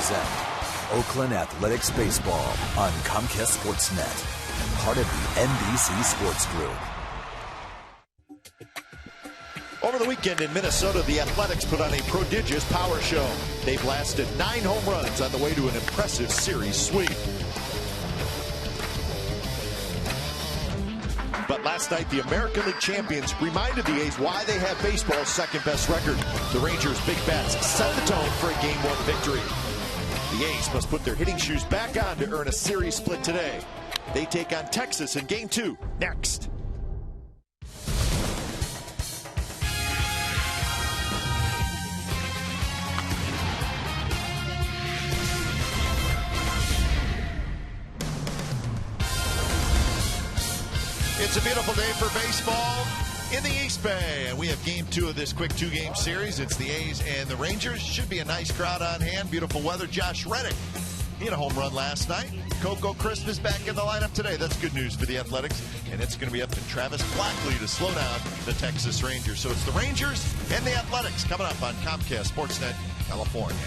present Oakland Athletics Baseball on Comcast Sportsnet, part of the NBC Sports Group. Over the weekend in Minnesota, the Athletics put on a prodigious power show. They blasted 9 home runs on the way to an impressive series sweep. But last night, the American League champions reminded the A's why they have baseball's second-best record. The Rangers' big bats set the tone for a Game 1 victory. The A's must put their hitting shoes back on to earn a series split today. They take on Texas in Game 2 next. It's a beautiful day for baseball in the East Bay, and we have Game 2 of this quick 2-game series. It's the A's and the Rangers. Should be a nice crowd on hand. Beautiful weather. Josh Reddick, he had a home run last night. Coco Crisp is back in the lineup today. That's good news for the Athletics, and it's going to be up to Travis Blackley to slow down the Texas Rangers. So it's the Rangers and the Athletics coming up on Comcast Sportsnet, California.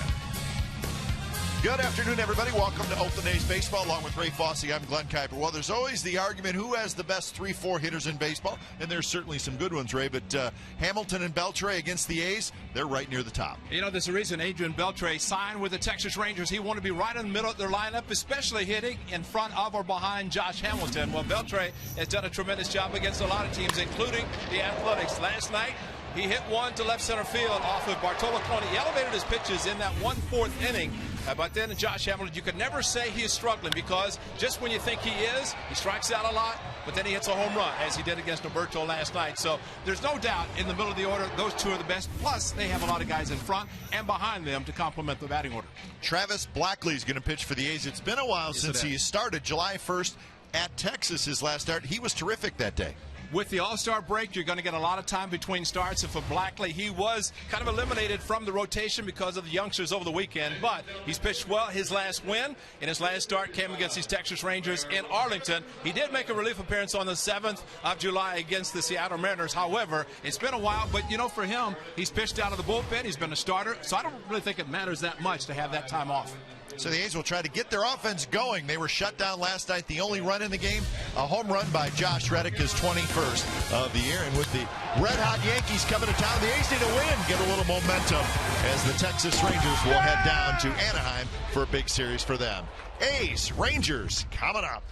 Good afternoon, everybody. Welcome to Oakland A's Baseball. Along with Ray Fosse, I'm Glenn Kuiper. Well, there's always the argument who has the best 3-4 hitters in baseball, and there's certainly some good ones, Ray, but Hamilton and Beltre against the A's, they're right near the top. You know, there's a reason Adrian Beltre signed with the Texas Rangers. He wanted to be right in the middle of their lineup, especially hitting in front of or behind Josh Hamilton. Well, Beltre has done a tremendous job against a lot of teams, including the Athletics. Last night, he hit one to left center field off of Bartolo Colon. He elevated his pitches in that 1/4 inning. But then Josh Hamilton, you could never say he is struggling, because just when you think he is, he strikes out a lot, but then he hits a home run, as he did against Roberto last night. So there's no doubt in the middle of the order, those two are the best. Plus, they have a lot of guys in front and behind them to complement the batting order. Travis Blackley is going to pitch for the A's. It's been a while since he started. July 1st at Texas, his last start. He was terrific that day. With the All-Star break, you're going to get a lot of time between starts. And for Blackley, he was kind of eliminated from the rotation because of the youngsters over the weekend. But he's pitched well. His last win in his last start came against these Texas Rangers in Arlington. He did make a relief appearance on the 7th of July against the Seattle Mariners. However, it's been a while. But, you know, for him, he's pitched out of the bullpen. He's been a starter. So I don't really think it matters that much to have that time off. So the A's will try to get their offense going. They were shut down last night. The only run in the game, a home run by Josh Reddick, his 21st of the year. And with the red-hot Yankees coming to town, the A's need to win, get a little momentum, as the Texas Rangers will head down to Anaheim for a big series for them. A's, Rangers, coming up.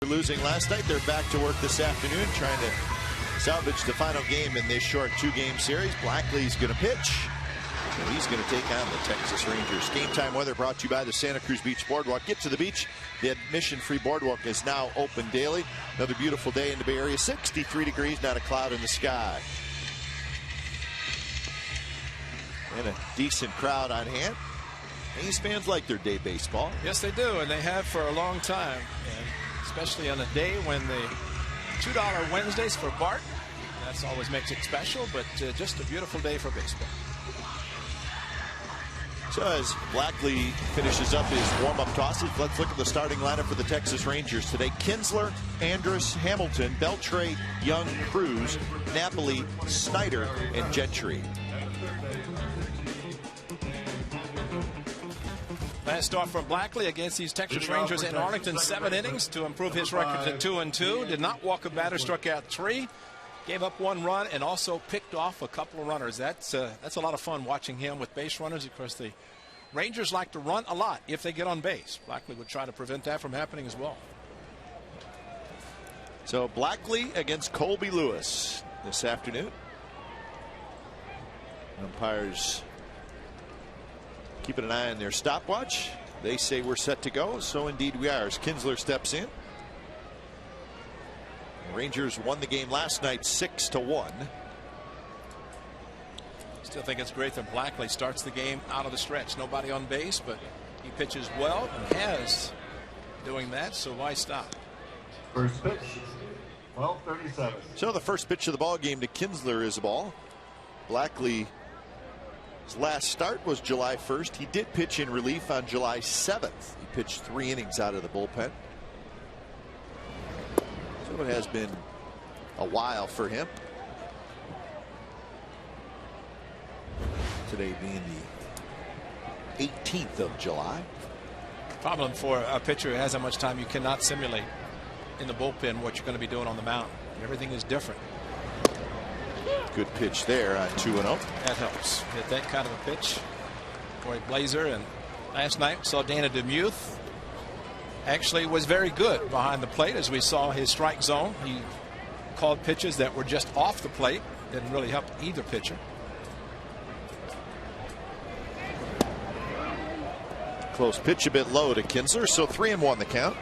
losing last night. They're back to work this afternoon, trying to salvage the final game in this short 2-game series. Blackley's going to pitch. And he's going to take on the Texas Rangers. Game time weather brought to you by the Santa Cruz Beach Boardwalk. Get to the beach. The admission-free boardwalk is now open daily. Another beautiful day in the Bay Area. 63 degrees, not a cloud in the sky. And a decent crowd on hand. A's fans like their day baseball. Yes, they do, and they have for a long time. And especially on a day when the $2 Wednesdays for Bart. That always makes it special, but just a beautiful day for baseball. So as Blackley finishes up his warm-up tosses, let's look at the starting lineup for the Texas Rangers today. Kinsler, Andrus, Hamilton, Beltre, Young, Cruz, Napoli, Snyder, and Gentry. Last start for Blackley against these Texas Rangers in Arlington, 7 innings to improve his record to 2-2. Did not walk a batter, struck out 3. Gave up 1 run and also picked off a couple of runners. That's a lot of fun watching him with base runners. Of course, the Rangers like to run a lot if they get on base. Blackley would try to prevent that from happening as well. So Blackley against Colby Lewis this afternoon. Umpires keeping an eye on their stopwatch. They say we're set to go, so indeed we are as Kinsler steps in. Rangers won the game last night 6-1. Still think it's great that Blackley starts the game out of the stretch. Nobody on base, but he pitches well and has doing that, so why stop? First pitch, 12:37. So the first pitch of the ball game to Kinsler is a ball. Blackley's last start was July 1st. He did pitch in relief on July 7th. He pitched 3 innings out of the bullpen. So it has been a while for him. Today being the 18th of July. Problem for a pitcher who has that much time, you cannot simulate in the bullpen what you're going to be doing on the mound. Everything is different. Good pitch there on 2-0. That helps. Hit that kind of a pitch for a Blazer. And last night we saw Dana DeMuth actually was very good behind the plate as we saw his strike zone. He called pitches that were just off the plate. Didn't really help either pitcher. Close pitch a bit low to Kinsler, so 3-1 the count.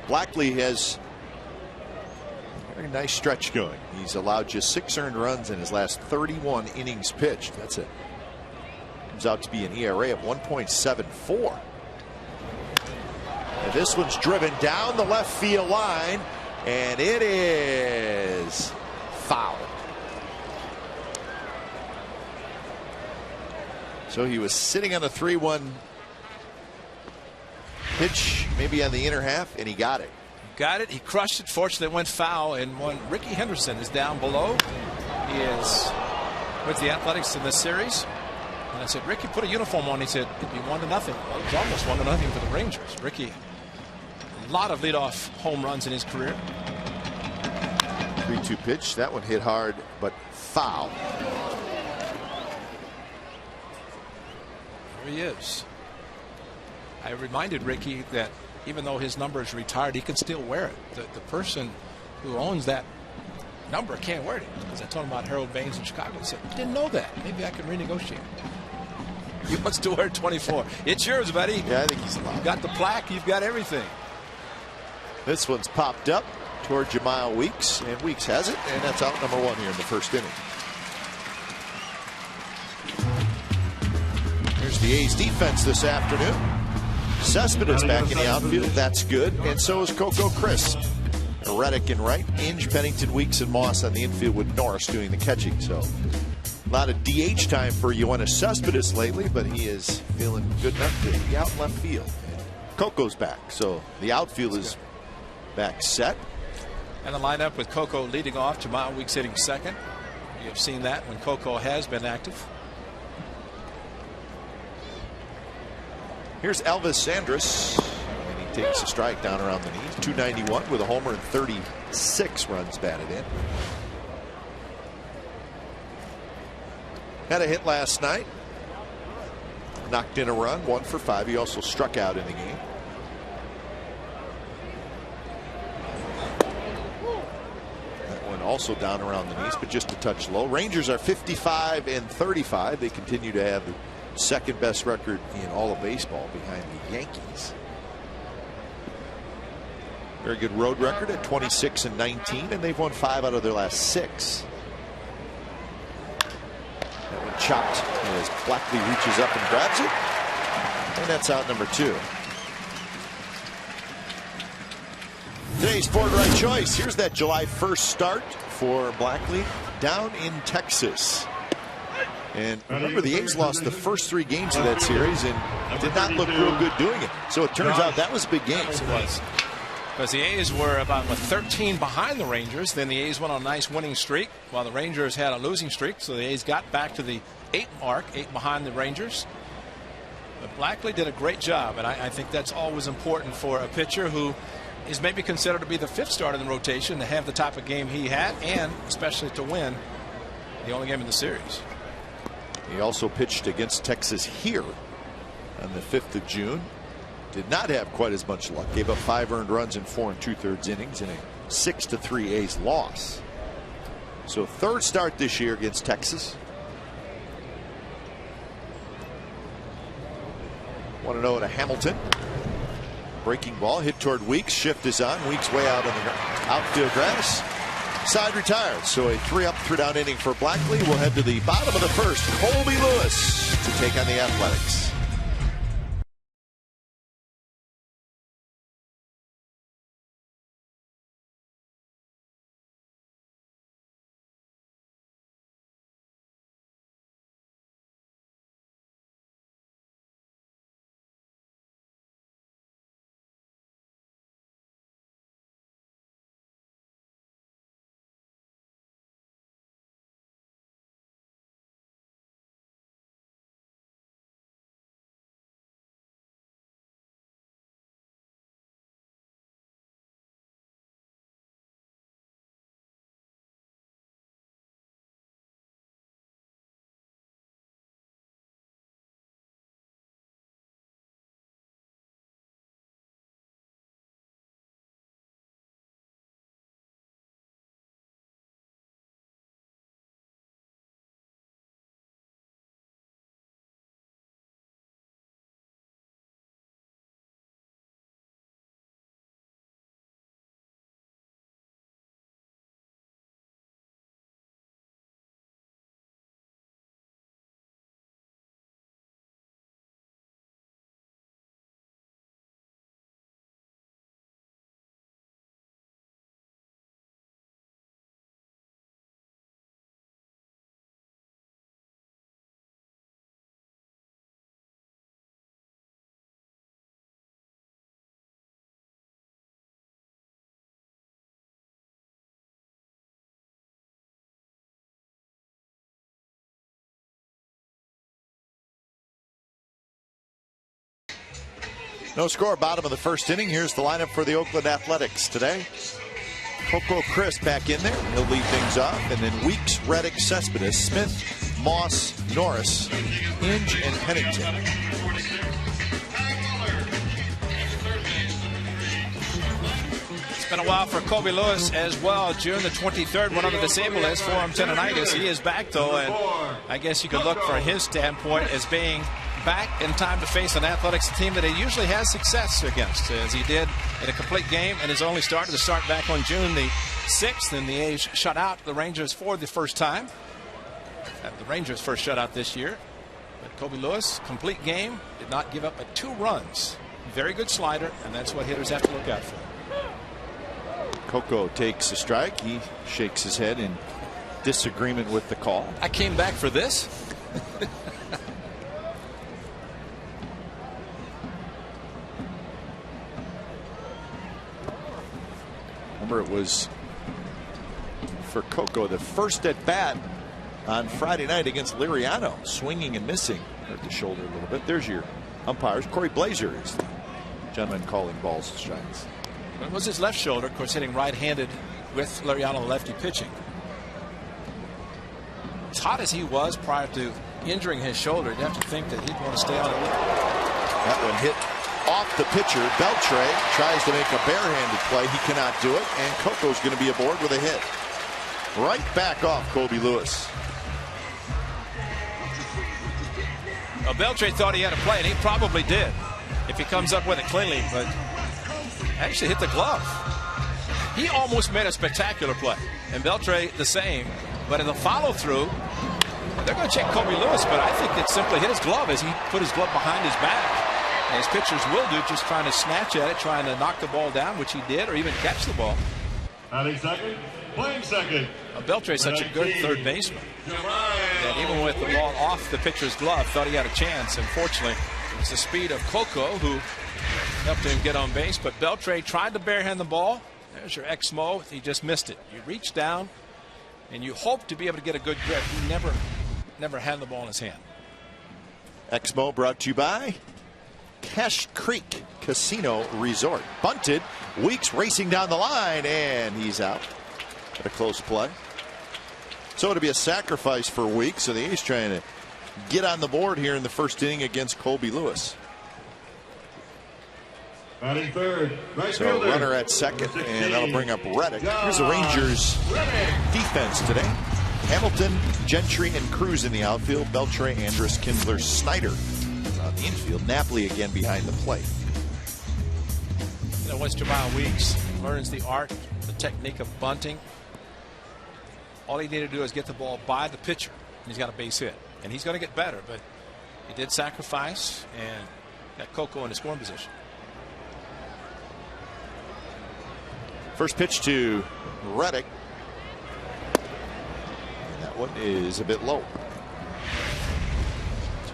Blackley has a very nice stretch going. He's allowed just 6 earned runs in his last 31 innings pitched. That's it. Comes out to be an ERA of 1.74. And this one's driven down the left field line, and it is foul. So he was sitting on a 3-1 pitch, maybe on the inner half, and he got it. Got it. He crushed it. Fortunately, it went foul. And when Ricky Henderson is down below, he is with the Athletics in this series. And I said, Ricky, put a uniform on. He said, it'd be 1-0. Well, it was almost 1-0 for the Rangers. Ricky, a lot of leadoff home runs in his career. 3-2 pitch. That one hit hard, but foul. There he is. I reminded Ricky that even though his number is retired, he can still wear it. The person who owns that number can't wear it. Because I told him about Harold Baines in Chicago. He said, I didn't know that. Maybe I can renegotiate. He wants to wear 24. It's yours, buddy. Yeah, I think he's allowed. You've got the plaque. You've got everything. This one's popped up toward Jamal Weeks, and Weeks has it, and that's out number 1 here in the first inning. Here's the A's defense this afternoon. Cespedes back in the outfield. That's good. And so is Coco Crisp. Reddick in right. Inge, Pennington, Weeks, and Moss on the infield with Norris doing the catching. So a lot of DH time for Yoenis Cespedes lately, but he is feeling good enough to be out in left field. And Coco's back. So the outfield is back set. And the lineup with Coco leading off, Jamal Weeks hitting second. You have seen that when Coco has been active. Here's Elvis Andrus, and he takes a strike down around the knees. 291 with a homer and 36 runs batted in. Had a hit last night. Knocked in a run, 1 for 5. He also struck out in the game. also down around the knees, but just a touch low. Rangers are 55-35. They continue to have the second best record in all of baseball behind the Yankees. Very good road record at 26-19, and they've won 5 out of their last 6. That one chopped as Blackley reaches up and grabs it, and that's out number 2. Today's Ford Right Choice. Here's that July 1st start for Blackley down in Texas. And remember, the A's lost the first 3 games of that series and did not look real good doing it. So it turns out that was a big game. It was. Because the A's were about 13 behind the Rangers. Then the A's went on a nice winning streak while the Rangers had a losing streak. So the A's got back to the 8 mark, 8 behind the Rangers. But Blackley did a great job, and I think that's always important for a pitcher who is maybe considered to be the 5th starter in the rotation to have the type of game he had, and especially to win the only game in the series. He also pitched against Texas here on the 5th of June. Did not have quite as much luck. Gave up 5 earned runs in 4 2/3 innings in a 6-3 A's loss. So 3rd start this year against Texas. 1-0 to Hamilton. Breaking ball hit toward Weeks. Shift is on. Weeks way out on the outfield grass. Side retired. So a 3-up, 3-down inning for Blackley. We'll head to the bottom of the 1st. Colby Lewis to take on the Athletics. No score, bottom of the 1st inning. Here's the lineup for the Oakland Athletics today. Coco Chris back in there. He'll lead things off. And then Weeks, Reddick, Cespedes, Smith, Moss, Norris, Inge, and Pennington. It's been a while for Colby Lewis as well. June the 23rd went on the disabled list, forearm tendonitis. He is back, though, and I guess you could look from his standpoint as being back in time to face an Athletics team that he usually has success against, as he did in a complete game and his only start to start back on June the 6th, and the A's shut out the Rangers for the first time. The Rangers' first shutout this year. But Colby Lewis, complete game, did not give up but 2 runs. Very good slider, and that's what hitters have to look out for. Coco takes a strike. He shakes his head in disagreement with the call. I came back for this. Remember, it was for Coco the first at bat on Friday night against Liriano, swinging and missing. Hurt the shoulder a little bit. There's your umpires. Corey Blazer is the gentleman calling balls and strikes. It was his left shoulder, of course, hitting right-handed with Liriano lefty pitching. As hot as he was prior to injuring his shoulder, you'd have to think that he'd want to stay on it. That one hit off the pitcher. Beltre tries to make a barehanded play. He cannot do it, and Coco's going to be aboard with a hit. right back off Colby Lewis. Beltre thought he had a play, and he probably did if he comes up with it cleanly, but actually hit the glove. He almost made a spectacular play, and Beltre the same, but in the follow-through, they're going to check Colby Lewis, but I think it simply hit his glove as he put his glove behind his back, as pitchers will do, just trying to snatch at it, trying to knock the ball down, which he did, or even catch the ball. Batting second, playing second. Beltre is such a good third baseman that even with the ball off the pitcher's glove, thought he had a chance. Unfortunately, it was the speed of Coco who helped him get on base, but Beltre tried to barehand the ball. There's your X-Mo. He just missed it. You reach down, and you hope to be able to get a good grip. He never had the ball in his hand. X-Mo brought to you by Cache Creek Casino Resort. Bunted, Weeks racing down the line, and he's out. At a close play. So it'll be a sacrifice for Weeks. So the A's trying to get on the board here in the first inning against Colby Lewis. Batting third, right So fielder. runner at second, and that'll bring up Reddick. Here's the Rangers defense today. Hamilton, Gentry, and Cruz in the outfield. Beltre, Andrus, Kinsler, Snyder on the infield. Napoli again behind the plate. You know, once Jamal Weeks learns the art, the technique of bunting, all he needed to do is get the ball by the pitcher, and he's got a base hit. And he's going to get better, but he did sacrifice and got Coco in the scoring position. First pitch to Reddick. And that one is a bit low.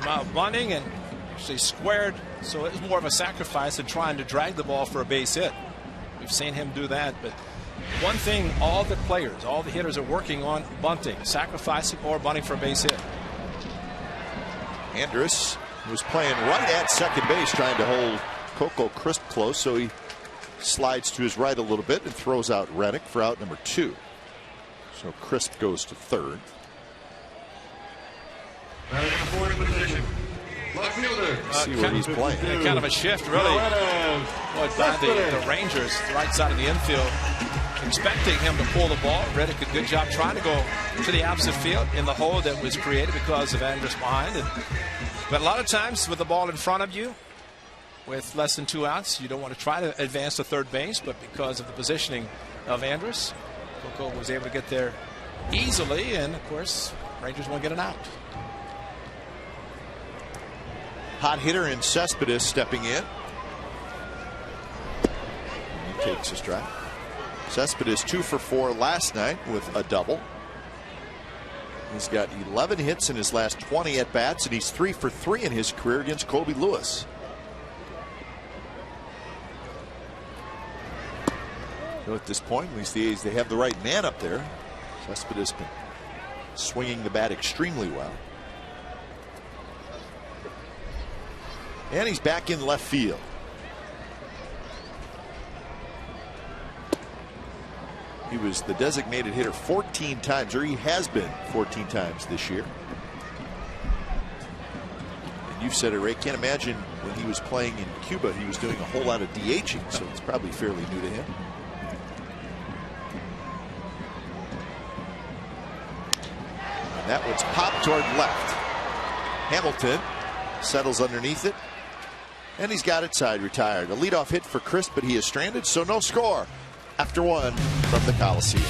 Jamal bunting and actually squared, so it was more of a sacrifice than trying to drag the ball for a base hit. We've seen him do that, but one thing all the players, all the hitters are working on: bunting, sacrificing, or bunting for a base hit. Andrus was playing right at second base, trying to hold Coco Crisp close, so he slides to his right a little bit and throws out Reddick for out number 2. So Crisp goes to third. Batting in the fourth position, left fielder. See where he's playing. Kind of a shift, really. By the Rangers, the right side of the infield, expecting him to pull the ball. Reddick a good job trying to go to the opposite field in the hole that was created because of Andrus behind. But a lot of times with the ball in front of you, with less than 2 outs, you don't want to try to advance to third base, but because of the positioning of Andrus, Coco was able to get there easily, and of course, Rangers won't get an out. Hot hitter in Cespedes stepping in. He takes a strike. Cespedes 2 for 4 last night with a double. He's got 11 hits in his last 20 at bats, and he's 3 for 3 in his career against Colby Lewis. So at this point, at least the A's, they have the right man up there. Cespedes been swinging the bat extremely well. And he's back in left field. He was the designated hitter 14 times, or he has been 14 times this year. And you've said it, Ray. Can't imagine when he was playing in Cuba, he was doing a whole lot of DHing, so it's probably fairly new to him. And that one's popped toward left. Hamilton settles underneath it, and he's got it side retired. A leadoff hit for Crisp, but he is stranded, so no score after 1 from the Coliseum.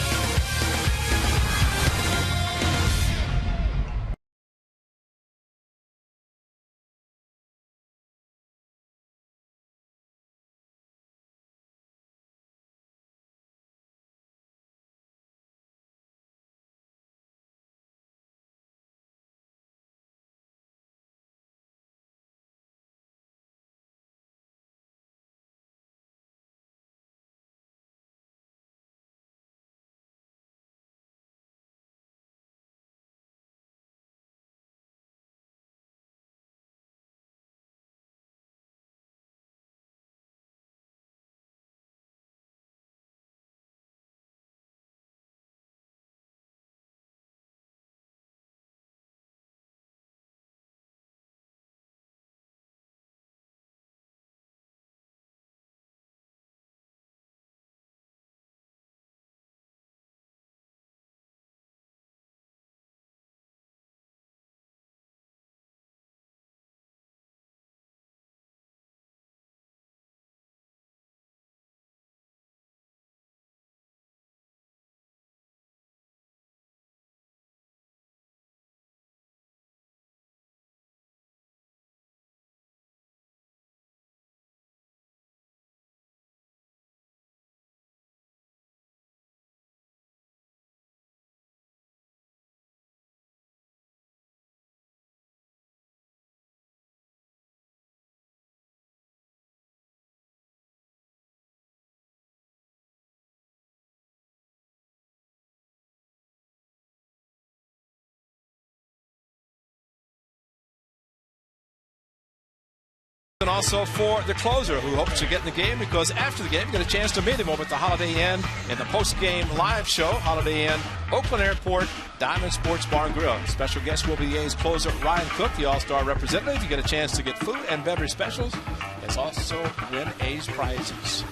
also for the closer, who hopes to get in the game, because after the game, you get a chance to meet him over at the Holiday Inn in the post-game live show. Holiday Inn, Oakland Airport, Diamond Sports Bar and Grill. Special guest will be the A's closer, Ryan Cook, the All-Star representative. You get a chance to get food and beverage specials. It's also win A's prizes.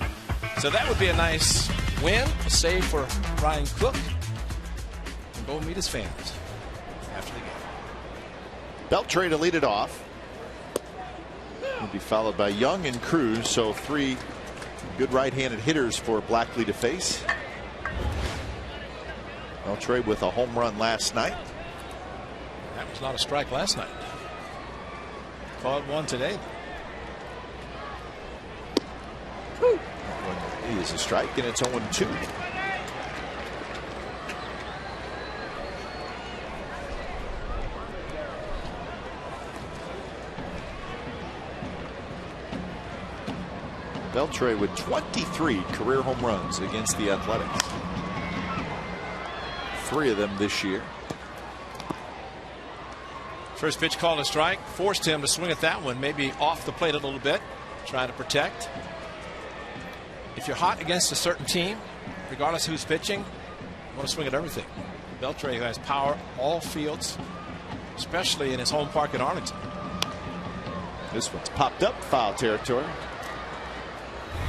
So that would be a nice win, a save for Ryan Cook. And go meet his fans after the game. Beltre to lead it off. Will be followed by Young and Cruz, so 3 good right-handed hitters for Blackley to face. Beltre with a home run last night. That was not a strike last night. Called one today. He is a strike, and it's 0-2. Beltre with 23 career home runs against the Athletics. 3 of them this year. First pitch called a strike, forced him to swing at that one, maybe off the plate a little bit, trying to protect. If you're hot against a certain team, regardless of who's pitching, you want to swing at everything. Beltre, who has power all fields, especially in his home park in Arlington. This one's popped up, foul territory.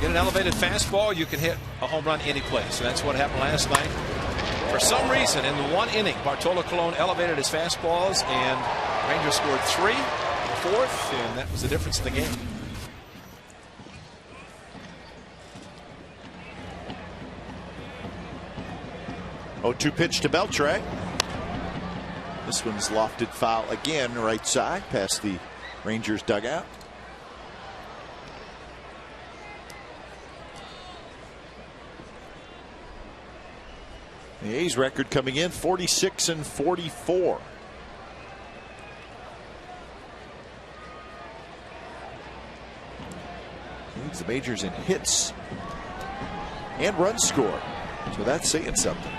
Get an elevated fastball, you can hit a home run any place. And that's what happened last night. For some reason, in the 1 inning, Bartolo Colon elevated his fastballs, and Rangers scored 3 in the 4th, and that was the difference in the game. Oh, 2 pitch to Beltre. This one's lofted foul again, right side, past the Rangers dugout. The A's record coming in 46-44. Leads the majors in hits and runs scored. So that's saying something.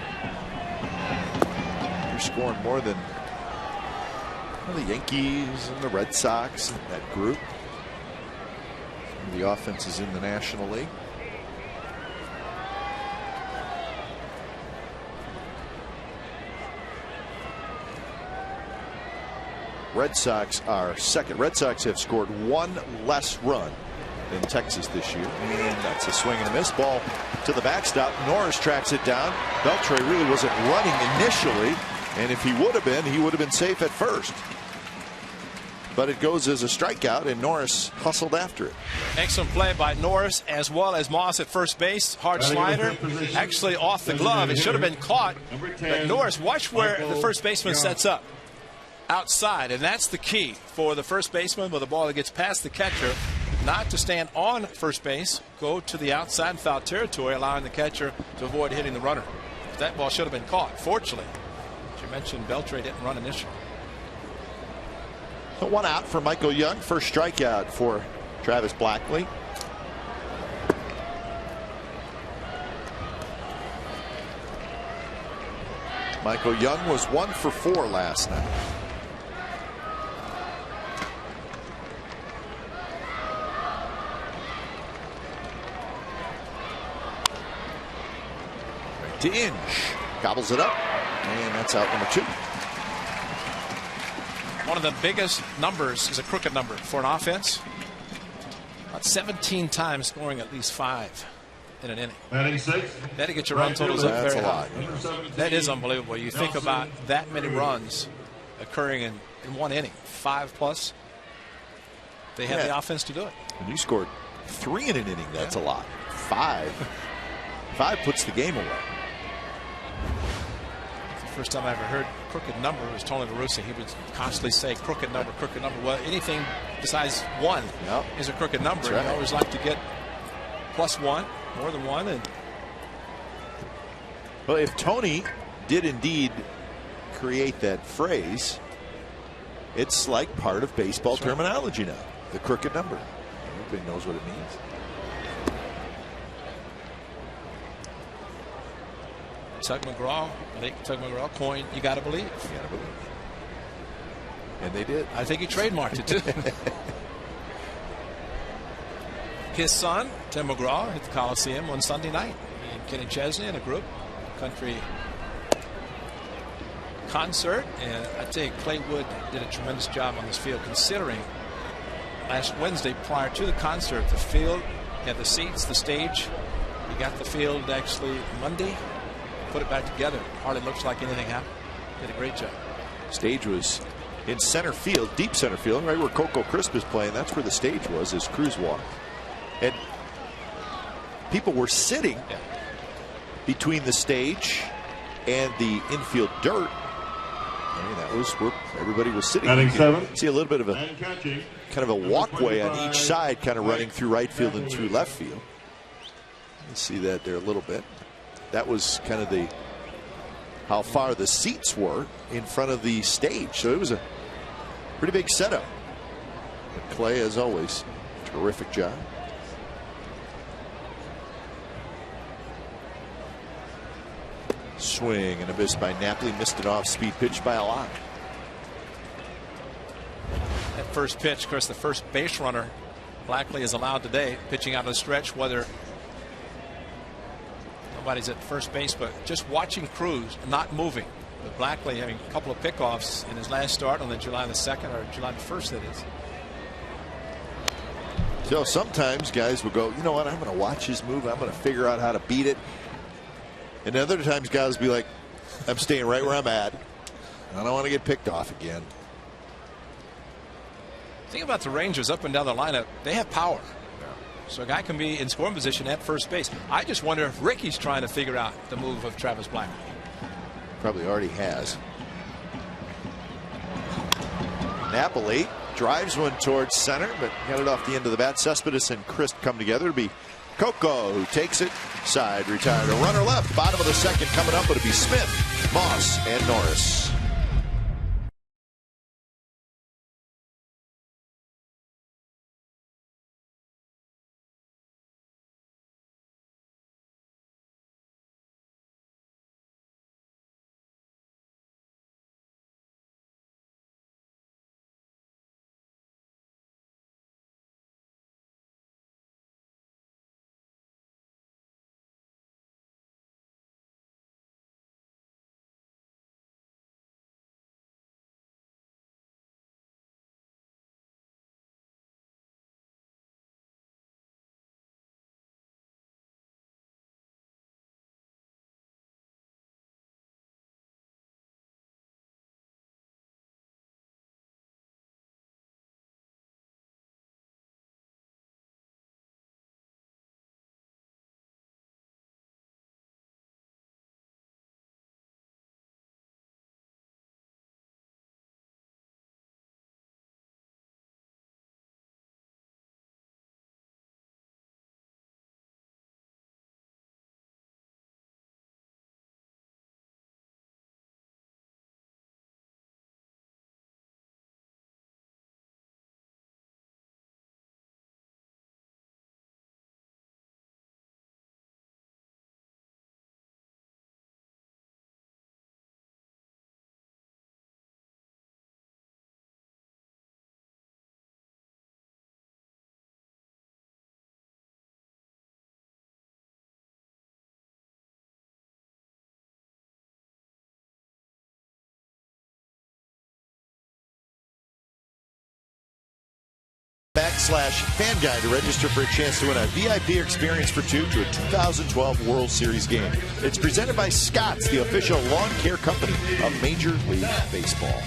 You're scoring more than the Yankees and the Red Sox and that group. Some of the offenses in the National League. Red Sox are second. Red Sox have scored 1 less run than Texas this year. And that's a swing and a miss. Ball to the backstop. Norris tracks it down. Beltre really wasn't running initially. And if he would have been, he would have been safe at first. But it goes as a strikeout, and Norris hustled after it. Excellent play by Norris as well as Moss at first base. Hard slider, actually off the glove. It should have been caught. But Norris, watch where the first baseman sets up. Outside, and that's the key for the first baseman with a ball that gets past the catcher, not to stand on first base, go to the outside foul territory, allowing the catcher to avoid hitting the runner. That ball should have been caught. Fortunately, as you mentioned, Beltre didn't run initially. So 1 out for Michael Young. First strikeout for Travis Blackley. Michael Young was 1 for 4 last night. To Inge, gobbles it up, and that's out number 2. One of the biggest numbers is a crooked number for an offense. About 17 times scoring at least 5 in an inning. That'll get your run totals up very high. That is unbelievable. You think about that many runs occurring in 1 inning, 5 plus. They have the offense to do it. And you scored 3 in an inning. That's a lot. 5 puts the game away. First time I ever heard crooked number was Tony La Russa. He would constantly say crooked number, crooked number. Well, anything besides 1 is a crooked number. Right. I always like to get +1, more than 1. And well, if Tony did indeed create that phrase, it's like part of baseball terminology now. The crooked number. Everybody knows what it means. Tug McGraw, Tug McGraw coined, you got to believe. You got to believe. And they did. I think he trademarked it too. his son, Tim McGraw, at the Coliseum on Sunday night. He and Kenny Chesney in a group country concert. And I tell you, Clay Wood did a tremendous job on this field, considering last Wednesday prior to the concert, the field had the seats, the stage. He got the field actually Monday, put it back together. Hardly looks like anything happened. Did a great job. Stage was in center field, deep center field, right where Coco Crisp is playing. That's where the stage was as Cruz walked. And people were sitting between the stage and the infield dirt. I mean, that was where everybody was sitting. Batting seven. See a little bit of a kind of a walkway on each side, kind of running through right field and through left field. You see that there a little bit. That was kind of how far the seats were in front of the stage. So it was a pretty big setup. But Clay, as always, terrific job. Swing and a miss by Napoli. Missed an off-speed pitch by a lot. That first pitch, of course, the first base runner Blackley is allowed today, pitching out of the stretch, whether nobody's at first base, but just watching Cruz not moving. But Blackley having a couple of pickoffs in his last start on the July the 2nd or July the 1st, that is. So sometimes guys will go, you know what, I'm going to watch his move. I'm going to figure out how to beat it. And other times guys will be like, I'm staying right where I'm at. I don't want to get picked off again. The thing about the Rangers up and down the lineup, they have power. So a guy can be in scoring position at first base. I just wonder if Ricky's trying to figure out the move of Travis Blackley. Probably already has. Napoli drives one towards center, but got it off the end of the bat. Cespedes and Crisp come together. It'll be Coco who takes it. Side retired. A runner left. Bottom of the second coming up. It'll be Smith, Moss, and Norris. /fan guide to register for a chance to win a VIP experience for two to a 2012 World Series game. It's presented by Scott's, the official lawn care company of Major League Baseball.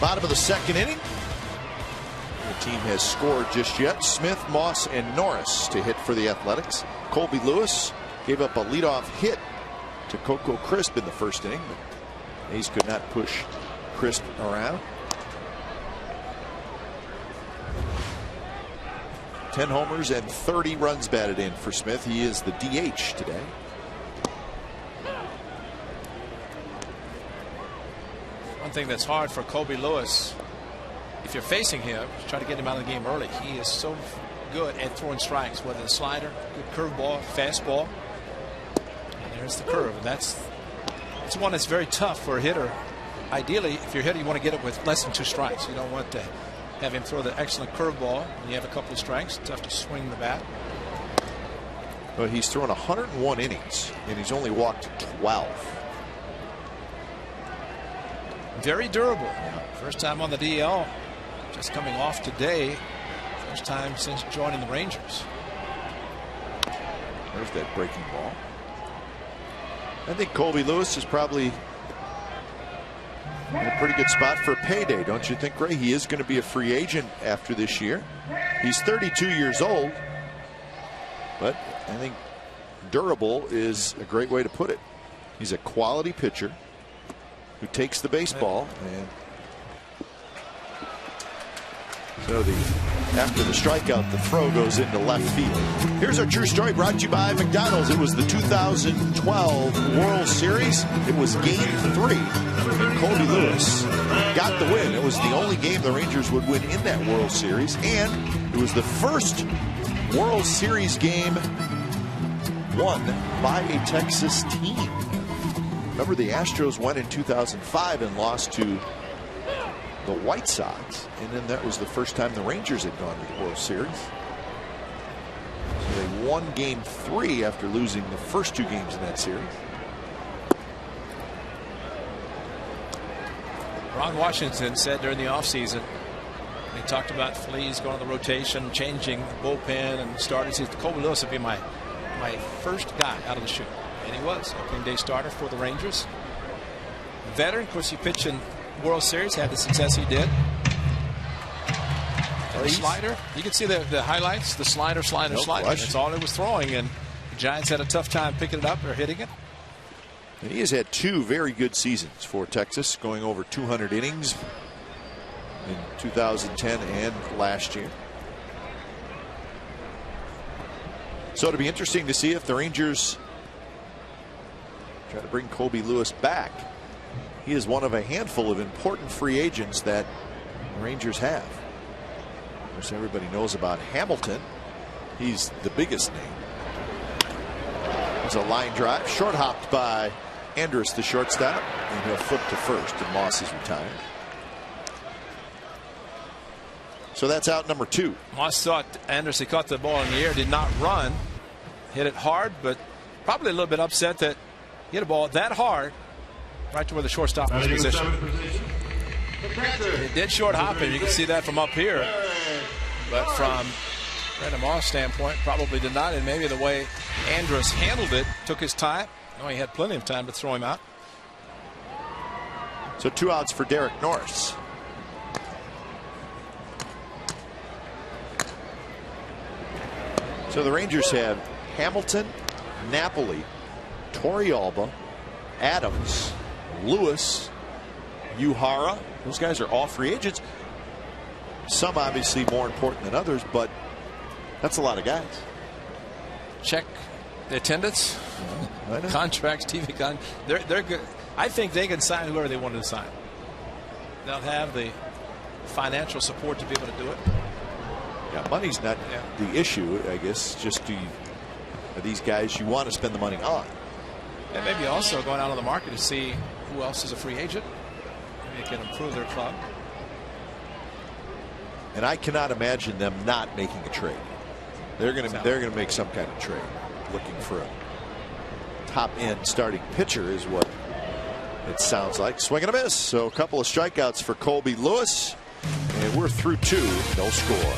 Bottom of the second inning. The team has scored just yet. Smith, Moss, and Norris to hit for the Athletics. Colby Lewis gave up a leadoff hit to Coco Crisp in the first inning, but Hayes could not push Crisp around. 10 homers and 30 runs batted in for Smith. He is the DH today. One thing that's hard for Colby Lewis, if you're facing him, try to get him out of the game early. He is so good at throwing strikes, whether the slider, good curveball, fastball. And there's the curve. And that's one that's very tough for a hitter. Ideally, if you're hitting, you want to get it with less than 2 strikes. You don't want to have him throw the excellent curveball. When you have a couple of strikes, it's tough to swing the bat. But he's thrown 101 innings, and he's only walked 12. Very durable. First time on the DL, just coming off today. First time since joining the Rangers. There's that breaking ball. I think Colby Lewis is probably in a pretty good spot for a payday, don't you think, Ray? He is going to be a free agent after this year. He's 32 years old, but I think durable is a great way to put it. He's a quality pitcher who takes the baseball, and so after the strikeout, the throw goes into left field. Here's our true story brought to you by McDonald's. It was the 2012 World Series. It was Game 3, and Colby Lewis got the win. It was the only game the Rangers would win in that World Series, and it was the first World Series game won by a Texas team. Remember, the Astros went in 2005 and lost to the White Sox, and then that was the first time the Rangers had gone to the World Series. So they won Game 3 after losing the first 2 games in that series. Ron Washington said during the offseason, he talked about Fleas going on the rotation, changing the bullpen, and started. He said Colby Lewis would be my first guy out of the chute. And he was. Opening day starter for the Rangers. Veteran, of course, he pitched in World Series, had the success he did. The slider, you can see the highlights, the slider. That's all it was throwing, and the Giants had a tough time picking it up or hitting it. And he has had 2 very good seasons for Texas, going over 200 innings in 2010 and last year. So it'll be interesting to see if the Rangers try to bring Colby Lewis back. He is one of a handful of important free agents that the Rangers have. Of course, everybody knows about Hamilton. He's the biggest name. There's a line drive, short hopped by Andrus, the shortstop, and he'll flip to first, and Moss is retired. So that's out number 2. Moss thought Andrus had caught the ball in the air, did not run, hit it hard, but probably a little bit upset that he hit a ball that hard right to where the shortstop was positioned. It did short hop him. You can see that from up here. But from Brandon Moss' standpoint, probably did not. And maybe the way Andrus handled it, took his time. No, he had plenty of time to throw him out. So 2 outs for Derek Norris. So the Rangers have Hamilton, Napoli, Torrealba, Adams, Lewis, Uhara. Those guys are all free agents. Some obviously more important than others, but that's a lot of guys. Check the attendance, contracts, TV contracts. They're good. I think they can sign whoever they wanted to sign. They'll have the financial support to be able to do it. Yeah, money's not the issue, I guess. Just are these guys you want to spend the money on? And maybe also going out on the market to see who else is a free agent. Maybe it can improve their club. And I cannot imagine them not making a trade. They're going to make some kind of trade, looking for a top end starting pitcher is what it sounds like. Swing and a miss. So a couple of strikeouts for Colby Lewis, and we're through 2. No score.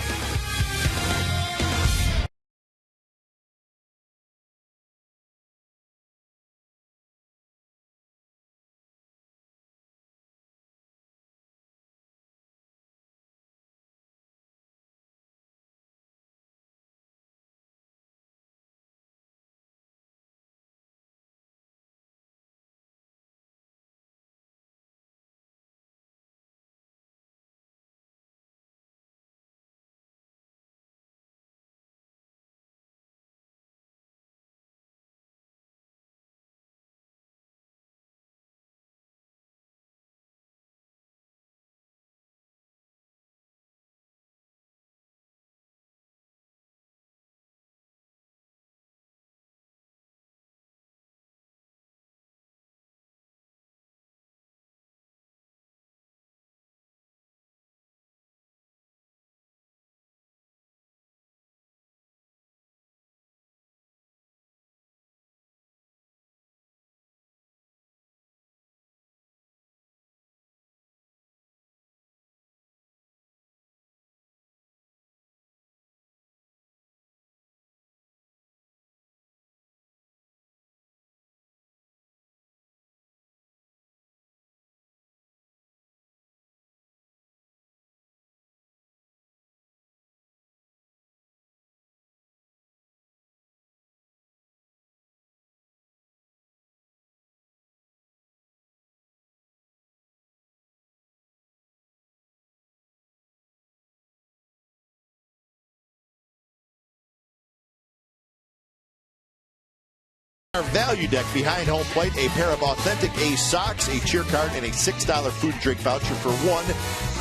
Our value deck behind home plate, a pair of authentic A's socks, a cheer card, and a $6 food and drink voucher for one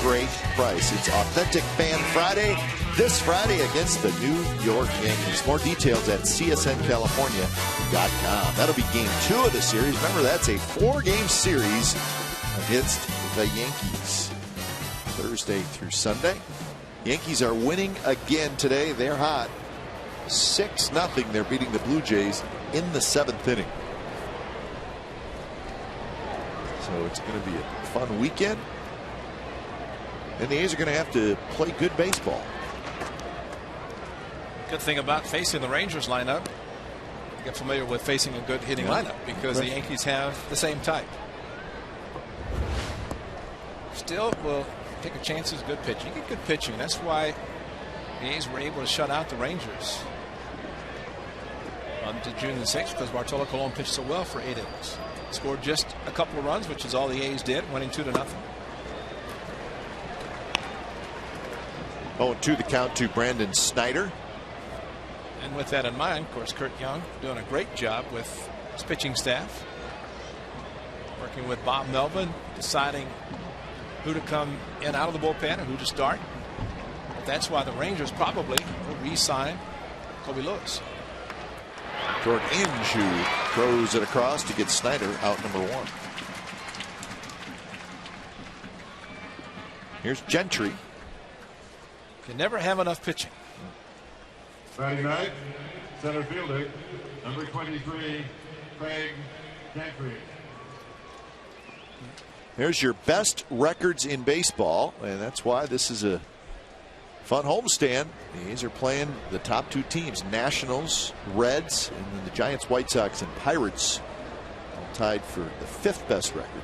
great price. It's Authentic Fan Friday, this Friday against the New York Yankees. More details at csncalifornia.com. That'll be game 2 of the series. Remember, that's a 4-game series against the Yankees. Thursday through Sunday. Yankees are winning again today. They're hot. 6-0. They're beating the Blue Jays in the 7th inning. So it's going to be a fun weekend. And the A's are going to have to play good baseball. Good thing about facing the Rangers lineup, you get familiar with facing a good hitting lineup because the Yankees have the same type. Still will take a chance as good pitching. You get good pitching. That's why the A's were able to shut out the Rangers on June the 6th, because Bartolo Colon pitched so well for 8 innings. Scored just a couple of runs, which is all the A's did, winning 2-0. 0-2 the count to Brandon Snyder. And with that in mind, of course, Kurt Young doing a great job with his pitching staff, working with Bob Melvin, deciding who to come in out of the bullpen and who to start. But that's why the Rangers probably will re-sign Kobe Lewis. Jordan Inge, who throws it across to get Snyder out number 1. Here's Gentry. You never have enough pitching. Friday night, center fielder, number 23, Craig Gentry. There's your best records in baseball, and that's why this is a fun homestand. The A's are playing the top 2 teams, Nationals, Reds, and then the Giants, White Sox, and Pirates, all tied for the 5th best record.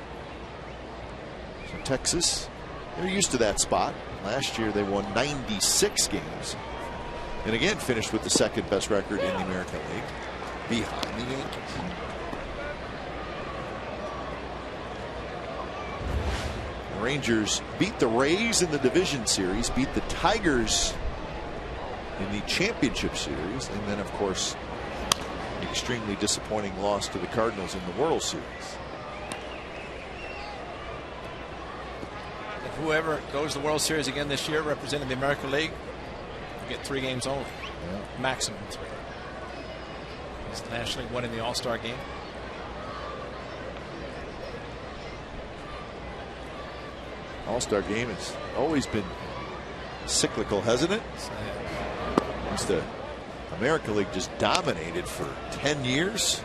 So Texas, they're used to that spot. Last year they won 96 games, and again finished with the 2nd best record in the American League, behind the Yankees. The Rangers beat the Rays in the division series, beat the Tigers in the championship series, and then of course an extremely disappointing loss to the Cardinals in the World Series. If whoever goes to the World Series again this year representing the American League will get 3 games only, maximum 3. It's the National League winning the All-Star game. All-Star game has always been cyclical, hasn't it? Once the American League just dominated for 10 years,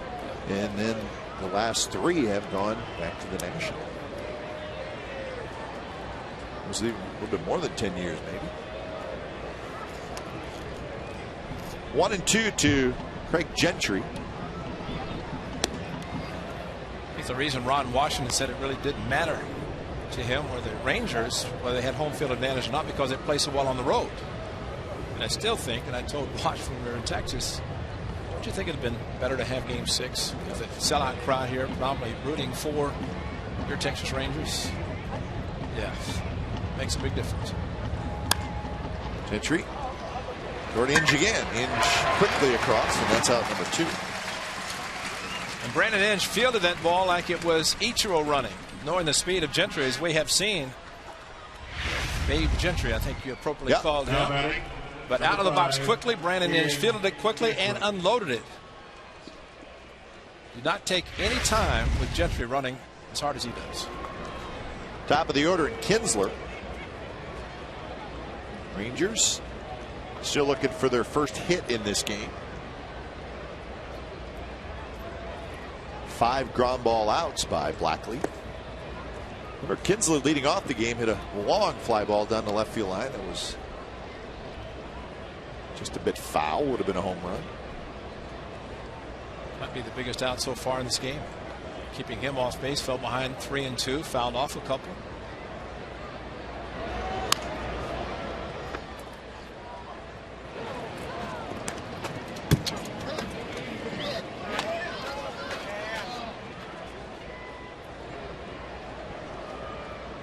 and then the last 3 have gone back to the National. It was a little bit more than 10 years, maybe. 1-2 to Craig Gentry. It's the reason Ron Washington said it really didn't matter to him where the Rangers, whether they had home field advantage or not, because they play so well on the road. And I still think, and I told Wash when we were in Texas, don't you think it'd have been better to have game 6 with a sellout crowd here, probably rooting for your Texas Rangers? Yeah, makes a big difference. Gentry. Jordan Inge again. Inge quickly across, and that's out number 2. And Brandon Inge fielded that ball like it was Ichiro running, knowing the speed of Gentry, as we have seen. Babe Gentry, I think you appropriately called him. But out of the box quickly, Brandon Inge fielded it quickly and unloaded it. Did not take any time with Gentry running as hard as he does. Top of the order in Kinsler. Rangers still looking for their first hit in this game. 5 ground ball outs by Blackley. Remember, Kinsler leading off the game hit a long fly ball down the left field line that was just a bit foul. Would have been a home run. Might be the biggest out so far in this game. Keeping him off base, fell behind 3-2, fouled off a couple.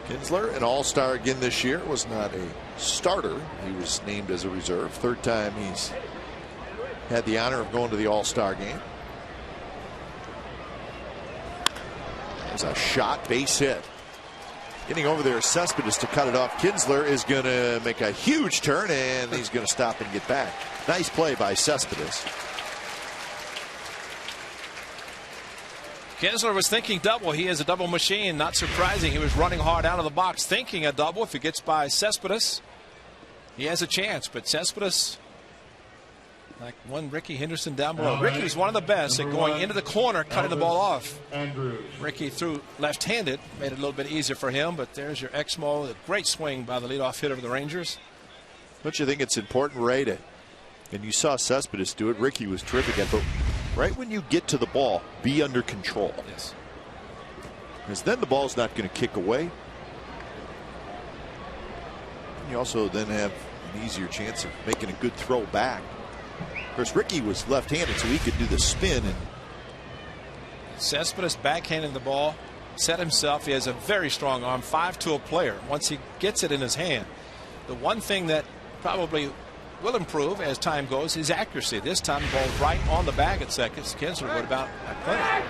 Kinsler, an all-star again this year, was not a starter. He was named as a reserve. 3rd time he's had the honor of going to the all-star game. There's a shot, base hit. Getting over there, Cespedes to cut it off. Kinsler is going to make a huge turn, and he's going to stop and get back. Nice play by Cespedes. Kinsler was thinking double. He is a double machine. Not surprising. He was running hard out of the box thinking a double. If he gets by Cespedes, he has a chance. But Cespedes, like one Ricky Henderson down below. Ricky was one of the best at going into the corner, cutting the ball off. Ricky threw left-handed, made it a little bit easier for him. But there's your Exmo. A great swing by the leadoff hitter of the Rangers. Don't you think it's important, Ray, and you saw Cespedes do it. Ricky was terrific at it. But right when you get to the ball, be under control. Yes. Because then the ball's not going to kick away. And you also then have an easier chance of making a good throw back. Of course, Ricky was left-handed, so he could do the spin. And Cespedes backhanding the ball, set himself. He has a very strong arm, 5-tool player. Once he gets it in his hand, the one thing that probably will improve as time goes is accuracy. This time the ball right on the bag at second. Kinsler would about play.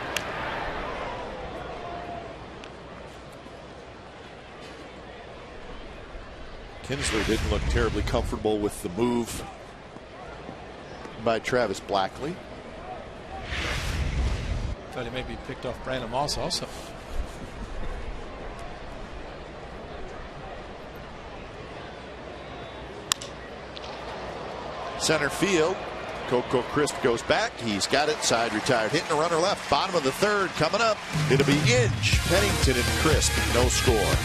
Kinsler didn't look terribly comfortable with the move by Travis Blackley. Thought he maybe picked off Brandon Moss also. Center field. Coco Crisp goes back. He's got it. Side retired. Hitting a runner left. Bottom of the third coming up. It'll be Inge, Pennington, and Crisp. No score.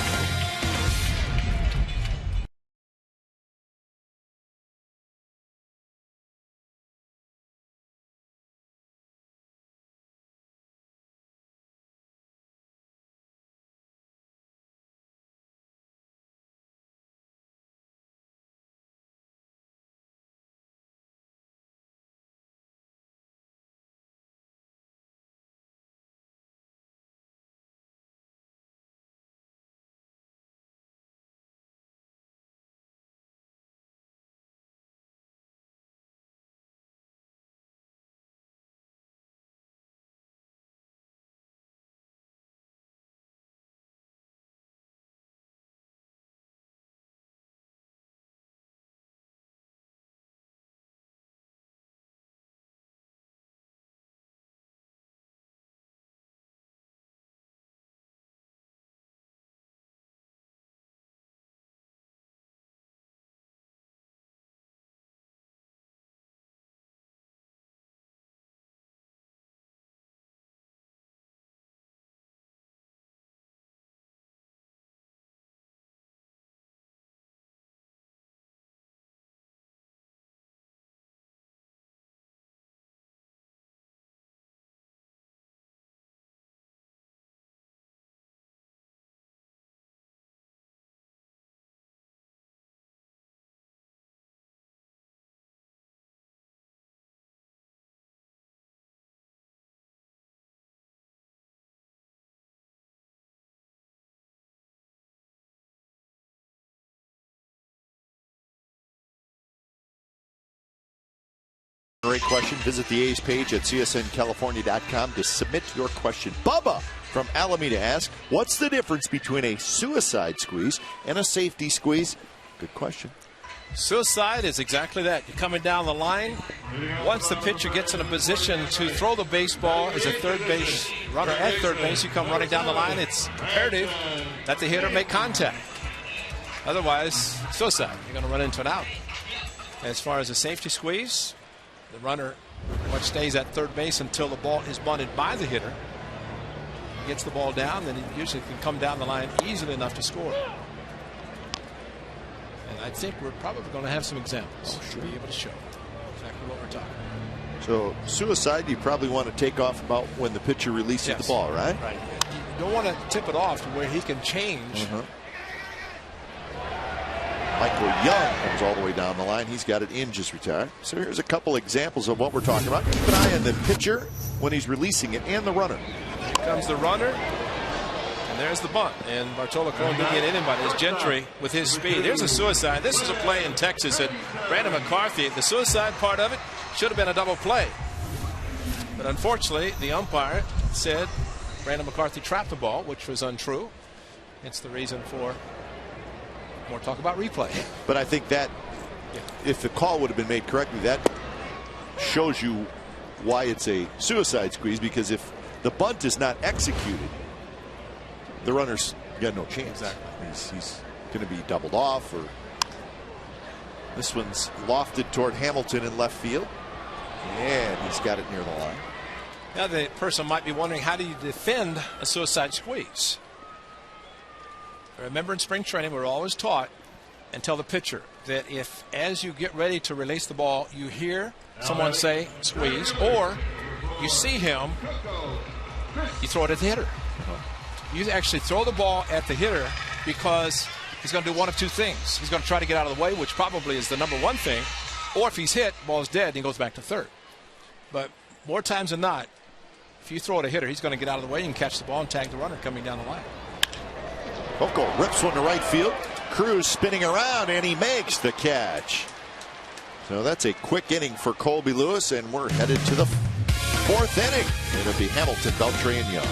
Great question. Visit the A's page at csncalifornia.com to submit your question. Bubba from Alameda asks, what's the difference between a suicide squeeze and a safety squeeze? Good question. Suicide is exactly that. You're coming down the line. Once the pitcher gets in a position to throw the baseball as a third base runner at third base, you come running down the line. It's imperative that the hitter make contact. Otherwise, suicide. You're going to run into an out. As far as a safety squeeze, the runner much stays at third base until the ball is bunted by the hitter. He gets the ball down, then he usually can come down the line easily enough to score. And I think we're probably going to have some examples to be able to show exactly what we're talking about. So suicide, you probably want to take off about when the pitcher releases the ball, right? Right. You don't want to tip it off to where he can change. Michael Young comes all the way down the line. He's got it in, just retired. So here's a couple examples of what we're talking about. Keep an eye on the pitcher when he's releasing it and the runner. Here comes the runner. And there's the bunt. And Bartolo Colon didn't get anybody. It's Gentry with his speed. There's a suicide. This is a play in Texas at Brandon McCarthy. The suicide part of it should have been a double play. But unfortunately, the umpire said Brandon McCarthy trapped the ball, which was untrue. It's the reason for more talk about replay. But I think that if the call would have been made correctly, that shows you why it's a suicide squeeze, because if the bunt is not executed, the runner's got no chance. Exactly. He's going to be doubled off, or this one's lofted toward Hamilton in left field, and he's got it near the line. Now the person might be wondering, how do you defend a suicide squeeze? Remember, in spring training, we're always taught and tell the pitcher that if, as you get ready to release the ball, you hear someone say squeeze, or you see him, you throw it at the hitter. You actually throw the ball at the hitter, because he's going to do one of two things. He's going to try to get out of the way, which probably is the number one thing, or if he's hit, ball's dead, and he goes back to third. But more times than not, if you throw it at a hitter, he's going to get out of the way and catch the ball and tag the runner coming down the line. Oko rips one to right field. Cruz spinning around, and he makes the catch. So that's a quick inning for Colby Lewis, and we're headed to the fourth inning. It'll be Hamilton, Beltre, and Young.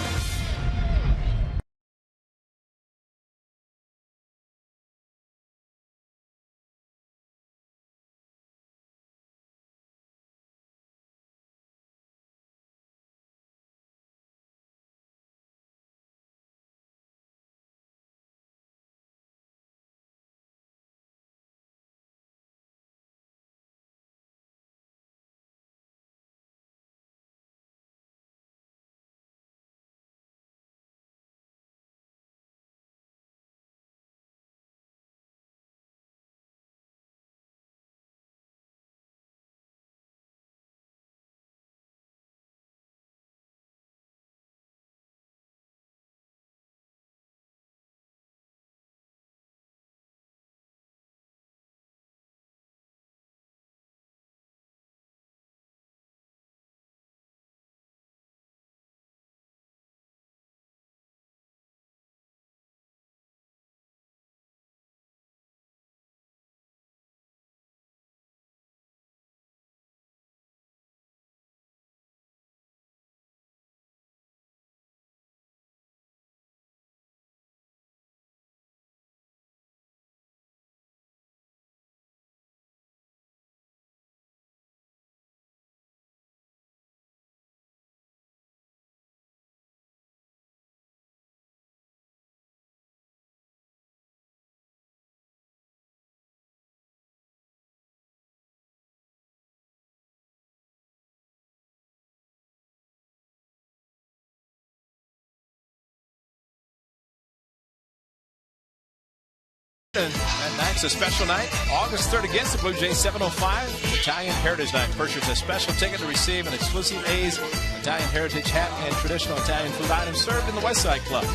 And tonight's a special night. August 3rd against the Blue Jays, 7:05. Italian Heritage Night. Purchase a special ticket to receive an exclusive A's Italian Heritage hat and traditional Italian food items served in the West Side Club.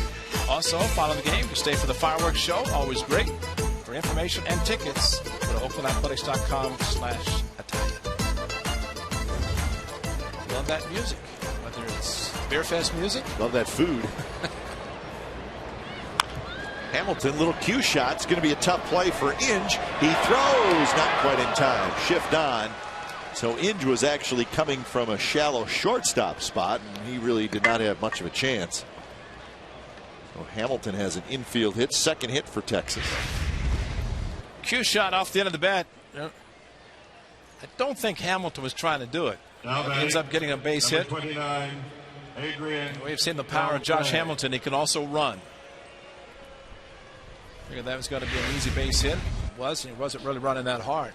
Also, follow the game to stay for the fireworks show. Always great. For information and tickets, go to oaklandathletics.com/Italian. Love that music. Whether it's Beer Fest music. Love that food. Hamilton, little cue shot. It's going to be a tough play for Inge. He throws, not quite in time. Shift on. So Inge was actually coming from a shallow shortstop spot, and he really did not have much of a chance. So Hamilton has an infield hit, second hit for Texas. Cue shot off the end of the bat. I don't think Hamilton was trying to do it. He ends up getting a base hit. 29, Adrian. We've seen the power of Josh Hamilton. He can also run. Figured that was going to be an easy base hit. It was, and he wasn't really running that hard.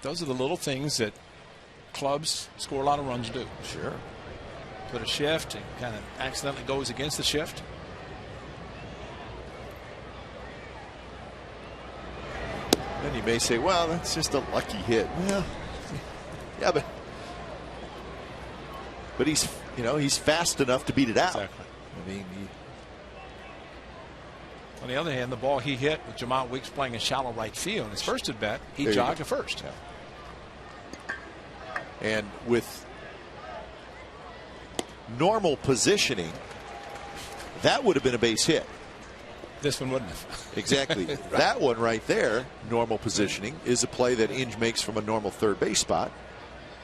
Those are the little things that clubs score a lot of runs do. Sure. Put a shift and kind of accidentally goes against the shift. Then you may say, well, that's just a lucky hit. Well, yeah, but he's, he's fast enough to beat it out. Exactly. I mean, on the other hand, the ball he hit with Jamal Weeks playing in shallow right field, his first at bat, he jogged to first. Yeah. And with normal positioning, that would have been a base hit. This one wouldn't have. Exactly. Right. That one right there, normal positioning, is a play that Inge makes from a normal third base spot.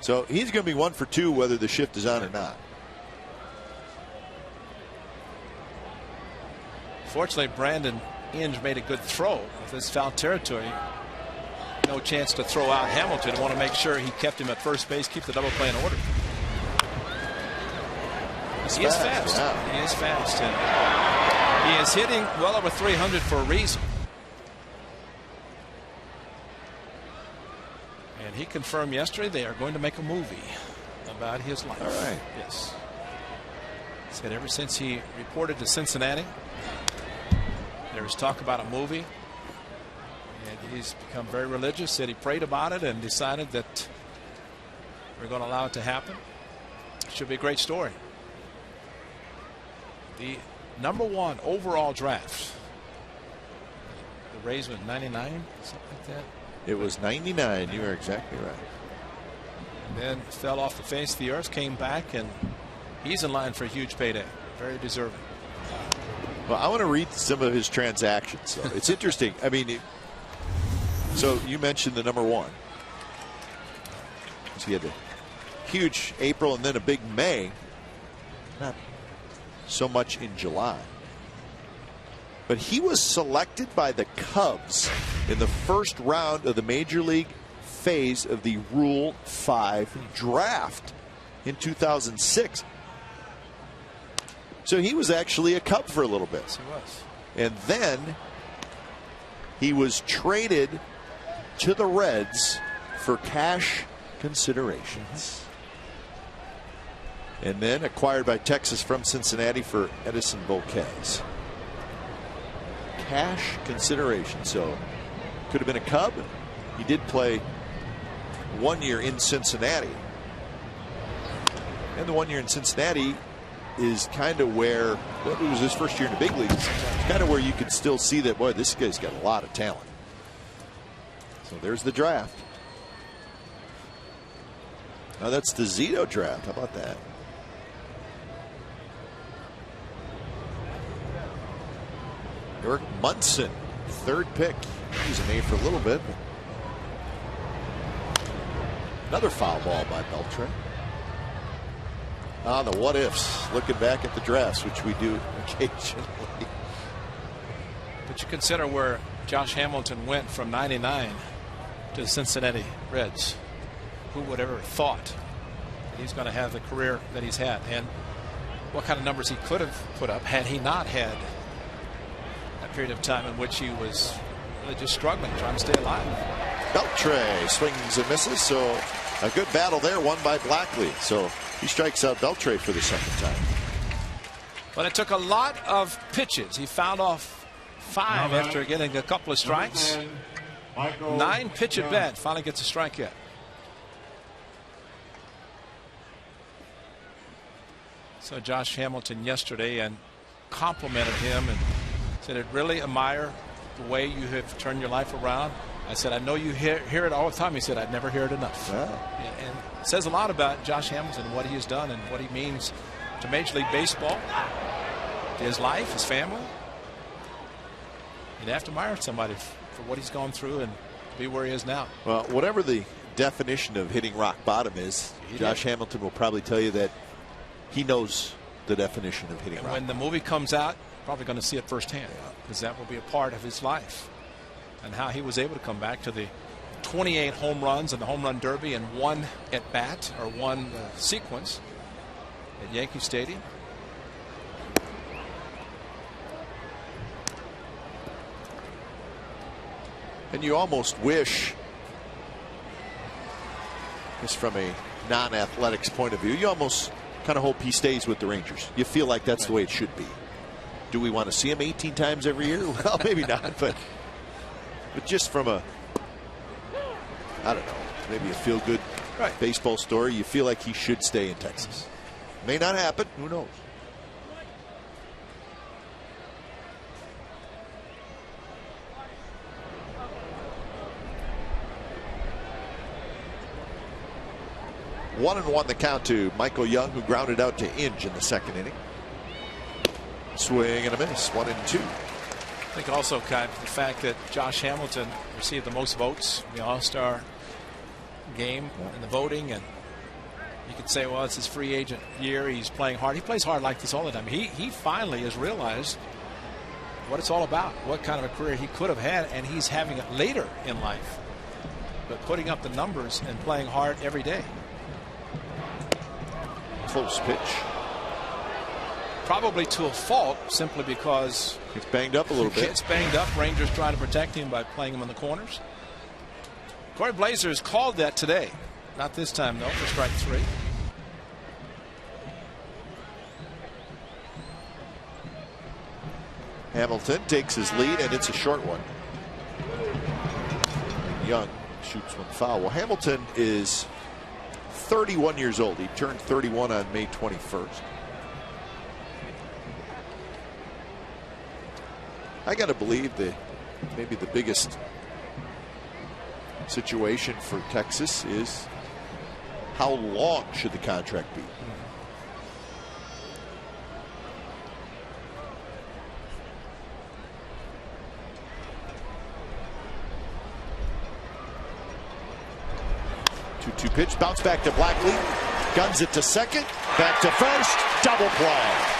So he's going to be 1 for 2 whether the shift is on or not. Fortunately, Brandon Inge made a good throw. With this foul territory, no chance to throw out Hamilton. Want to make sure he kept him at first base, keep the double play in order. He is fast. Yeah. He is fast. And he is hitting well over 300 for a reason. And he confirmed yesterday they are going to make a movie about his life. All right. Yes. He said ever since he reported to Cincinnati, there was talk about a movie. And he's become very religious. Said he prayed about it and decided that we're going to allow it to happen. Should be a great story. The #1 overall draft. The Rays went 99, something like that. It was 99. You are exactly right. And then fell off the face of the earth, came back, and he's in line for a huge payday. Very deserving. Well, I want to read some of his transactions. So it's interesting. I mean, so you mentioned the #1. So he had a huge April and then a big May. Not so much in July. But he was selected by the Cubs in the first round of the Major League phase of the Rule 5 draft in 2006. So he was actually a Cub for a little bit. Yes, he was. And then he was traded to the Reds for cash considerations. And then acquired by Texas from Cincinnati for Edison Volquez. Cash consideration. So could have been a Cub. He did play 1 year in Cincinnati. And the 1 year in Cincinnati is kind of where, well, it was his first year in the big leagues. It's kind of where you could still see that, boy, this guy's got a lot of talent. So there's the draft. Now that's the Zito draft. How about that? Eric Munson, 3rd pick. He was an A for a little bit. Another foul ball by Beltre. The what ifs, looking back at the drafts, which we do occasionally. But you consider where Josh Hamilton went from 99 to the Cincinnati Reds. Who would ever thought that he's going to have the career that he's had, and what kind of numbers he could have put up had he not had that period of time in which he was really just struggling, trying to stay alive. Beltre swings and misses, so a good battle there, won by Blackley. So he strikes out Beltre for the 2nd time. But it took a lot of pitches. He fouled off 5 after getting a couple of strikes. 9 pitch at bat. Finally gets a strike yet. So Josh Hamilton yesterday and complimented him and said, "I really admire the way you have turned your life around." I said, "I know you hear it all the time." He said, "I'd never hear it enough." Yeah. And it says a lot about Josh Hamilton, what he has done and what he means to Major League Baseball, to his life, his family. You'd have to admire somebody for what he's gone through and to be where he is now. Well, whatever the definition of hitting rock bottom is, Josh Hamilton will probably tell you that he knows the definition of hitting rock bottom. When the movie comes out, probably going to see it firsthand, because that will be a part of his life and how he was able to come back to the 28 home runs in the home run derby in 1 at bat or 1 sequence at Yankee Stadium. And you almost wish, just from a non-athletics point of view, you almost kind of hope he stays with the Rangers. You feel like that's the way it should be. Do we want to see him 18 times every year? Well, maybe not, but just from a, I don't know, maybe a feel-good baseball story, you feel like he should stay in Texas. May not happen. Who knows? One and one the count to Michael Young, who grounded out to Inge in the 2nd inning. Swing and a miss, 1 and 2. I think also, Kai, the fact that Josh Hamilton received the most votes in the All-Star game in the voting, and you could say, well, it's his free agent year. He's playing hard. He plays hard like this all the time. He finally has realized what it's all about, what kind of a career he could have had, and he's having it later in life. But putting up the numbers and playing hard every day. Close pitch. Probably to a fault, simply because it's banged up a little bit. It's banged up. Rangers trying to protect him by playing him in the corners. Corey Blazer has called that today. Not this time, though, for strike 3. Hamilton takes his lead, and it's a short one. Young shoots one foul. Well, Hamilton is 31 years old. He turned 31 on May 21st. I got to believe that maybe the biggest situation for Texas is how long should the contract be? Two pitch, bounce back to Blackley, guns it to second, back to first, double play.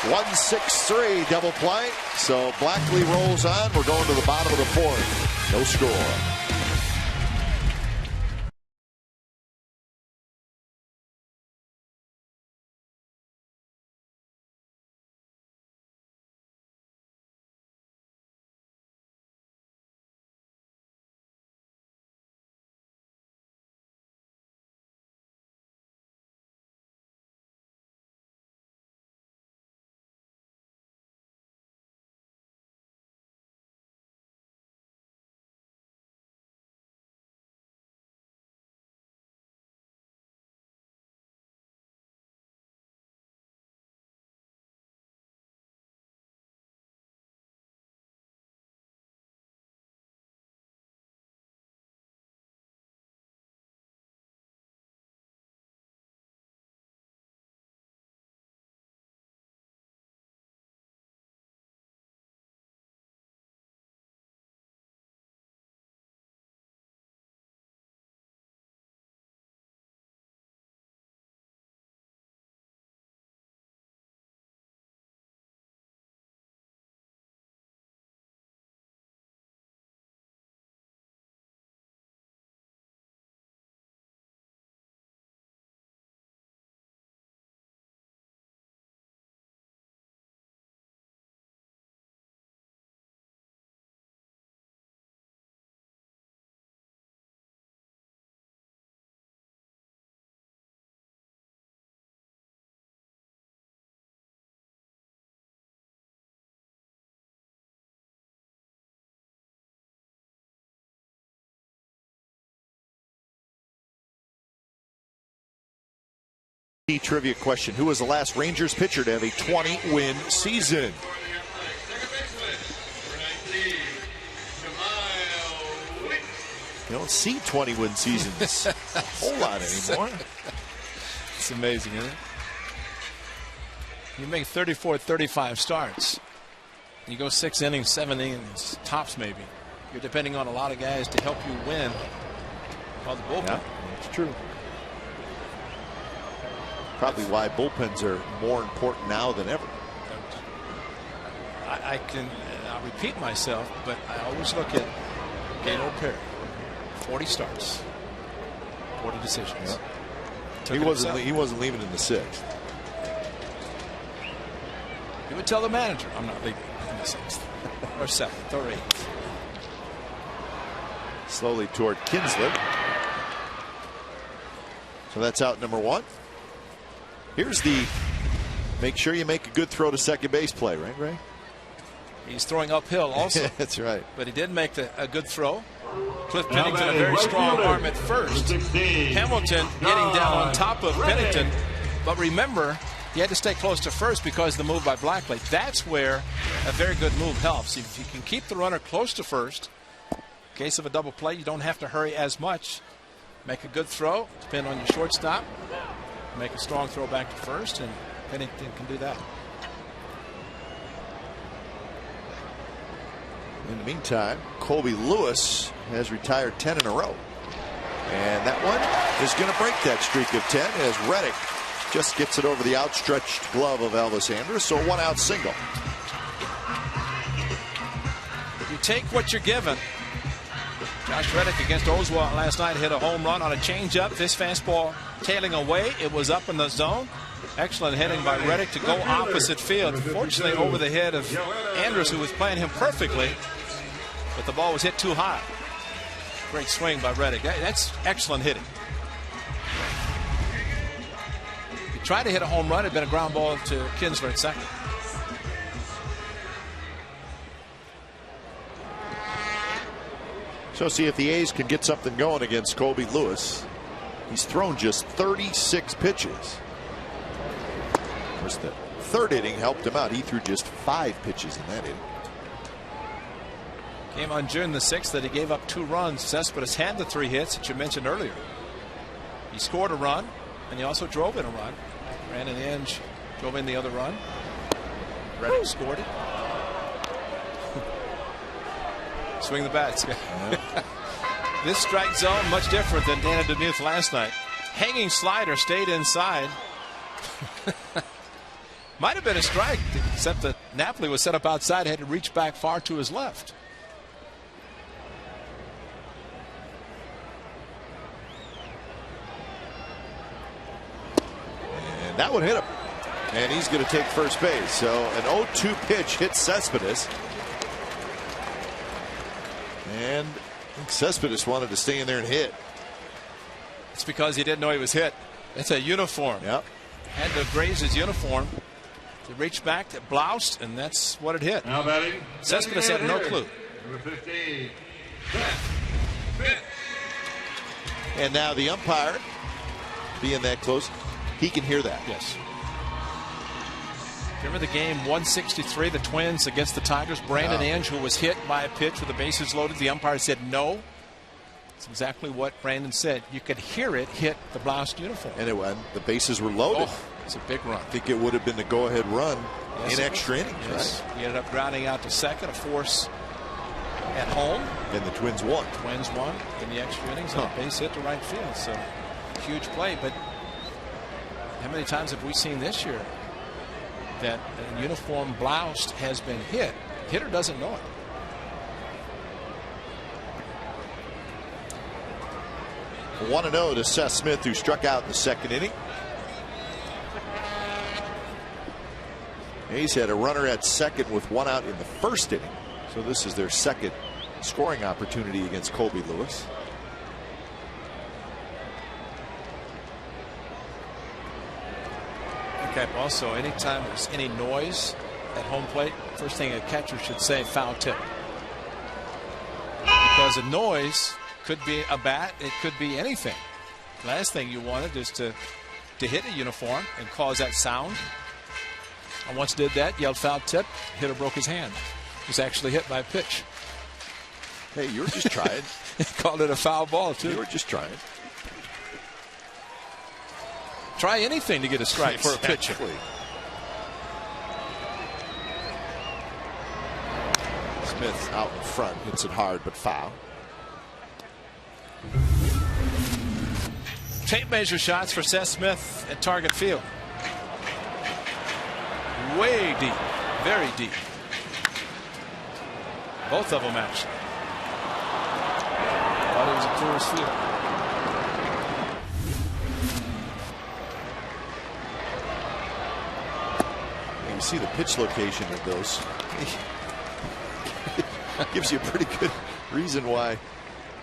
1-6-3 double play. So Blackley rolls on. We're going to the bottom of the 4th. No score. Trivia question. Who was the last Rangers pitcher to have a 20-win season? You don't see 20-win seasons a whole lot anymore. It's amazing, isn't it? You make 34, 35 starts. You go 6 innings, 7 innings, tops maybe. You're depending on a lot of guys to help you win. Well, the bullpen. Yeah, that's true. Probably why bullpens are more important now than ever. I'll repeat myself, but I always look at Gaylord Perry. 40 starts, 40 decisions. Yeah. He wasn't leaving in the 6th. He would tell the manager, I'm not leaving in the 6th or 7th or 8th. Slowly toward Kinsler. So that's out number 1. Here's the make sure you make a good throw to second base play, right, Ray? He's throwing uphill also. That's right. But he did make a good throw. Cliff Pennington, a very strong arm at first. Hamilton getting down on top of Pennington. But remember, he had to stay close to first because of the move by Blackley. That's where a very good move helps. If you can keep the runner close to first, in case of a double play, you don't have to hurry as much. Make a good throw, depend on your shortstop. Make a strong throw back to first, and Pennington can do that. In the meantime, Colby Lewis has retired 10 in a row. And that one is going to break that streak of 10 as Reddick just gets it over the outstretched glove of Elvis Andrus. So a 1-out single. take what you're given. Josh Reddick against Oswald last night hit a home run on a changeup. This fastball tailing away. It was up in the zone. Excellent hitting by Reddick to go opposite field. Fortunately, over the head of Andrus, who was playing him perfectly, but the ball was hit too high. Great swing by Reddick. That's excellent hitting. He tried to hit a home run. It had been a ground ball to Kinsler at second. So see if the A's can get something going against Colby Lewis. He's thrown just 36 pitches. Of course, the third inning helped him out. He threw just 5 pitches in that inning. Came on June the 6th that he gave up 2 runs. Cespedes had the 3 hits that you mentioned earlier. He scored a run, and he also drove in a run. Brandon Inge drove in the other run. Reddick scored it. Swing the bats. This strike zone much different than Dana DeMuth last night. Hanging slider stayed inside. Might have been a strike, except that Napoli was set up outside, had to reach back far to his left. And that one hit him. And he's going to take first base. So an 0-2 pitch hits Cespedes. And I think Cespedes wanted to stay in there and hit. It's because he didn't know he was hit. It's a uniform. Yep. Had to graze his uniform. To reach back, to bloused, and that's what it hit. Now batting. Cespedes had no clue. Number 15. And now the umpire, being that close, he can hear that. Yes. Remember the game 163, the Twins against the Tigers? Brandon Inge, who was hit by a pitch with the bases loaded. The umpire said no. It's exactly what Brandon said. You could hear it hit the bloused uniform. And the bases were loaded. Oh, it's a big run. I think it would have been the go-ahead run in extra innings. Yes. Right? He ended up grounding out to second, a force at home. And the Twins won. Twins won in the extra innings on a base hit to right field. So huge play. But how many times have we seen this year that a uniform bloused has been hit? Hitter doesn't know it. A 1-0 to Seth Smith, who struck out in the second inning. A's had a runner at second with 1 out in the first inning. So this is their second scoring opportunity against Colby Lewis. Okay, also, anytime there's any noise at home plate, first thing a catcher should say, foul tip. Because a noise could be a bat, it could be anything. Last thing you wanted is to hit a uniform and cause that sound. I once did that, yelled foul tip, hitter broke his hand. He was actually hit by a pitch. Hey, you were just trying. He called it a foul ball, too. You were just trying. Try anything to get a strike for a pitcher. Smith out in front, hits it hard but foul. Tape measure shots for Seth Smith at target field. Way deep, very deep. Both of them actually. Thought it was a tourist field. You see the pitch location of those. Gives you a pretty good reason why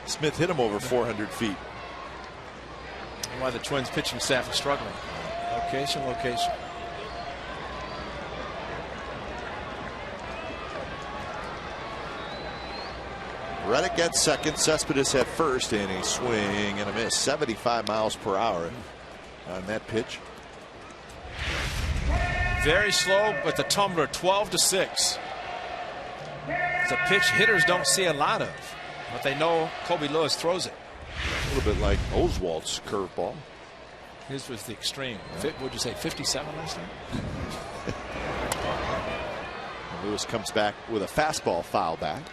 Smith hit him over 400 feet. And why the Twins pitching staff is struggling. Location, location. Reddick at second, Cespedes at first, and a swing and a miss. 75 miles per hour on that pitch. Very slow, but the tumbler 12-6. It's a pitch hitters don't see a lot of, but they know Colby Lewis throws it. A little bit like Oswald's curveball. His was the extreme. Would you say 57 last time? Lewis comes back with a fastball foul back.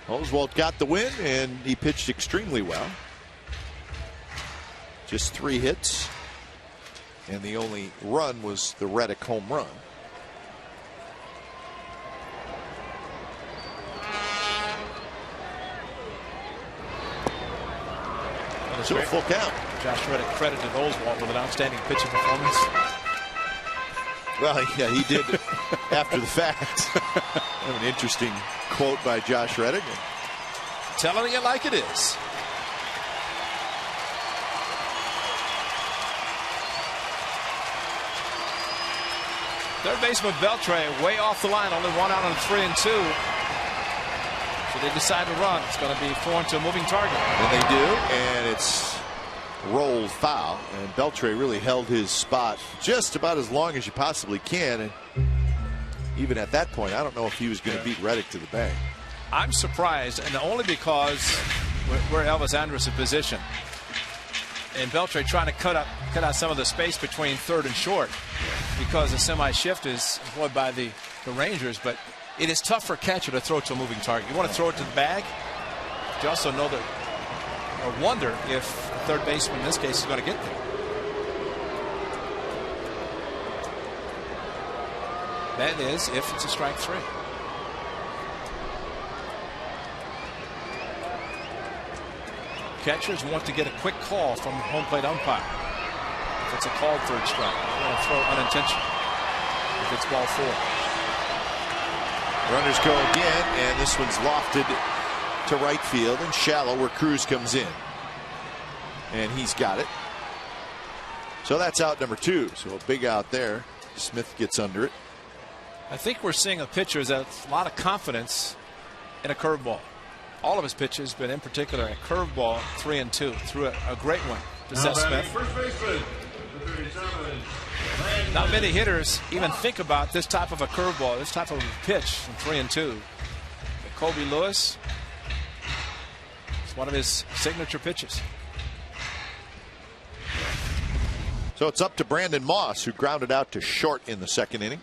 Oswald got the win, and he pitched extremely well. Just 3 hits, and the only run was the Reddick home run. So a full count. Josh Reddick credited Oswalt with an outstanding pitching performance. Well, yeah, he did after the fact. An interesting quote by Josh Reddick. Telling it like it is. Third baseman Beltre way off the line, only one out on 3-2. So they decide to run. It's going to be 4-2, moving target. And they do, and it's rolled foul. And Beltre really held his spot just about as long as you possibly can. And even at that point, I don't know if he was going to beat Reddick to the bag. I'm surprised, and only because where Elvis Andrus is positioned. And Beltre trying to cut out some of the space between third and short because the semi-shift is employed by the Rangers. But it is tough for a catcher to throw to a moving target. You want to throw it to the bag. But you also know that, or wonder if the third baseman in this case is going to get there. That is if it's a strike three. Catchers want to get a quick call from home plate umpire. If it's a called third strike, they're going to throw unintentional. If it's ball four. Runners go again, and this one's lofted to right field and shallow where Cruz comes in. And he's got it. So that's out number 2. So a big out there. Smith gets under it. I think we're seeing a pitcher that has a lot of confidence in a curveball. All of his pitches, but in particular a curveball, 3-2, threw a great one to Seth Smith. First baseman, number 37. Not many hitters even think about this type of a curveball, this type of pitch from 3-2. But Colby Lewis, it's one of his signature pitches. So it's up to Brandon Moss, who grounded out to short in the second inning.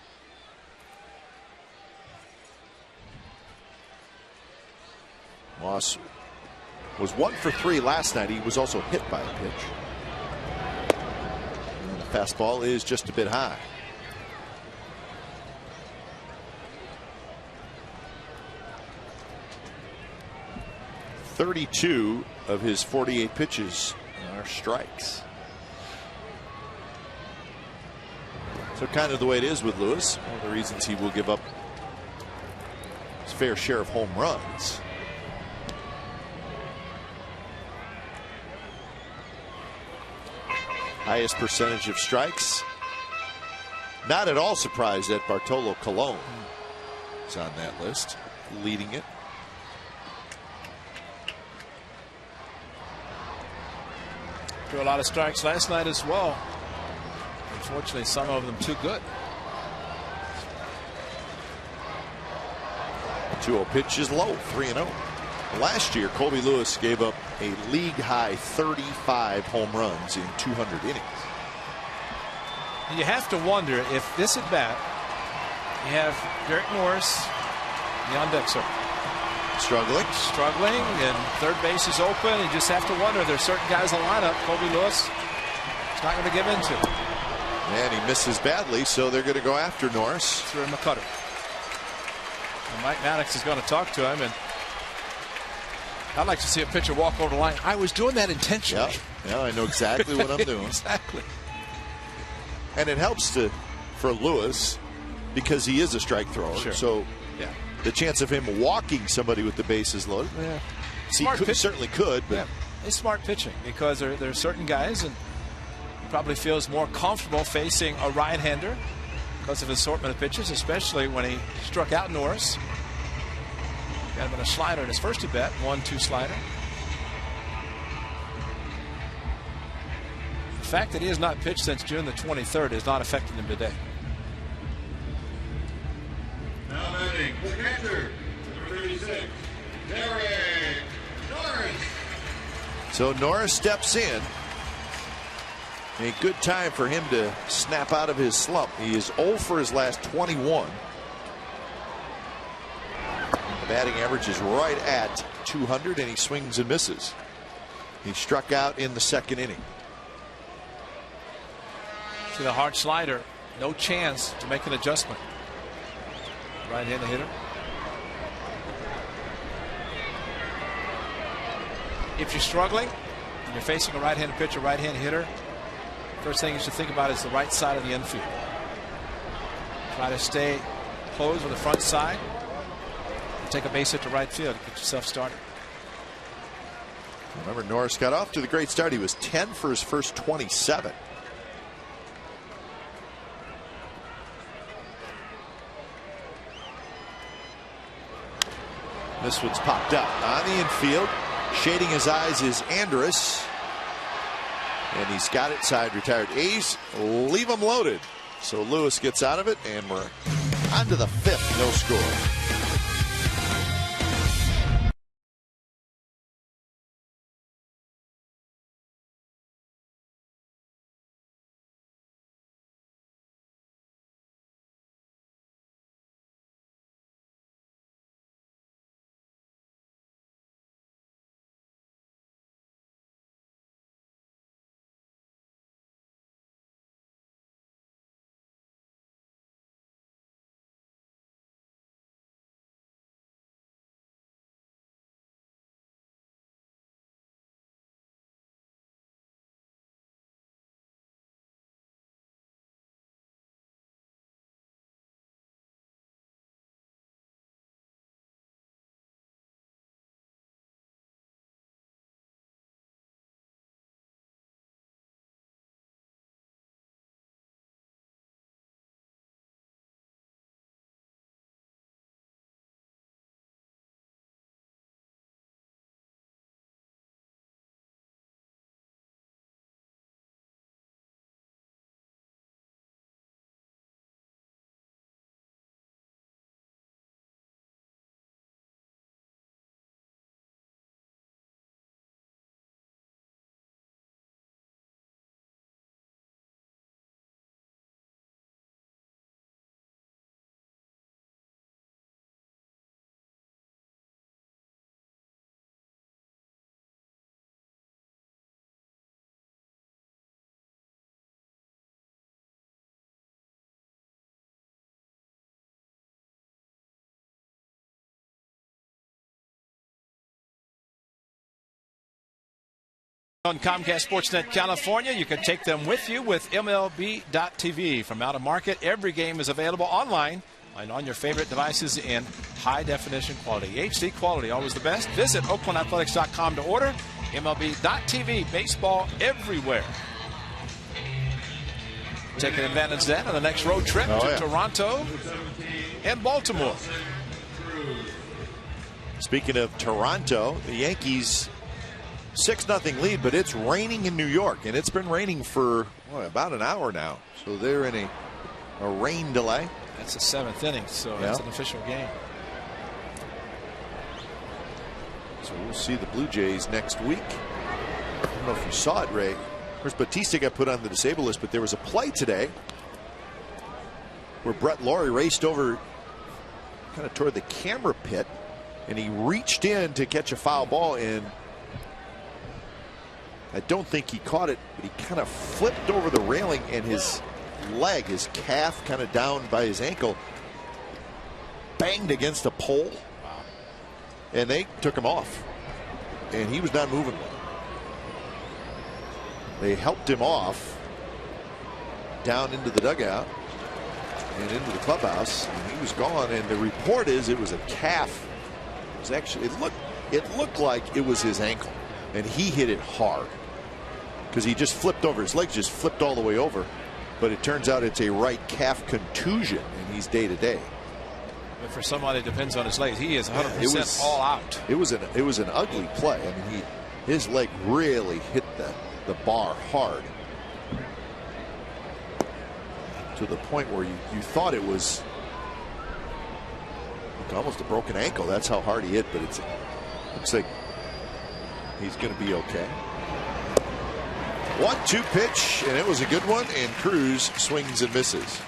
Moss was 1 for 3 last night. He was also hit by a pitch. And the fastball is just a bit high. .32 of his 48 pitches are strikes. So kind of the way it is with Lewis. One of the reasons he will give up his fair share of home runs. Highest percentage of strikes. Not at all surprised that Bartolo Colon is on that list, leading it. Threw a lot of strikes last night as well. Unfortunately, some of them too good. 2-0 pitch is low, 3-0. Last year, Colby Lewis gave up a league-high 35 home runs in 200 innings. And you have to wonder if this at bat, you have Derek Norris, the on-deck circle. Struggling, and third base is open. You just have to wonder, there's certain guys in the lineup Colby Lewis is not going to give into. And he misses badly, so they're going to go after Norris. Through McCutter. And Mike Maddox is going to talk to him, and I'd like to see a pitcher walk over the line. I was doing that intentionally. Yeah, I know exactly what I'm doing. Exactly. And it helps for Lewis because he is a strike thrower. Sure. So yeah, the chance of him walking somebody with the bases loaded, he certainly could. But it's smart pitching because there are certain guys, and he probably feels more comfortable facing a right-hander because of his assortment of pitches, especially when he struck out Norris. Got him in a slider in his first at bat, 1-2 slider. The fact that he has not pitched since June the 23rd is not affecting him today. Now batting, the catcher, number 36, Derek Norris. So Norris steps in. A good time for him to snap out of his slump. He is 0 for his last 21. The batting average is right at 200, and he swings and misses. He struck out in the second inning. See the hard slider, no chance to make an adjustment. Right-handed hitter. If you're struggling, When you're facing a right-handed pitcher, right-hand hitter, first thing you should think about is the right side of the infield. Try to stay closed with the front side. Take a base hit to right field. Get yourself started. Remember, Norris got off to the great start. He was 10 for his first 27. This one's popped up on the infield. Shading his eyes is Andrus. And he's got it side retired. A's leave him loaded. So Lewis gets out of it, and we're on to the 5th. No score. On Comcast Sportsnet California, you can take them with you with MLB.TV. From out of market, every game is available online and on your favorite devices in high definition quality. HD quality, always the best. Visit OaklandAthletics.com to order. MLB.TV, baseball everywhere. Taking advantage then on the next road trip to Toronto and Baltimore. Speaking of Toronto, the Yankees 6-0 lead, but it's raining in New York, and it's been raining for about an hour now. So they're in a rain delay. That's the 7th inning, so that's an official game. So we'll see the Blue Jays next week. I don't know if you saw it, Ray. Of course, Batista got put on the disabled list, but there was a play today where Brett Laurie raced over kind of toward the camera pit, and he reached in to catch a foul ball, and I don't think he caught it, but he kind of flipped over the railing, and his leg, his calf kind of down by his ankle, banged against a pole. And they took him off, and he was not moving well. They helped him off down into the dugout and into the clubhouse, and he was gone. And the report is it was a calf. It was actually, it looked like it was his ankle, and he hit it hard because he just flipped over. His legs just flipped all the way over. But it turns out it's a right calf contusion, and he's day to day. But for somebody that depends on his legs, he is 100% all out. It was an ugly play. I mean, his leg really hit the bar hard to the point where you thought it was almost a broken ankle. That's how hard he hit. But it looks like he's going to be okay. 1-2 pitch, and it was a good one, and Cruz swings and misses.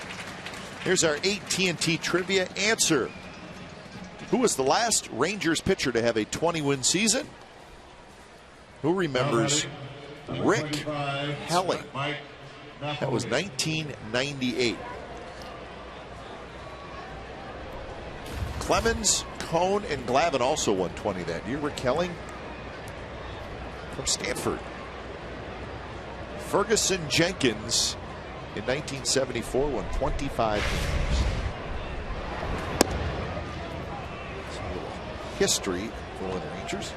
Here's our AT&T trivia answer. Who was the last Rangers pitcher to have a 20-win season? Who remembers Rick Helling? That was 1998. Clemens, Cone, and Glavine also won 20 that year. Rick Helling from Stanford. Ferguson Jenkins in 1974 won 25 games. Some little history for the Rangers.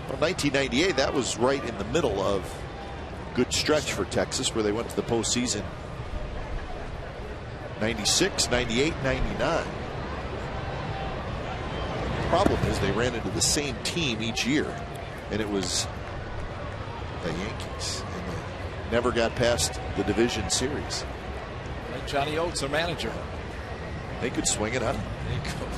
Well, 1998, that was right in the middle of a good stretch for Texas, where they went to the postseason. 96, 98, 99. The problem is they ran into the same team each year, and it was the Yankees, and they never got past the division series. Like Johnny Oates, their manager. They could swing it, huh? They could.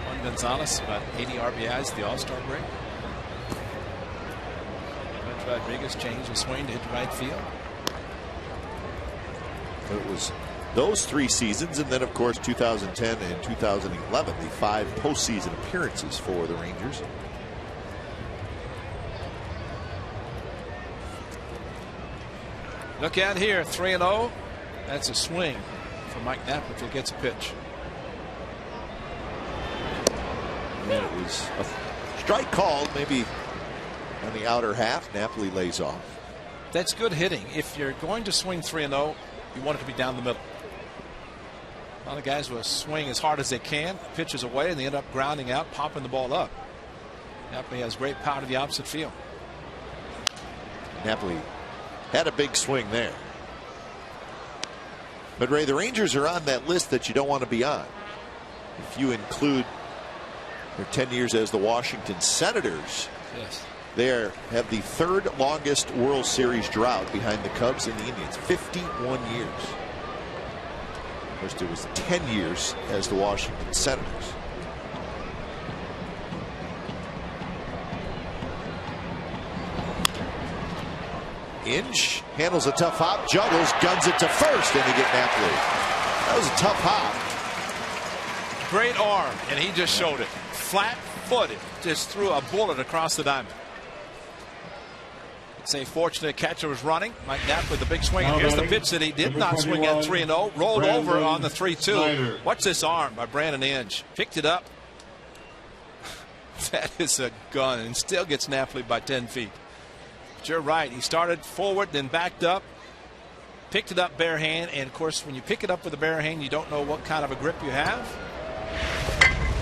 Juan Gonzalez, about 80 RBIs, the All-Star break. Rodriguez changed his swing to hit right field. It was those 3 seasons, and then of course 2010 and 2011, the 5 postseason appearances for the Rangers. Look at here, 3-0. That's a swing for Mike Knapp if he gets a pitch. And it was a strike called, maybe on the outer half. Napoli lays off. That's good hitting. If you're going to swing 3-0, you want it to be down the middle. A lot of guys will swing as hard as they can, pitches away, and they end up grounding out, popping the ball up. Napoli has great power to the opposite field. Napoli had a big swing there. But Ray, the Rangers are on that list that you don't want to be on. If you include their 10 years as the Washington Senators, yes, they have the 3rd longest World Series drought behind the Cubs and the Indians, 51 years. First, it was 10 years as the Washington Senators. Inge handles a tough hop, juggles, guns it to first, and they get Napoli. That was a tough hop. Great arm, and he just showed it. Flat-footed, just threw a bullet across the diamond. It's a fortunate catcher was running. Mike Knapp with the big swing. And here's the pitch that he did not swing at 3-0. Rolled over on the 3-2. Watch this arm by Brandon Inge. Picked it up. That is a gun, and still gets Napoli by 10 feet. But you're right. He started forward, then backed up. Picked it up bare hand. And, of course, when you pick it up with a bare hand, you don't know what kind of a grip you have.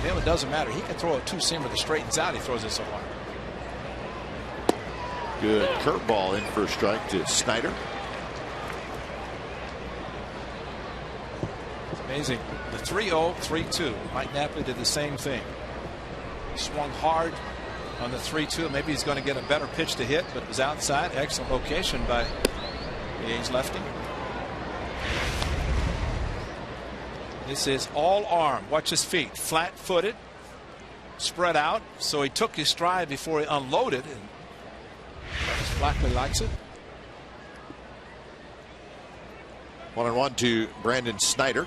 Well, it doesn't matter. He can throw a 2-seamer that straightens out. He throws it so hard. Good curveball in for a strike to Snyder. It's amazing. The 3-0, 3-2. Mike Napoli did the same thing. He swung hard on the 3-2. Maybe he's going to get a better pitch to hit, but it was outside. Excellent location by the A's lefty. This is all arm. Watch his feet. Flat-footed. Spread out. So he took his stride before he unloaded. And Blackley likes it. 1-1 to Brandon Snyder.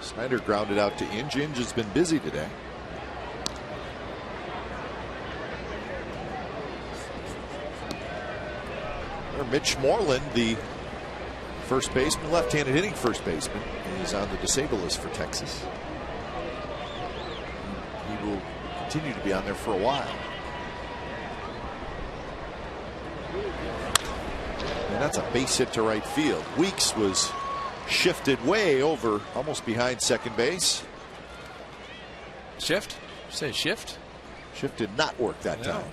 Snyder grounded out to Inge. Inge has been busy today. Mitch Moreland, the first baseman, left-handed hitting first baseman, is on the disabled list for Texas. He will continue to be on there for a while. And that's a base hit to right field. Weeks was shifted way over, almost behind second base. Shift? You say shift? Shift did not work that time.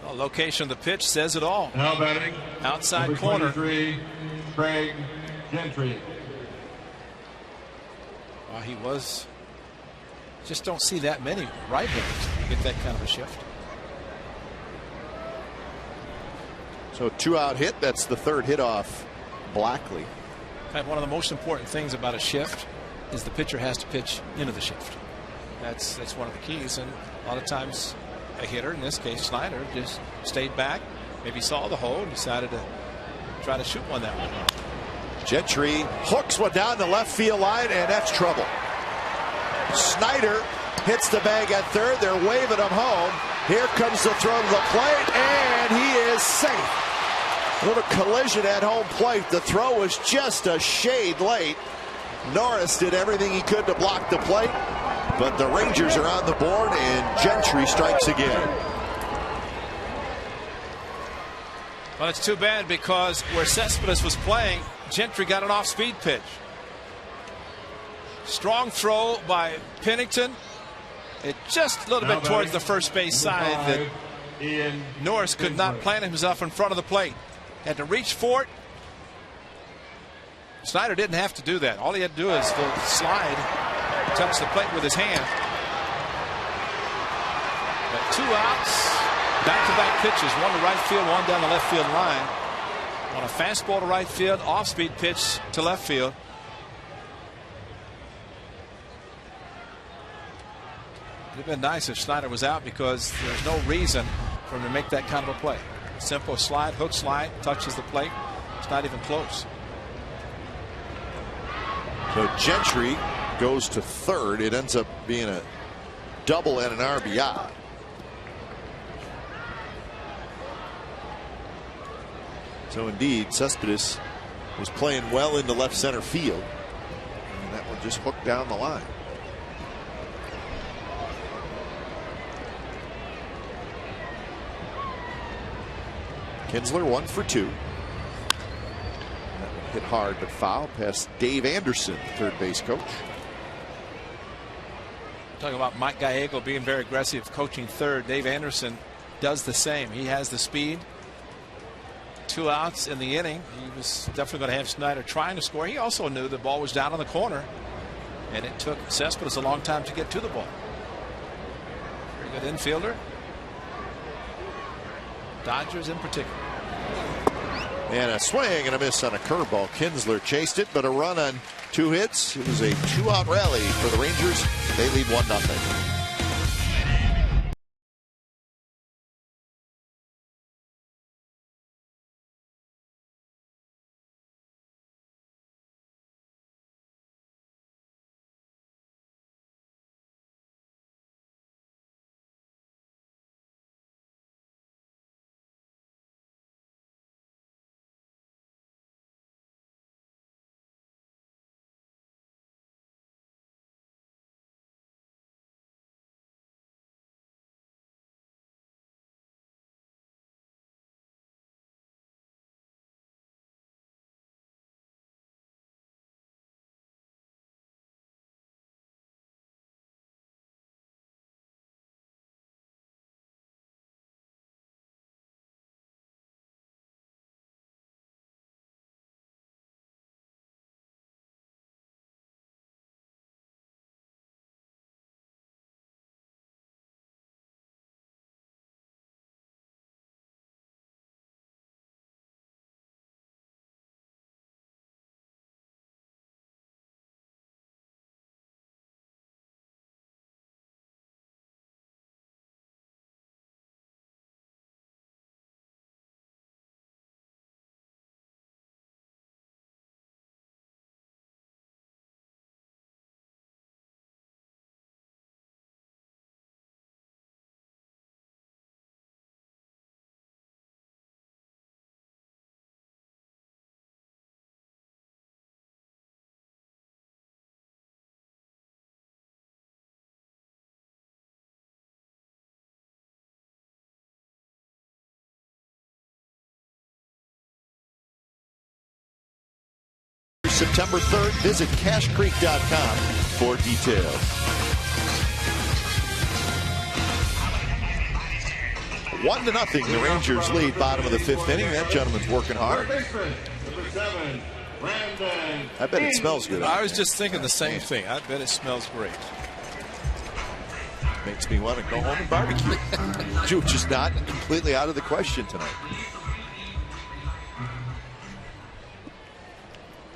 Well, location of the pitch says it all. Now batting, outside number corner. 23, Craig Gentry. He was. Just don't see that many right hitters get that kind of a shift. So 2-out hit. That's the 3rd hit off Blackley. In fact, one of the most important things about a shift is the pitcher has to pitch into the shift. That's one of the keys, and a lot of times a hitter, in this case Snyder, just stayed back, maybe saw the hole and decided to try to shoot one that way. Gentry hooks one down the left field line, and that's trouble. Snyder hits the bag at 3rd. They're waving him home. Here comes the throw to the plate, and he is safe. A little collision at home plate. The throw was just a shade late. Norris did everything he could to block the plate. But the Rangers are on the board, and Gentry strikes again. Well, it's too bad because where Cespedes was playing, Gentry got an off-speed pitch. Strong throw by Pennington. It just a little bit towards the first base side that Norris could not plant himself in front of the plate. Had to reach for it. Snyder didn't have to do that. All he had to do is slide, touch the plate with his hand. But 2 outs, back-to-back pitches, one to right field, one down the left field line. On a fastball to right field, off-speed pitch to left field. It would have been nice if Snyder was out because there's no reason for him to make that kind of a play. Simple slide, hook slide, touches the plate. It's not even close. So Gentry goes to third. It ends up being a double and an RBI. So indeed, Cespedes was playing well into left center field. And that one just hooked down the line. Kinsler 1 for 2. That one hit hard but foul past Dave Anderson, third base coach. Talking about Mike Gallego being very aggressive, coaching third. Dave Anderson does the same. He has the speed. 2 outs in the inning. He was definitely going to have Snyder trying to score. He also knew the ball was down on the corner, and it took Cespedes a long time to get to the ball. Very good infielder. Dodgers in particular. And a swing and a miss on a curveball. Kinsler chased it, but a run on 2 hits. It was a 2-out rally for the Rangers. They lead 1-0. September 3rd. Visit cashcreek.com for details. 1-0. The Rangers lead, bottom of the 5th inning. That gentleman's working hard. I bet it smells good. I was just thinking the same thing. I bet it smells great. Makes me want to go home and barbecue. Which is not completely out of the question tonight.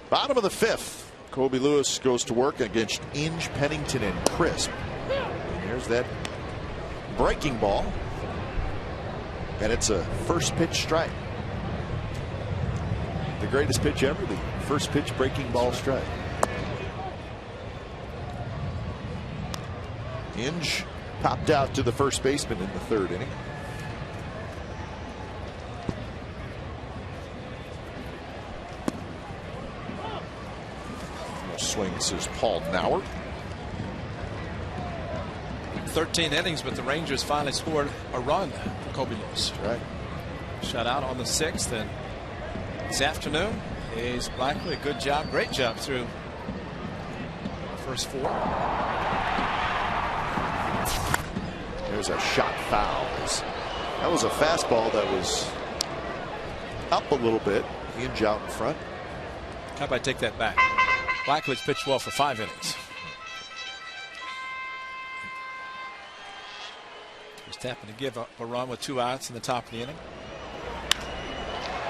Bottom of the 5th. Kobe Lewis goes to work against Inge, Pennington, and Crisp. And here's that breaking ball. And it's a first pitch strike. The greatest pitch ever, the first pitch breaking ball strike. Inge popped out to the first baseman in the 3rd inning. Swings is Paul Nauert. 13 innings, but the Rangers finally scored a run for Kobe Lewis. Right. Shutout on the 6th, and this afternoon, A's Blackley, a good job, great job through the first 4. There's a shot foul. That was a fastball that was up a little bit. Hinge out in front. How about I take that back? Blackley's pitched well for 5 innings. Just happened to give up a run with 2 outs in the top of the inning.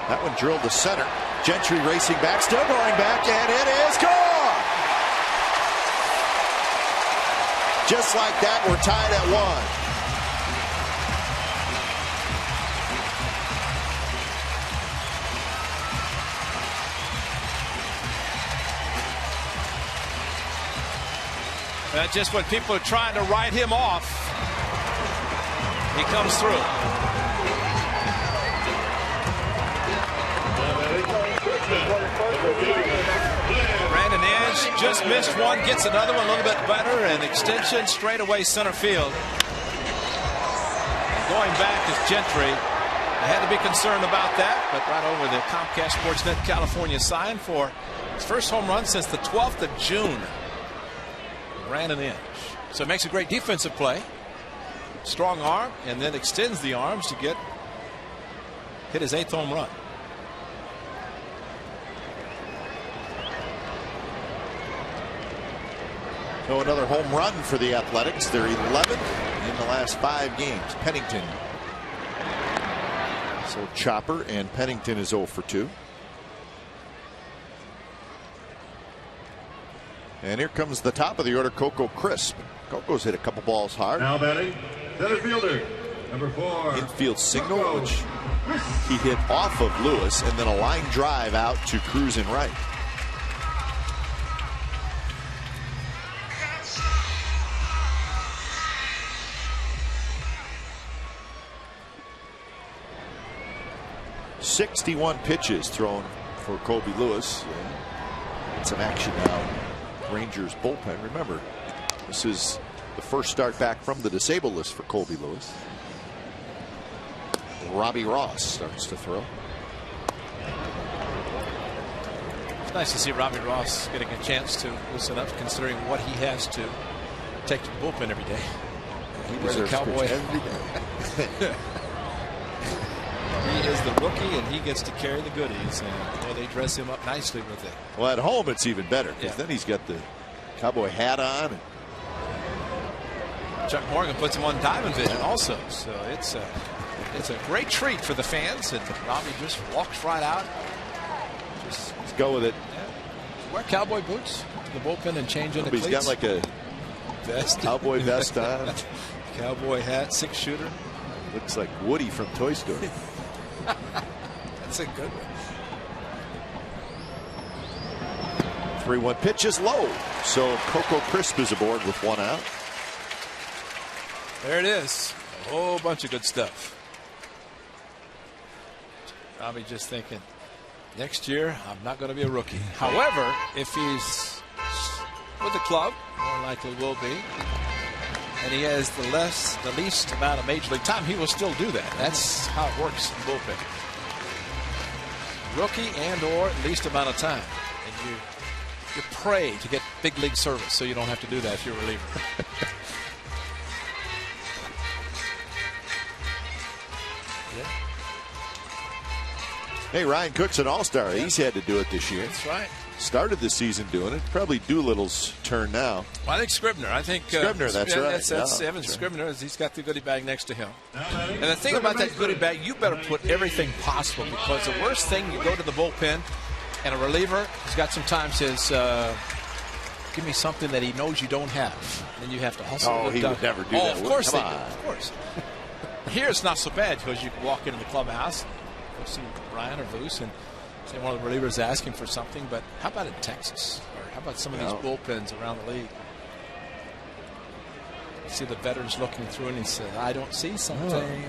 That one drilled to center. Gentry racing back, still going back, and it is gone. Just like that, we're tied at 1. That's just when people are trying to write him off. He comes through. Brandon Edge just missed one, gets another one a little bit better, and extension straight away center field. Going back is Gentry. I had to be concerned about that, but right over the Comcast Sportsnet California sign for his first home run since the 12th of June. Brandon Edge. So it makes a great defensive play. Strong arm, and then extends the arms to hit his 8th home run. So another home run for the Athletics. They're 11th in the last 5 games. Pennington. So Chopper and Pennington is 0 for 2. And here comes the top of the order, Coco Crisp. Coco's hit a couple balls hard. Now batting, center fielder, number 4. Infield single, which he hit off of Lewis, and then a line drive out to Cruz and right. .61 pitches thrown for Kobe Lewis. Get some action now. Rangers bullpen. Remember, this is the first start back from the disabled list for Colby Lewis. Robbie Ross starts to throw. It's nice to see Robbie Ross getting a chance to loosen up, considering what he has to take to the bullpen every day. He was a Cowboy every day. He is the rookie, and he gets to carry the goodies. And well, they dress him up nicely with it. Well, at home it's even better, because then he's got the cowboy hat on. And Chuck Morgan puts him on diamond vision also, so it's a great treat for the fans. And Robbie just walks right out. Just go with it. Yeah. Wear cowboy boots to the bullpen and change into cleats. He's got like a vest, cowboy vest on, cowboy hat, 6-shooter. Looks like Woody from Toy Story. That's a good one. 3-1 pitch is low. So Coco Crisp is aboard with 1 out. There it is. A whole bunch of good stuff. Probably just thinking, next year I'm not going to be a rookie. However, if he's with the club, more likely will be, and he has the least amount of major league time, he will still do that. That's how it works in bullpen. Rookie and or least amount of time, and you pray to get big league service, so you don't have to do that if you're a reliever. Hey, Ryan Cook's an all-star. He's had to do it this year. That's right. Started the season doing it. Probably Doolittle's turn now. Well, I think Scribner. Scribner, that's right. That's Evan Scribner. He's got the goodie bag next to him. And the thing about that goodie bag, you better put everything possible, because the worst thing, you go to the bullpen and a reliever who's got some time says, give me something that he knows you don't have. And then you have to hustle. Oh, he would never do that. Of course they do. Of course. Here it's not so bad, because you can walk into the clubhouse, go see Ryan or Voos, and say one of the relievers asking for something. But how about in Texas? Or how about some of these bullpens around the league? You see the veterans looking through, and he says, I don't see something.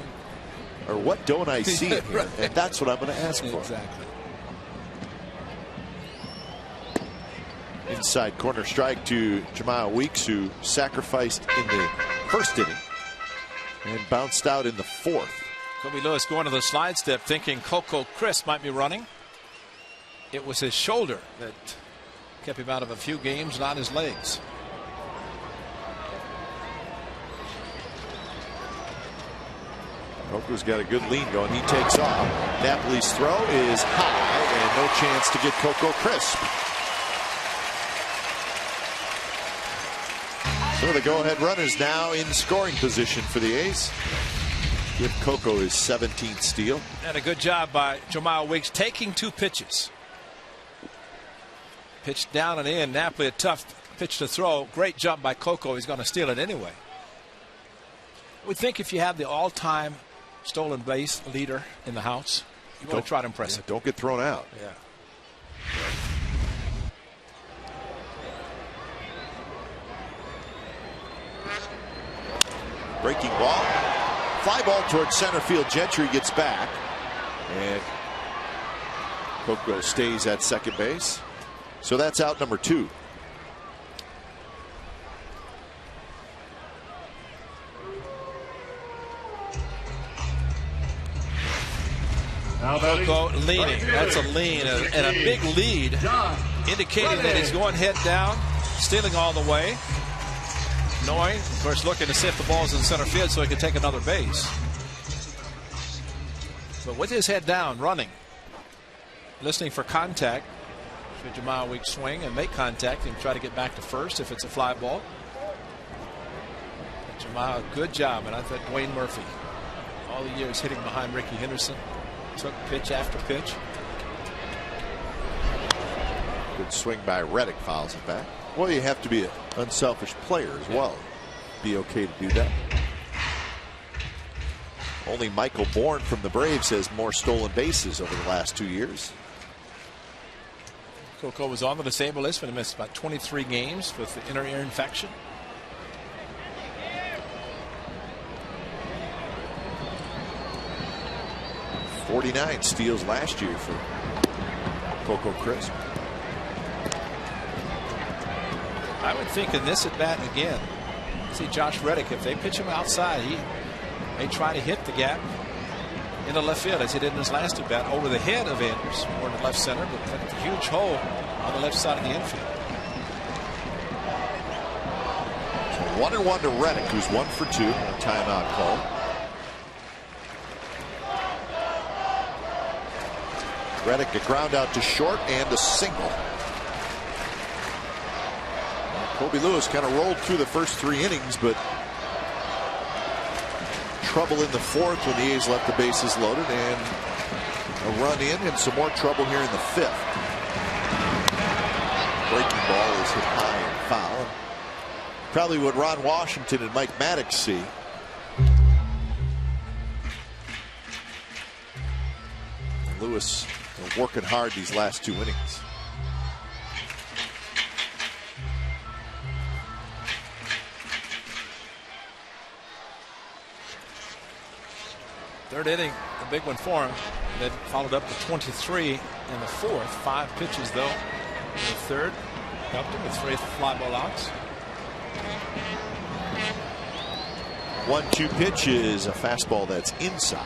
Or what don't I see in here? Right. And that's what I'm going to ask for. Exactly. Inside corner strike to Jamal Weeks, who sacrificed in the first inning and bounced out in the fourth. Kobe Lewis going to the slide step thinking Coco Crisp might be running. It was his shoulder that kept him out of a few games, not his legs. Coco's got a good lean going. He takes off. Napoli's throw is high and no chance to get Coco Crisp. So the go-ahead runner's now in scoring position for the A's. Give Coco his 17th steal. And a good job by Jamal Weeks taking 2 pitches. Pitched down and in. Napoli a tough pitch to throw. Great jump by Coco. He's going to steal it anyway. We think if you have the all-time stolen base leader in the house, you want to try to impress him. Don't get thrown out. Yeah. Breaking ball. Fly ball towards center field. Gentry gets back. And Coco stays at second base. So that's out number 2. Coco leaning. That's a lean and a big lead, indicating that he's going head down, stealing all the way. Noy, of course, looking to see if the ball's in center field so he can take another base. But with his head down, running, listening for contact, should Jamal Weeks swing and make contact and try to get back to first if it's a fly ball. But Jamal, good job, and I thought Dwayne Murphy, all the years hitting behind Ricky Henderson, took pitch after pitch. Good swing by Reddick, fouls it back. Well, you have to be an unselfish player as well. Be okay to do that. Only Michael Bourne from the Braves has more stolen bases over the last 2 years. Coco was on the disabled list, but he missed about 23 games with the inner ear infection. .49 steals last year for Coco Crisp. I would think in this at bat again, see Josh Reddick, if they pitch him outside, he may try to hit the gap into left field as he did in his last at bat over the head of Anders, more in the left center, but a huge hole on the left side of the infield. So 1-1 to Reddick, who's 1 for 2 on a timeout call. Reddick a ground out to short and a single. Kobe Lewis kind of rolled through the first 3 innings, but trouble in the fourth when the A's left the bases loaded, and a run in and some more trouble here in the 5th. Breaking ball is hit high and foul. Probably what Ron Washington and Mike Maddox see. Lewis working hard these last 2 innings. Third inning, a big one for him. That followed up with 23 in the 4th. 5 pitches though in the 3rd. Helped him with 3 fly ball outs. 1-2 pitch is a fastball that's inside.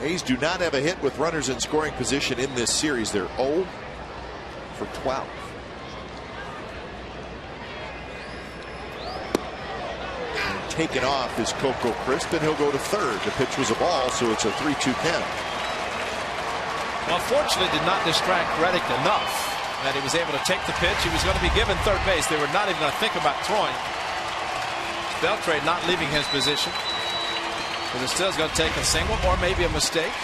A's do not have a hit with runners in scoring position in this series. They're 0 for 12. And taken off is Coco Crisp, and he'll go to third. The pitch was a ball, so it's a 3-2 count. Well, fortunately did not distract Reddick enough that he was able to take the pitch. He was going to be given third base. They were not even going to think about throwing. Beltre not leaving his position. But it still is going to take a single or maybe a mistake.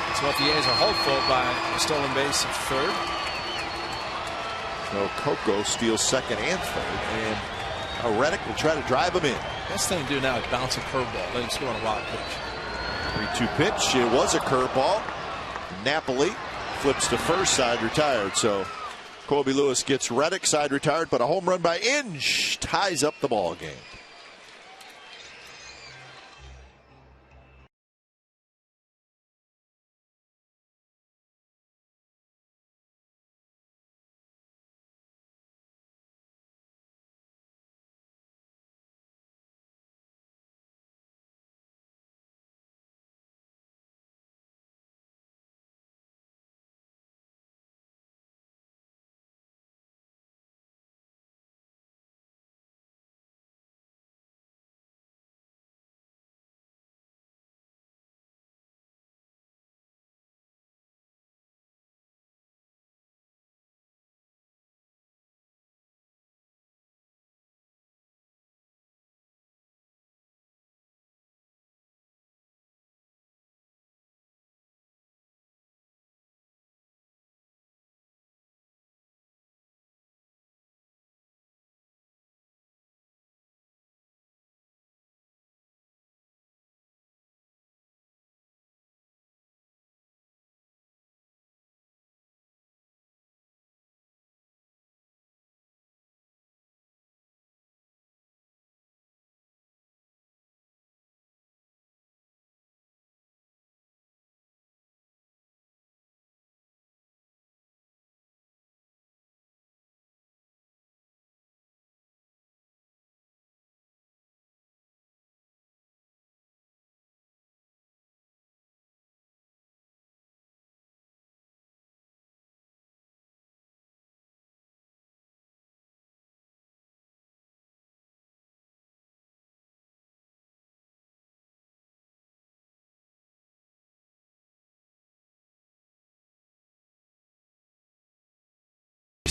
That's what the A's are hopeful by a stolen base at third. So Coco steals second and third, and Reddick will try to drive him in. Best thing to do now is bounce a curveball. Let him score on a wild pitch. 3-2 pitch. It was a curveball. Napoli flips to first, side retired. So Kobe Lewis gets Reddick, side retired, but a home run by Inge ties up the ball game.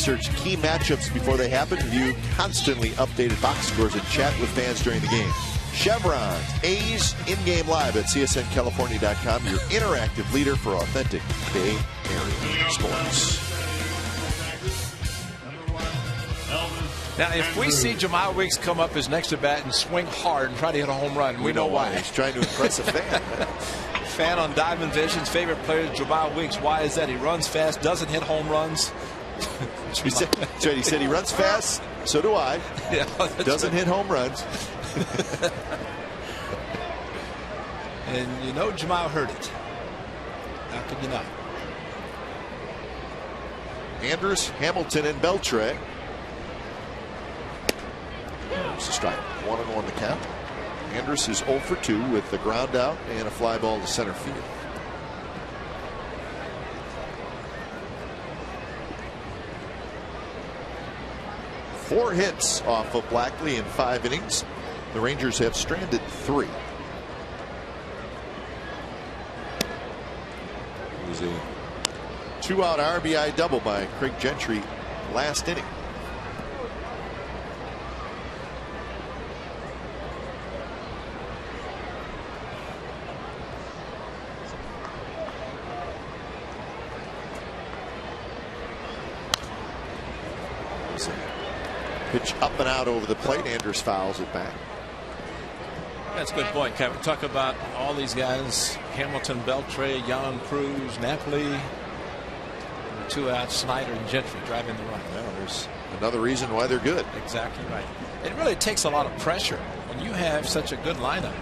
research key matchups before they happen, view constantly updated box scores, and chat with fans during the game. Chevron's A's in-game live at csncalifornia.com, your interactive leader for authentic Bay Area sports. Now, if we see Jemile Weeks come up his next at bat and swing hard and try to hit a home run, we know why. He's trying to impress a fan. Fan on Diamond Vision's favorite player is Jemile Weeks. Why is that? He runs fast, doesn't hit home runs. He said he runs fast. So do I. Yeah, doesn't hit home runs. And you know Jemile heard it. How could you not? Andrus, Hamilton, and Beltre. It's a strike. 1-1 the count. Andrus is 0 for 2 with the ground out and a fly ball to center field. Four hits off of Blackley in 5 innings. The Rangers have stranded 3. It was a 2-out RBI double by Craig Gentry last inning. Pitch up and out over the plate. Andrus fouls it back. That's a good point, Kevin. Talk about all these guys: Hamilton, Beltre, Young, Cruz, Napoli. 2 outs, Snyder and Gentry driving the run. Well, there's another reason why they're good. Exactly right. It really takes a lot of pressure when you have such a good lineup.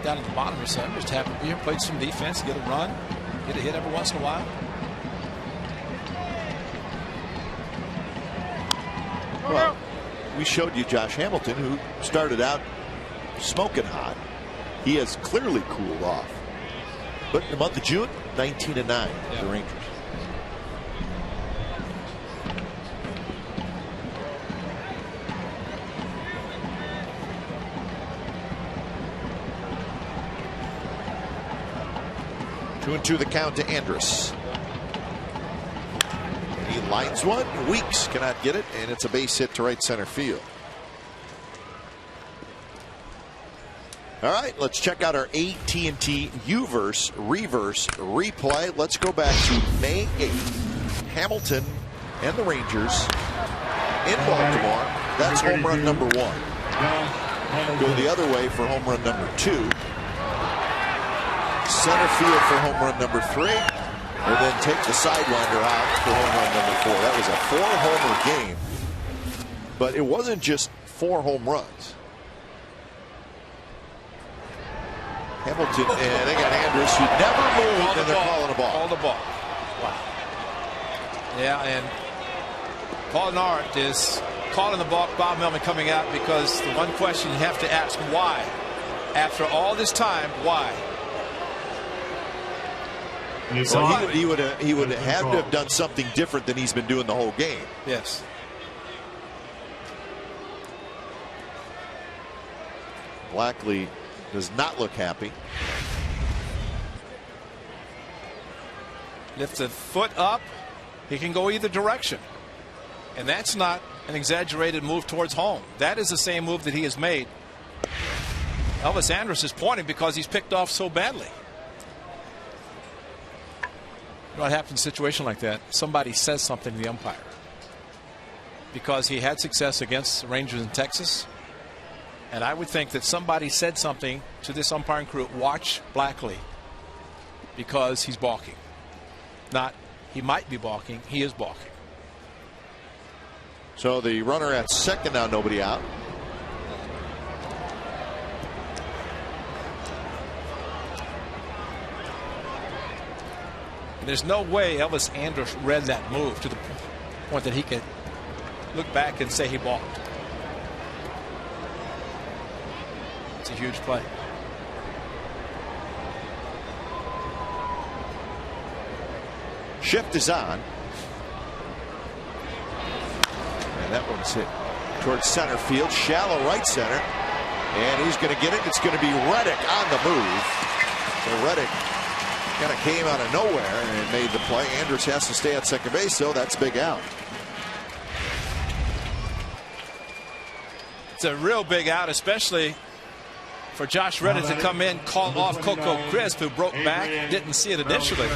Down at the bottom, just happy to be here, played some defense, get a run, get a hit every once in a while. Well, we showed you Josh Hamilton, who started out smoking hot. He has clearly cooled off. But in the month of June, 19-9, the Rangers. Two and two the count to Andrus. He lines one. Weeks cannot get it, and it's a base hit to right center field. All right, let's check out our AT&T Uverse reverse replay. Let's go back to May 8th. Hamilton and the Rangers in Baltimore. That's home run number 1. Go the other way for home run number 2. Center field for home run number 3. And then take the sidewinder out for home run number 4. That was a 4-homer game. But it wasn't just 4 home runs. Hamilton, and they got Andrus, who never moved, and they're calling a ball. Call the ball. Wow. Yeah, and Paul Nart is calling the ball. Bob Melvin coming out, because the one question you have to ask, why? After all this time, why? Well, he would have had to have done something different than he's been doing the whole game. Yes. Blackley does not look happy. Lift the foot up, he can go either direction. And that's not an exaggerated move towards home. That is the same move that he has made. Elvis Andrus is pointing because he's picked off so badly. You know what happens in a situation like that? Somebody says something to the umpire. Because he had success against the Rangers in Texas. And I would think that somebody said something to this umpiring crew. Watch Blackley, because he's balking. Not he might be balking, he is balking. So the runner at second now, nobody out. And there's no way Elvis Andrus read that move to the point that he could look back and say he balked. It's a huge play. Shift is on. And that one's hit towards center field, shallow right center. And he's going to get it. It's going to be Reddick on the move. So Reddick Kind of came out of nowhere and made the play. Andrus has to stay at second base, so that's big out. It's a real big out, especially for Josh Reddick to come in, call off Coco Crisp, who broke back. Didn't see it initially.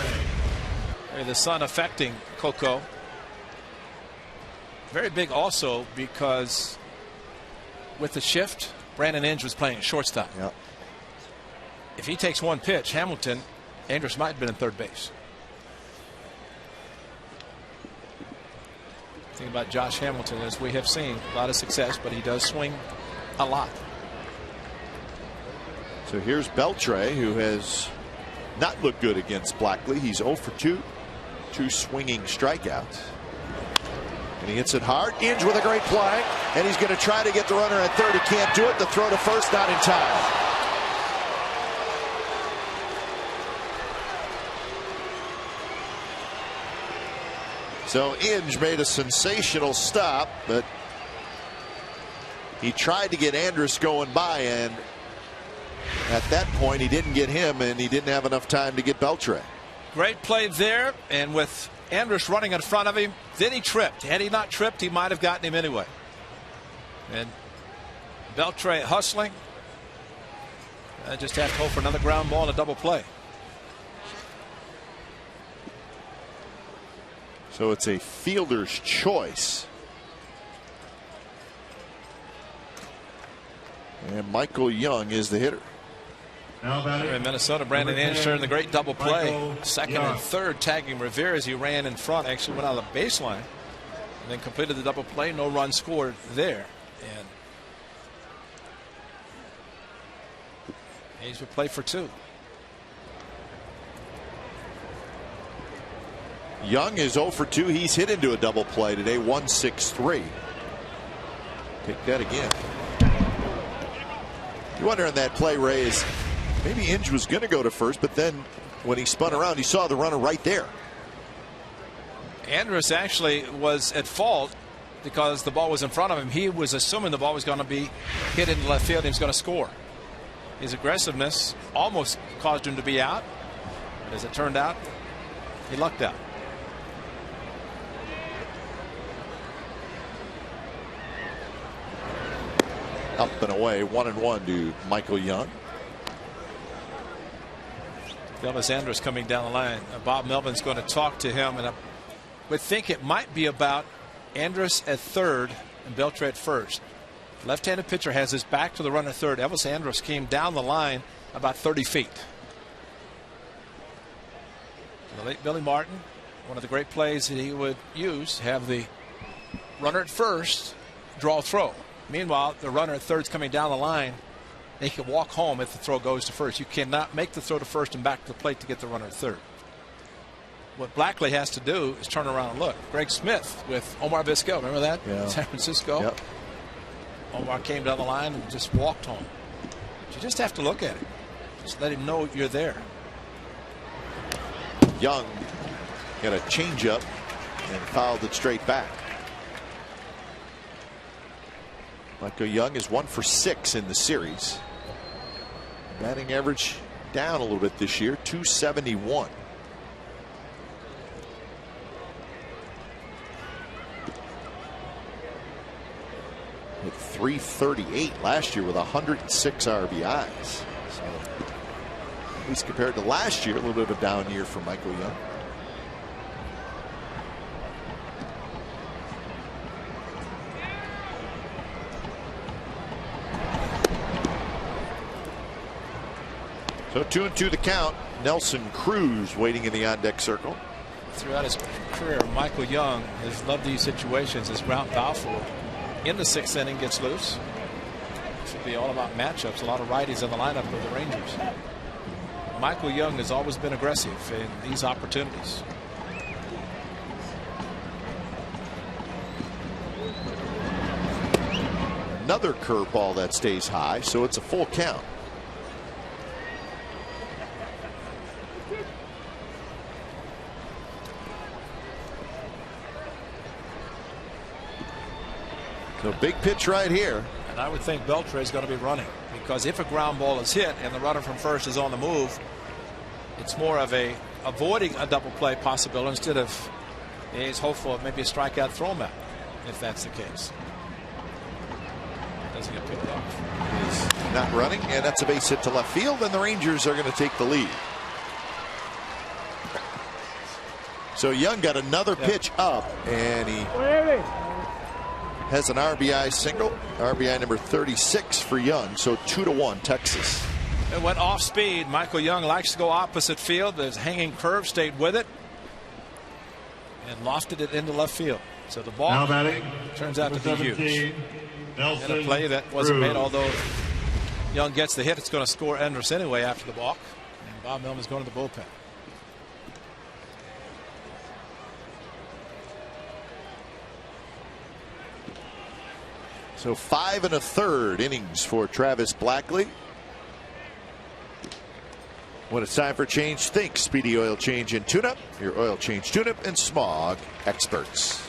The sun affecting Coco. Very big also because with the shift, Brandon Inge was playing shortstop. Yep. If he takes one pitch, Hamilton, Andrus might have been in third base. Think about Josh Hamilton, as we have seen, a lot of success, but he does swing a lot. So here's Beltre, who has not looked good against Blackley. He's 0 for 2, 2 swinging strikeouts. And he hits it hard. Inge with a great play, and he's going to try to get the runner at third. He can't do it. The throw to first, not in time. So Inge made a sensational stop, but he tried to get Andrus going by, and at that point he didn't get him, and he didn't have enough time to get Beltre. Great play there, and with Andrus running in front of him, then he tripped. Had he not tripped, he might have gotten him anyway. And Beltre hustling. I just have to hope for another ground ball and a double play. So it's a fielder's choice. And Michael Young is the hitter. Here in Minnesota, Brandon Inge turned the great double play. Second and third tagging Revere as he ran in front. Actually went out of the baseline and then completed the double play. No run scored there. And Hayes would play for 2. Young is 0 for 2. He's hit into a double play today, 1-6-3. Take that again. You wonder on that play, Ray, is maybe Inge was going to go to first, but then when he spun around, he saw the runner right there. Andrus actually was at fault because the ball was in front of him. He was assuming the ball was going to be hit into left field and he was going to score. His aggressiveness almost caused him to be out. But as it turned out, he lucked out. Up and away, 1-1 to Michael Young. Elvis Andrus coming down the line. Bob Melvin's going to talk to him, and I would think it might be about Andrus at third and Beltre at first. Left-handed pitcher has his back to the runner third. Elvis Andrus came down the line about 30 feet. The late Billy Martin, one of the great plays that he would use, have the runner at first draw throw. Meanwhile, the runner at third is coming down the line. They can walk home if the throw goes to first. You cannot make the throw to first and back to the plate to get the runner at third. What Blackley has to do is turn around and look. Greg Smith with Omar Vizquel. Remember that? Yeah. San Francisco. Yep. Omar came down the line and just walked home. But you just have to look at it. Just let him know you're there. Young got a changeup and fouled it straight back. Michael Young is 1 for 6 in the series. Batting average down a little bit this year, 271. Hit 338 last year with 106 RBIs. So, at least compared to last year, a little bit of a down year for Michael Young. So 2-2 the count. Nelson Cruz waiting in the on-deck circle. Throughout his career, Michael Young has loved these situations. As Grant Balfour in the 6th inning gets loose. This will be all about matchups. A lot of righties in the lineup of the Rangers. Michael Young has always been aggressive in these opportunities. Another curveball that stays high, so it's a full count. So big pitch right here. And I would think Beltre is going to be running, because if a ground ball is hit and the runner from first is on the move, it's more of a avoiding a double play possibility instead of he's hopeful of maybe a strikeout throw him out if that's the case. Doesn't get picked off. He's not running, and that's a base hit to left field, and the Rangers are going to take the lead. So Young got another pitch up, and he has an RBI single, RBI number 36 for Young. So 2-1 Texas. It went off speed. Michael Young likes to go opposite field. His hanging curve stayed with it and lofted it into left field. So the ball Now batting, turns out to be huge. Nelson In a play that wasn't Cruz. made, although Young gets the hit, it's going to score Endress anyway after the balk. And Bob Millman's going to the bullpen. So 5 1/3 innings for Travis Blackley. When it's time for change, think Speedy Oil Change and Tune-Up, your oil change, tune-up, and smog experts.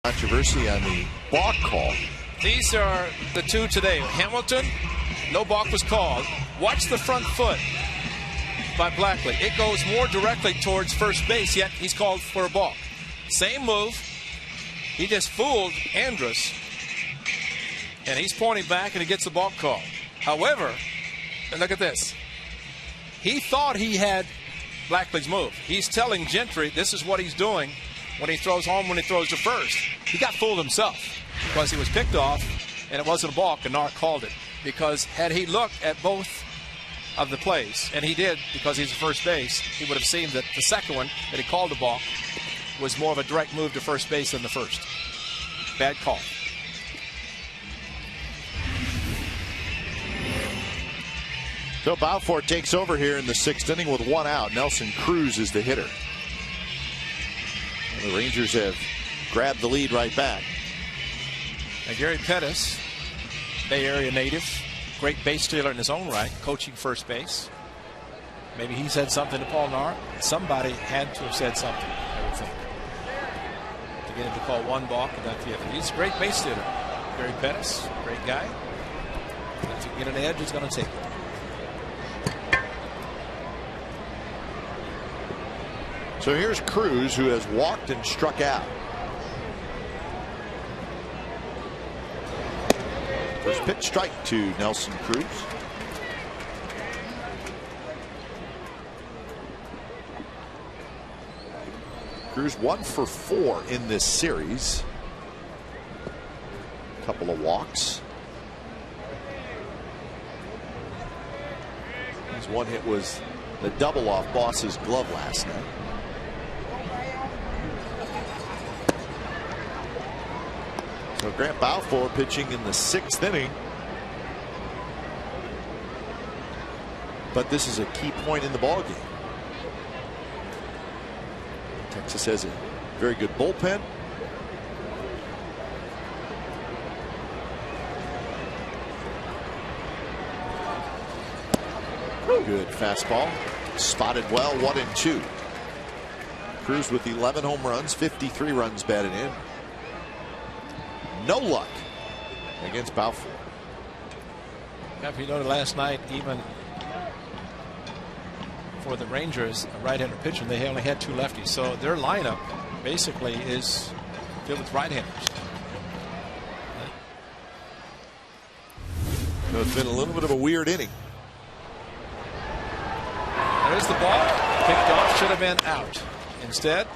Controversy on the balk call. These are the two today. Hamilton, no balk was called. Watch the front foot by Blackley. It goes more directly towards first base, yet he's called for a balk. Same move. He just fooled Andrus, and he's pointing back, and he gets the balk call. However, and look at this. He thought he had Blackley's move. He's telling Gentry this is what he's doing when he throws home, when he throws to first. He got fooled himself because he was picked off, and it wasn't a balk, and Nark called it. Because had he looked at both of the plays, and he did because he's at first base, he would have seen that the second one that he called the balk was more of a direct move to first base than the first. Bad call. So Balfour takes over here in the 6th inning with 1 out. Nelson Cruz is the hitter. And the Rangers have grabbed the lead right back. Now Gary Pettis, Bay Area native, great base stealer in his own right, coaching first base. Maybe he said something to Paul Nark. Somebody had to have said something, I would think, to get him to call one balk and not the other. He's a great base stealer. Gary Pettis, great guy. If you get an edge, he's going to take it. So here's Cruz, who has walked and struck out. First pitch strike to Nelson Cruz. Cruz 1 for 4 in this series. A couple of walks. His one hit was the double off Boss's glove last night. So Grant Balfour pitching in the 6th inning. But this is a key point in the ballgame. Texas has a very good bullpen. Good fastball. Spotted well, 1-2. Cruz with 11 home runs, 53 runs batted in. No luck against Balfour. If you noted last night, even for the Rangers, a right-hander pitcher, they only had 2 lefties. So their lineup basically is filled with right-handers. So it's been a little bit of a weird inning. There's the ball. Picked off. Should have been out. Instead,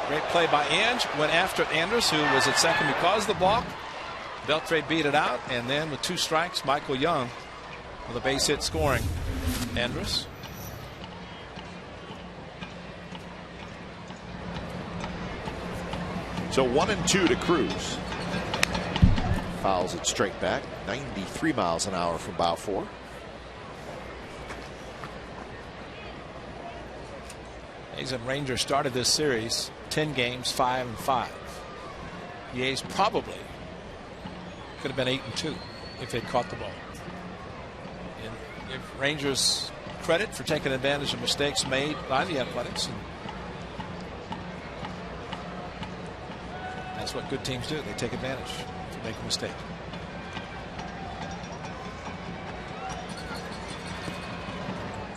great play by Ange. Went after Anders, who was at second because of the block. Beltre beat it out. And then with 2 strikes, Michael Young with a base hit scoring Anders. So 1-2 to Cruz. Fouls it straight back. 93 miles an hour from Balfour. A's and Rangers started this series 10 games, 5-5. The A's probably could have been 8-2 if they'd caught the ball. And give Rangers credit for taking advantage of mistakes made by the Athletics. And that's what good teams do. They take advantage if you make a mistake.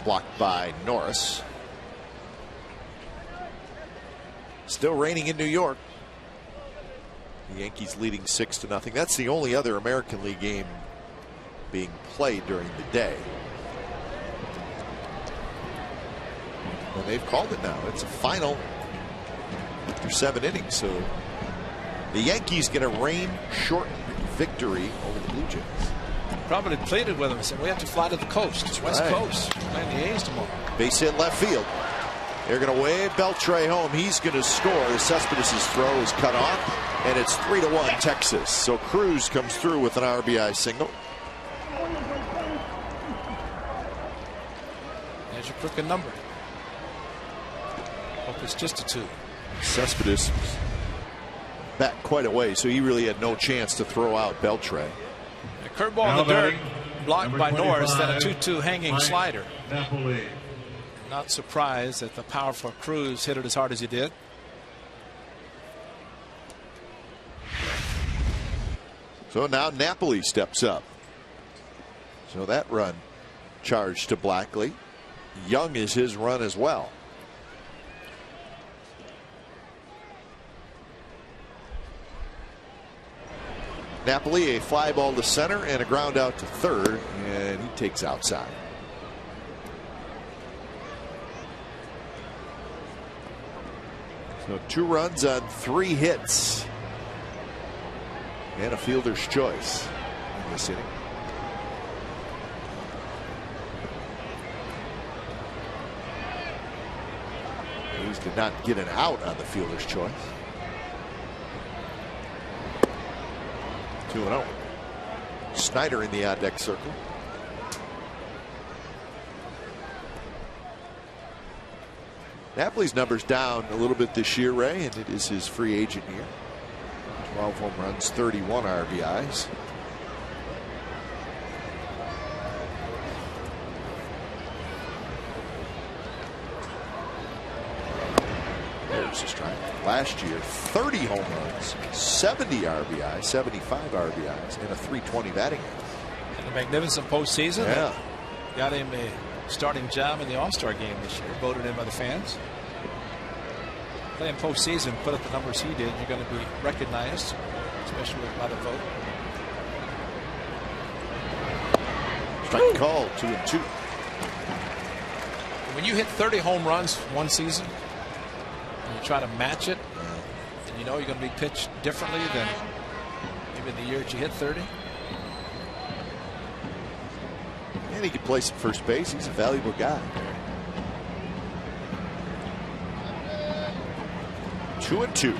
Blocked by Norris. Still raining in New York. The Yankees leading 6-0. That's the only other American League game being played during the day. And they've called it now. It's a final after 7 innings. So the Yankees get a rain-shortened victory over the Blue Jays. Probably pleaded with them and said, we have to fly to the coast. It's West Coast. We're playing the A's tomorrow. Base hit left field. They're going to wave Beltre home. He's going to score. Cespedes' throw is cut off, and it's 3-1 Texas. So Cruz comes through with an RBI single. There's your crooked number. Hope it's just a 2. Cespedes back quite a way, so he really had no chance to throw out Beltre. A curveball in the dirt, blocked by Norris, then a 2-2 hanging slider. Napoli. Not surprised that the powerful Cruz hit it as hard as he did. So now Napoli steps up. So that run charged to Blackley. Young is his run as well. Napoli, a fly ball to center and a ground out to third, and he takes outside. So 2 runs on 3 hits. And a fielder's choice in this inning. A's did not get an out on the fielder's choice. 2-0. Snyder in the on deck circle. Napoli's numbers down a little bit this year, Ray, and it is his free agent year. 12 home runs, 31 RBIs. There's a strike. Last year, 30 home runs, 70 RBIs, 75 RBIs, and a .320 batting average. And a magnificent postseason. Yeah. Got him a starting job in the All-Star game this year, voted in by the fans. Playing postseason, put up the numbers he did, you're going to be recognized, especially by the vote. Strike call, 2-2. When you hit 30 home runs one season, and you try to match it, and you know you're going to be pitched differently than maybe the year that you hit 30. And he can play some first base. He's a valuable guy. 2-2.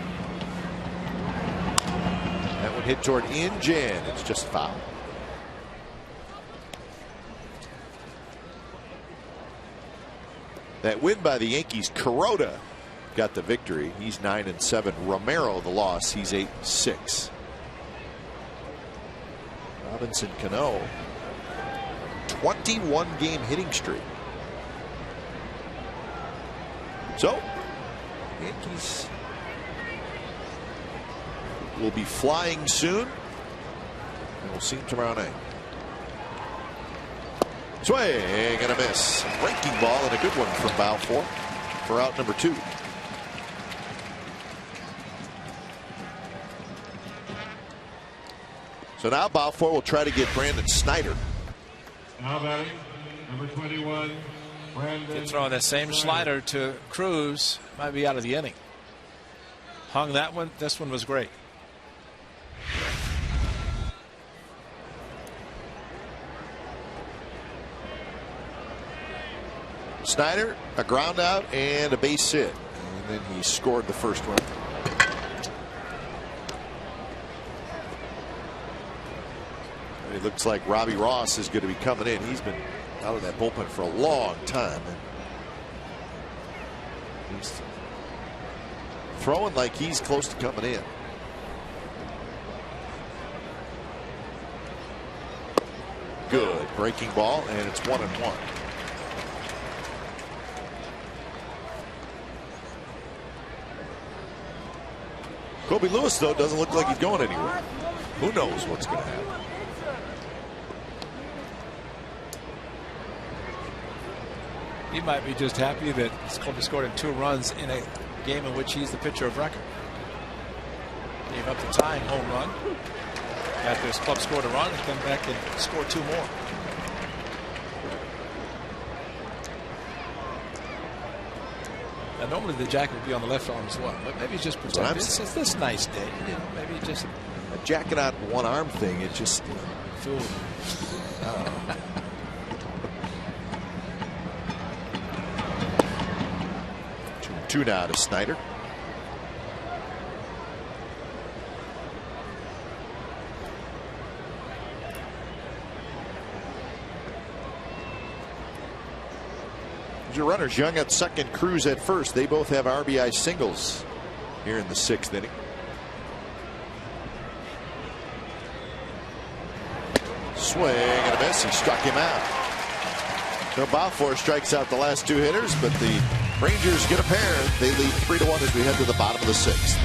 That one hit toward Inge. It's just foul. That win by the Yankees, Kuroda got the victory. He's 9-7. Romero the loss. He's 8-6. Robinson Cano, 21 game hitting streak. So, Yankees will be flying soon, and we'll see them tomorrow night. Swing and a miss. Breaking ball and a good one from Balfour for out number 2. So now Balfour will try to get Brandon Snyder. Now batting, number 21, Brandon. You're throwing that same slider to Cruz, might be out of the inning. Hung that one. This one was great. Snyder, a ground out and a base hit. And then he scored the first one. And it looks like Robbie Ross is going to be coming in. He's been out of that bullpen for a long time. And he's throwing like he's close to coming in. Good breaking ball, and it's 1-1. Kobe Lewis, though, doesn't look like he's going anywhere. Who knows what's going to happen? He might be just happy that Kobe scored him 2 runs in a game in which he's the pitcher of record. Gave up the tying home run after his club scored a run and come back and score 2 more. Now, normally the jacket would be on the left arm as well, but maybe just pretend it's this nice day. You know, maybe just a jacket on one arm thing. It just fooled. Two now to Snyder. Your runners, Young at second, Cruz at first. They both have RBI singles here in the 6th inning. Swing and a miss. He struck him out. So Balfour strikes out the last 2 hitters, but the Rangers get a pair. They lead 3-1 as we head to the bottom of the 6th.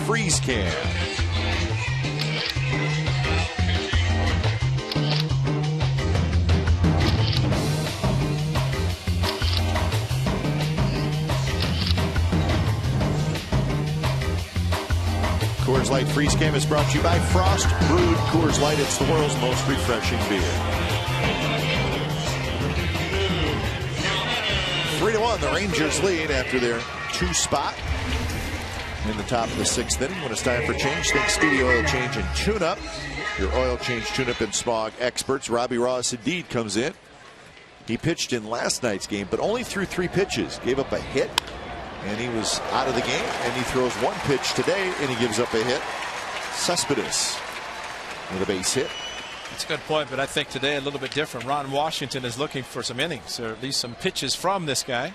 Freeze can. Coors Light Freeze Can is brought to you by Frost Brewed Coors Light. It's the world's most refreshing beer. 3-1, the Rangers lead after their 2 spot in the top of the 6th inning. When it's time for change, think Speedy Oil Change and Tune-Up. Your oil change, tune-up, and smog experts. Robbie Ross indeed comes in. He pitched in last night's game, but only threw 3 pitches. Gave up a hit, and he was out of the game. And he throws 1 pitch today, and he gives up a hit. Cespedes with a base hit. That's a good point, but I think today a little bit different. Ron Washington is looking for some innings, or at least some pitches from this guy.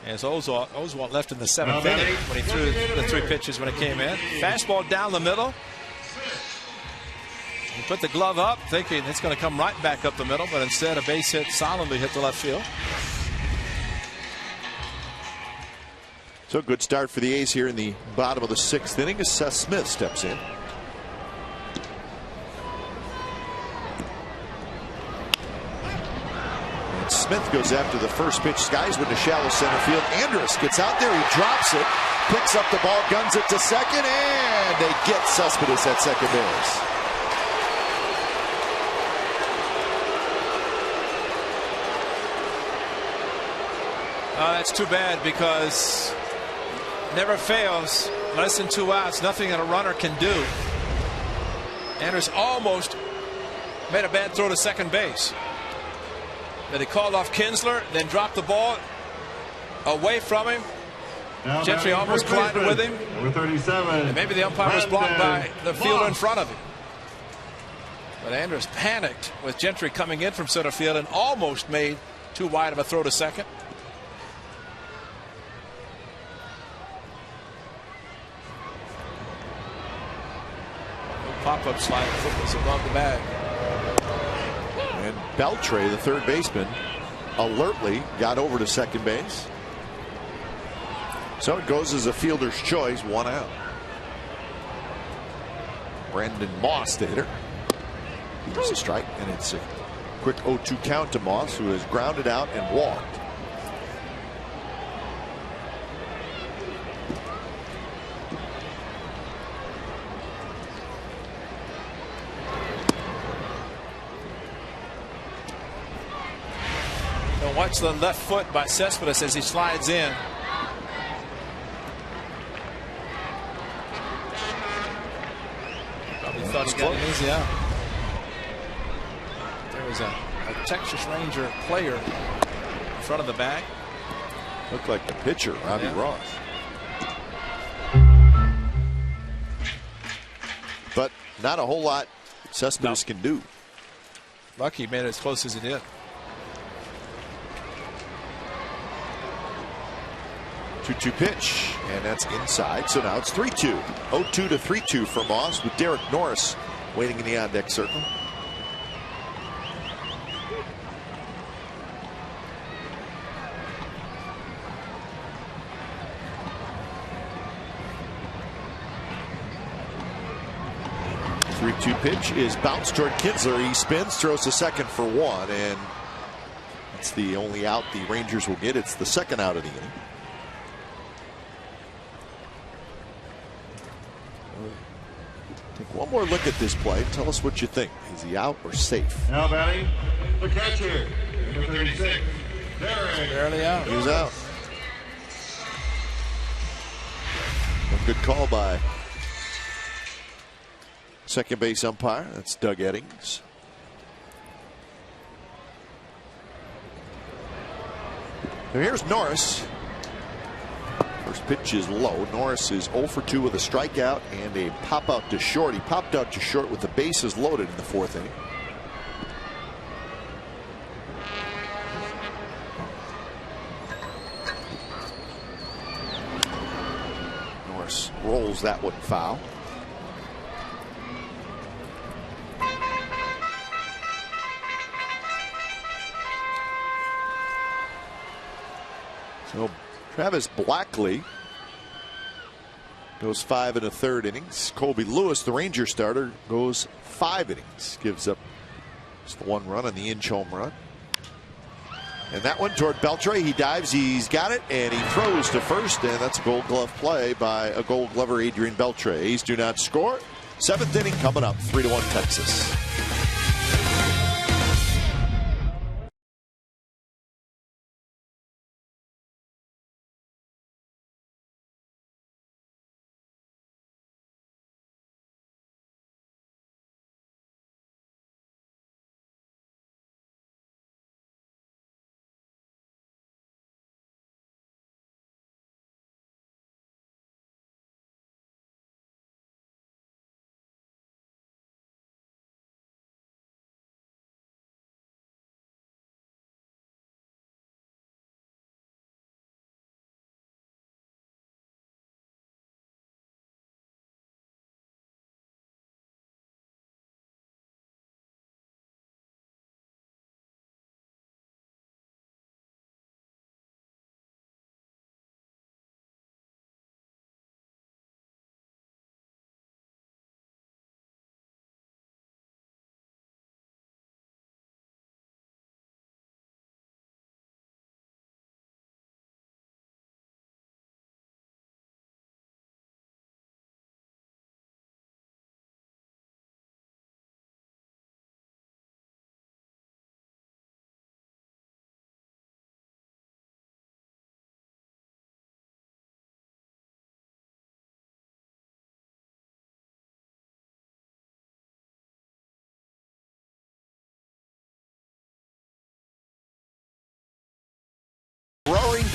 As Oswalt left in the 7th inning when he threw the 3 pitches when it came in. Fastball down the middle. He put the glove up thinking it's going to come right back up the middle, but instead a base hit solidly hit the left field. So good start for the A's here in the bottom of the 6th inning as Seth Smith steps in. And Smith goes after the first pitch. Skies with the shallow center field. Andrus gets out there. He drops it. Picks up the ball. Guns it to second. And they get Cespedes at second base. That's too bad because never fails. Less than 2 outs. Nothing that a runner can do. Andrus almost made a bad throw to second base. But he called off Kinsler, then dropped the ball away from him. Now Gentry almost collided with him. Number 37. And maybe the umpire was blocked by the fielder in front of him. But Andrus panicked with Gentry coming in from center field and almost made too wide of a throw to second. Pop-up slide, foot was above the bag. And Beltre, the third baseman, alertly got over to second base. So it goes as a fielder's choice, 1 out. Brandon Moss, the hitter. Here's a strike, and it's a quick 0-2 count to Moss, who has grounded out and walked. Watch the left foot by Cespedes as he slides in. Probably thought he got an easy out. There was a Texas Ranger player in front of the bag. Looked like the pitcher, Robbie Ross. But not a whole lot Cespedes can do. Lucky he made it as close as he did. 2-2 pitch, and that's inside. So now it's 3-2. 0-2 to 3-2 for Moss, with Derek Norris waiting in the on-deck circle. Three-two pitch is bounced toward Kinsler. He spins, throws to second for 1, and that's the only out the Rangers will get. It's the second out of the inning. Take one more look at this play. Tell us what you think. Is he out or safe? Now batting, the catcher, number 36, Derek. Barely out. He's out. A good call by second base umpire. That's Doug Eddings. Now here's Norris. First pitch is low. Norris is 0 for 2 with a strikeout and a pop out to short. He popped out to short with the bases loaded in the 4th inning. Norris rolls that one foul. So Travis Blackley goes 5 1/3 innings. Colby Lewis, the Ranger starter, goes 5 innings. Gives up just the 1 run on the Inch home run. And that one toward Beltre. He dives, he's got it, and he throws to first, and that's a Gold Glove play by a Gold Glover, Adrian Beltre. A's do not score. 7th inning coming up, 3-1 Texas.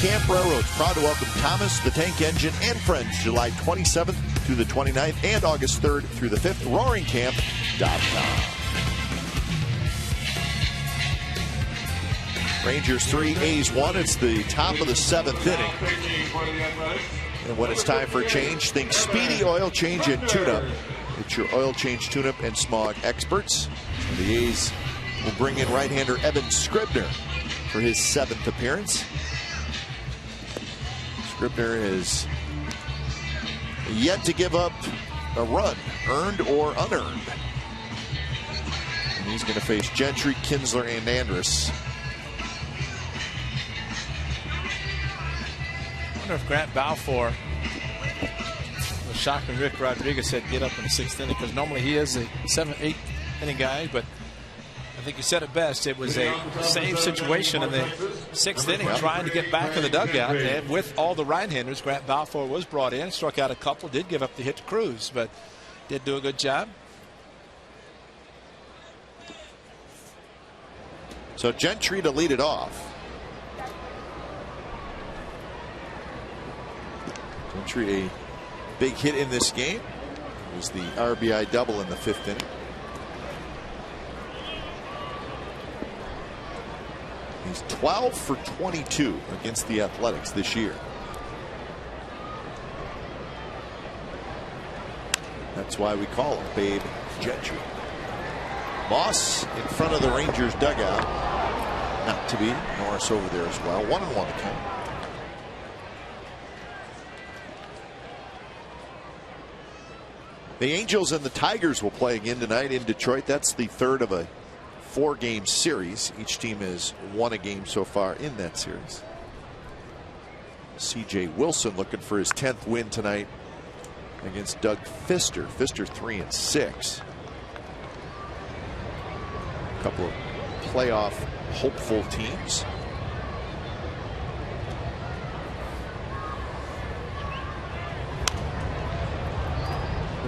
Camp Railroads, proud to welcome Thomas the Tank Engine and friends July 27th through the 29th and August 3rd through the 5th. RoaringCamp.com. Rangers 3, A's 1. It's the top of the 7th inning. And when it's time for a change, think Speedy Oil Change and Tune-Up. It's your oil change, tune-up, and smog experts. The A's will bring in right-hander Evan Scribner for his 7th appearance. Scribner has yet to give up a run, earned or unearned. And he's going to face Gentry, Kinsler, and Andrus. I wonder if Grant Balfour was shocking Rick Rodriguez said get up in the 6th inning, because normally he is a 7th, 8th inning guy, but I think you said it best. It was a save situation in the 6th inning, trying to get back in the dugout. And with all the right-handers, Grant Balfour was brought in, struck out a couple, did give up the hit to Cruz, but did do a good job. So Gentry to lead it off. Gentry, a big hit in this game. It was the RBI double in the 5th inning. He's 12 for 22 against the Athletics this year. That's why we call him Babe Gentry. Moss in front of the Rangers dugout. Not to be. Norris over there as well. 1-1 account. The Angels and the Tigers will play again tonight in Detroit. That's the 3rd of a 4-game series. Each team has won a game so far in that series. C.J. Wilson looking for his 10th win tonight against Doug Fister. Fister 3-6. A couple of playoff hopeful teams.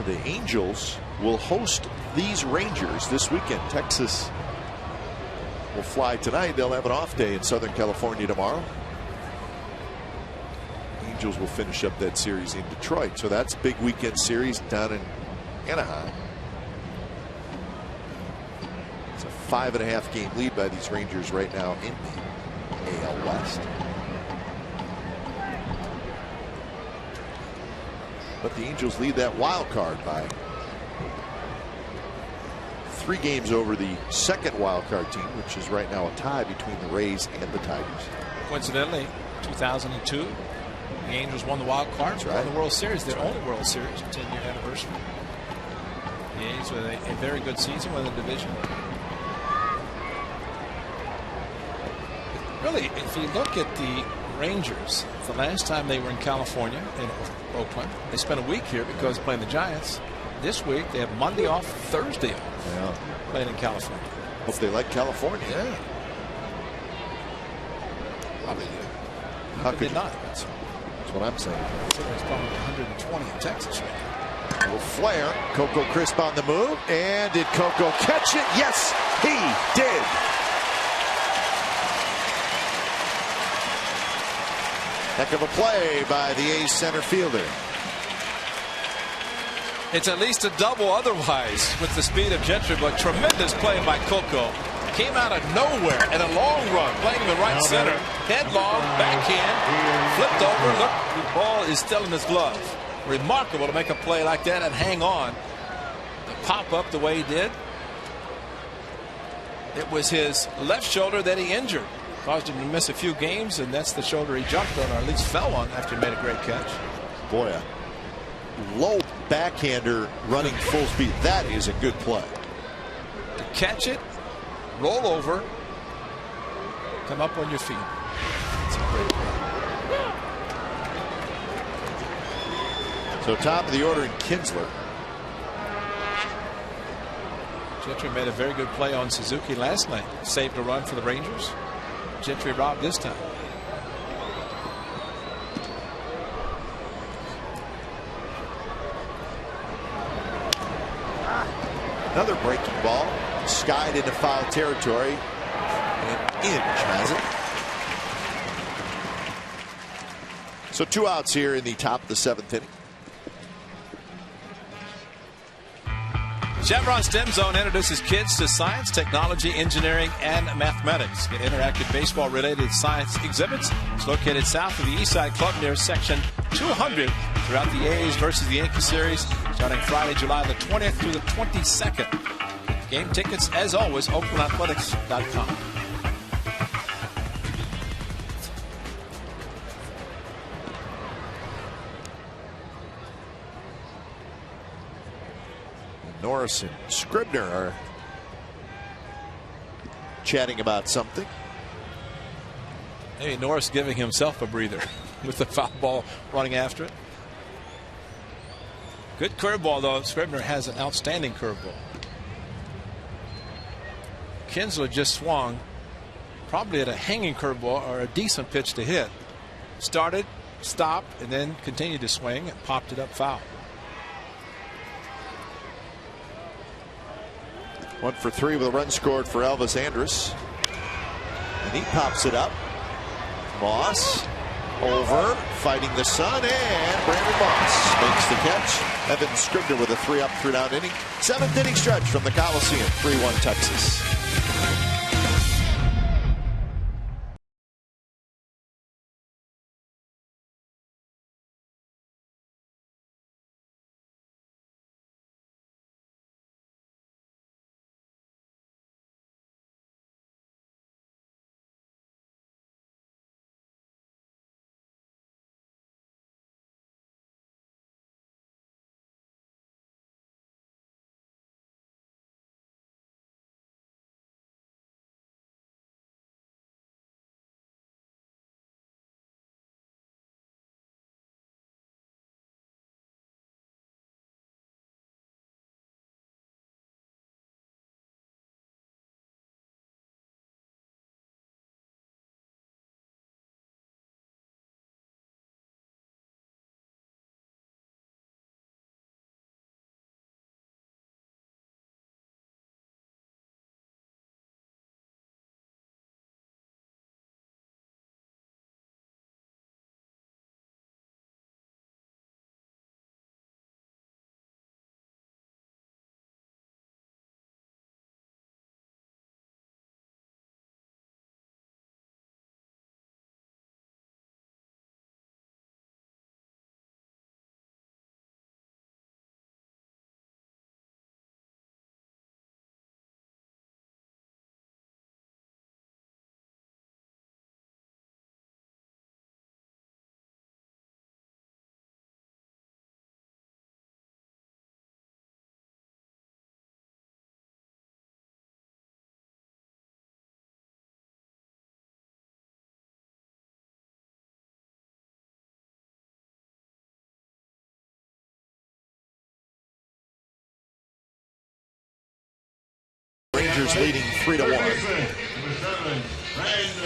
The Angels will host these Rangers this weekend. Texas will fly tonight. They'll have an off day in Southern California tomorrow. Angels will finish up that series in Detroit. So that's a big weekend series down in Anaheim. It's a 5.5 game lead by these Rangers right now in the AL West. But the Angels lead that wild card by 3 games over the second wild card team, which is right now a tie between the Rays and the Tigers. Coincidentally, 2002, the Angels won the wild card, won the World Series, their only World Series, 10-year anniversary. The A's with a very good season, won the division. Really, if you look at the Rangers, the last time they were in California, in Oakland, they spent a week here because playing the Giants. This week they have Monday off, Thursday off, playing in California. Hope they like California. Yeah. Probably do. How could they not? That's what I'm saying. It's probably 120 in Texas right now. A little flare. Coco Crisp on the move. And did Coco catch it? Yes, he did. Heck of a play by the A's center fielder. It's at least a double otherwise with the speed of Gentry, but tremendous play by Coco. Came out of nowhere and a long run, playing in the right center. Headlong, backhand, flipped over. Look, the ball is still in his glove. Remarkable to make a play like that and hang on. To pop up the way he did. It was his left shoulder that he injured. Caused him to miss a few games, and that's the shoulder he jumped on, or at least fell on after he made a great catch. Boy, a low backhander running full speed. That is a good play. To catch it, roll over, come up on your feet. It's a great play. So top of the order in Kinsler. Gentry made a very good play on Suzuki last night. Saved a run for the Rangers. Gentry robbed this time. Another breaking ball. Skied into foul territory. An inch has it. So 2 outs here in the top of the 7th inning. Chevron STEM Zone introduces kids to science, technology, engineering, and mathematics. Get interactive baseball-related science exhibits. It's located south of the Eastside Club near Section 200 throughout the A's versus the Yankees series, starting Friday, July the 20th through the 22nd. Game tickets, as always, OaklandAthletics.com. Norris and Scribner are chatting about something. Maybe Norris giving himself a breather with the foul ball running after it. Good curveball, though. Scribner has an outstanding curveball. Kinsler just swung probably at a hanging curveball or a decent pitch to hit. Started, stopped, and then continued to swing and popped it up foul. 1 for 3 with a run scored for Elvis Andrus. And he pops it up. Moss over, fighting the sun, and Brandon Moss makes the catch. Evan Scribner with a 3-up, 3-down inning. 7th inning stretch from the Coliseum, 3-1 Texas. Rangers leading 3-1.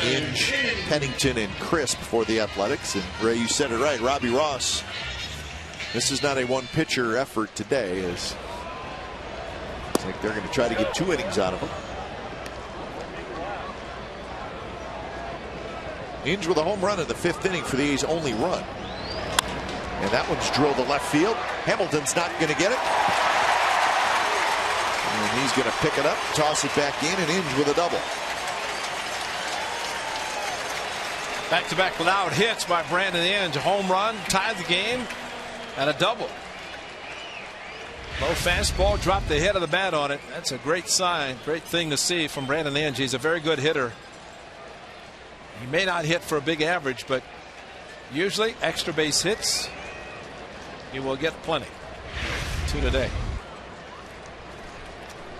Inge, Pennington, and Crisp for the Athletics. And Ray, you said it right. Robbie Ross. This is not a one-pitcher effort today. It's like they're going to try to get 2 innings out of him. Inge with a home run in the 5th inning for the A's only run. And that one's drilled to left field. Hamilton's not going to get it. And he's going to pick it up, toss it back in, and Inge with a double. Back-to-back loud hits by Brandon Inge. A home run, tied the game, and a double. Low fastball, dropped the head of the bat on it. That's a great sign, great thing to see from Brandon Inge. He's a very good hitter. He may not hit for a big average, but usually extra base hits, he will get plenty. 2 today.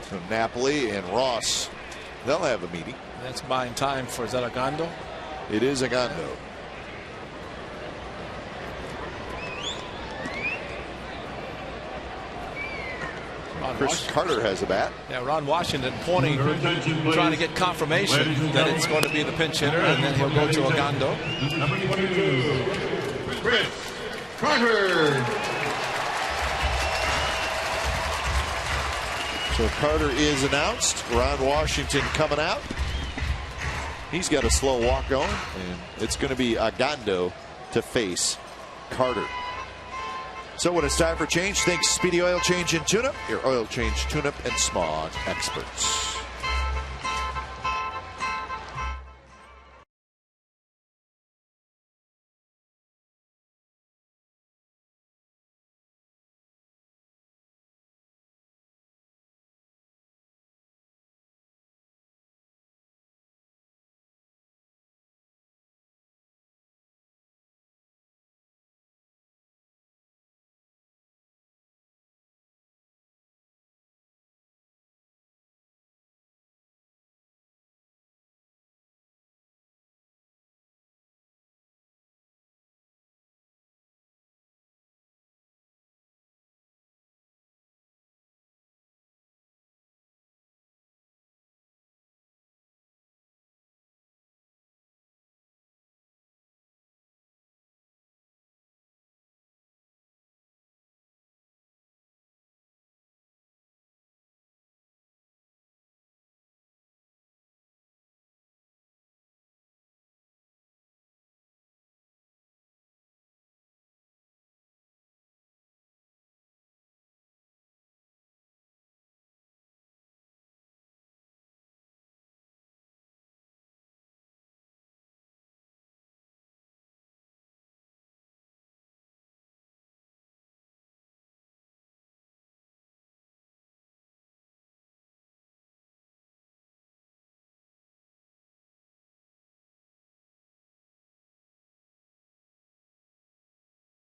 So Napoli and Ross, they'll have a meeting. That's buying time for Zaragando. It is Agando. Chris Carter has a bat. Yeah, Ron Washington pointing, trying to get confirmation that it's going to be the pinch hitter, and then he'll go to Agando. Number 22, Chris Carter. So Carter is announced. Ron Washington coming out. He's got a slow walk going, and it's going to be Agando to face Carter. So when it's time for change, think Speedy Oil Change and Tune-Up, your oil change, tune-up, and smog experts.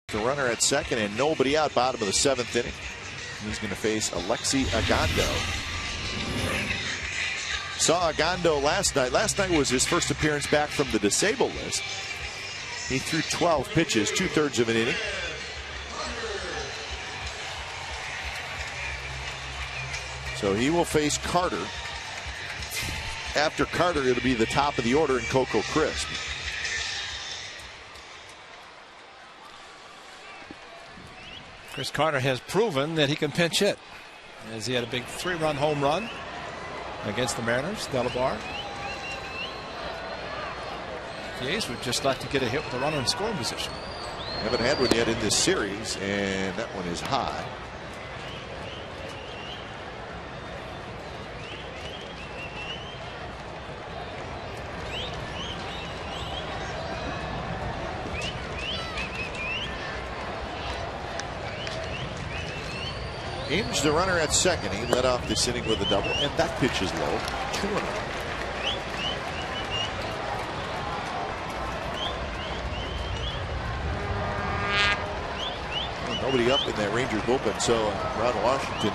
The runner at second and nobody out, bottom of the 7th inning. He's going to face Alexi Agando. Saw Agando last night. Last night was his first appearance back from the disabled list. He threw 12 pitches, 2/3 of an inning. So he will face Carter. After Carter, it'll be the top of the order in Coco Crisp. Chris Carter has proven that he can pinch hit, as he had a big 3-run home run against the Mariners, Delabar. The A's would just like to get a hit with a runner in scoring position. Haven't had one yet in this series, and that one is high. Inge, the runner at second. He led off this inning with a double, and that pitch is low. 2-0. Well, nobody up in that Rangers bullpen, so Ron Washington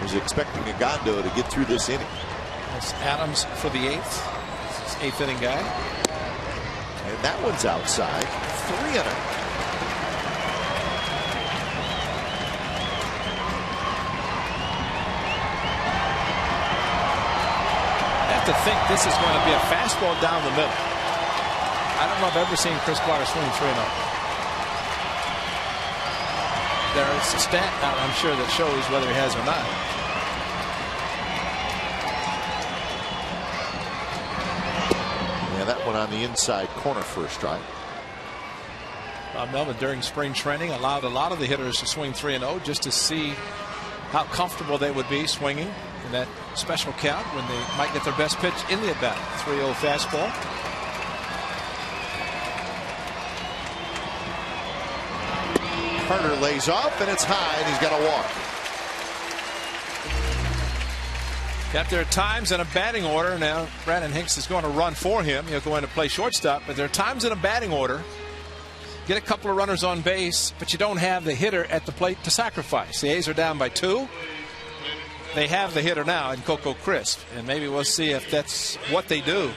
was expecting Agando to get through this inning. That's Adams for the 8th. This is 8th inning guy. And that one's outside. 3-0. To think this is going to be a fastball down the middle. I don't know if I've ever seen Chris Carter swing 3-0. There's a stat out, I'm sure, that shows whether he has or not. Yeah, that one on the inside corner for a strike. Bob Melvin, during spring training, allowed a lot of the hitters to swing 3-0 just to see how comfortable they would be swinging in that special count when they might get their best pitch in the at-bat. 3-0 fastball. Carter lays off, and it's high, and he's got a walk. Got there are times in a batting order. Now, Brandon Hinks is going to run for him. He'll go in to play shortstop, but there are times in a batting order. Get a couple of runners on base, but you don't have the hitter at the plate to sacrifice. The A's are down by 2. They have the hitter now in Coco Crisp, and maybe we'll see if that's what they do.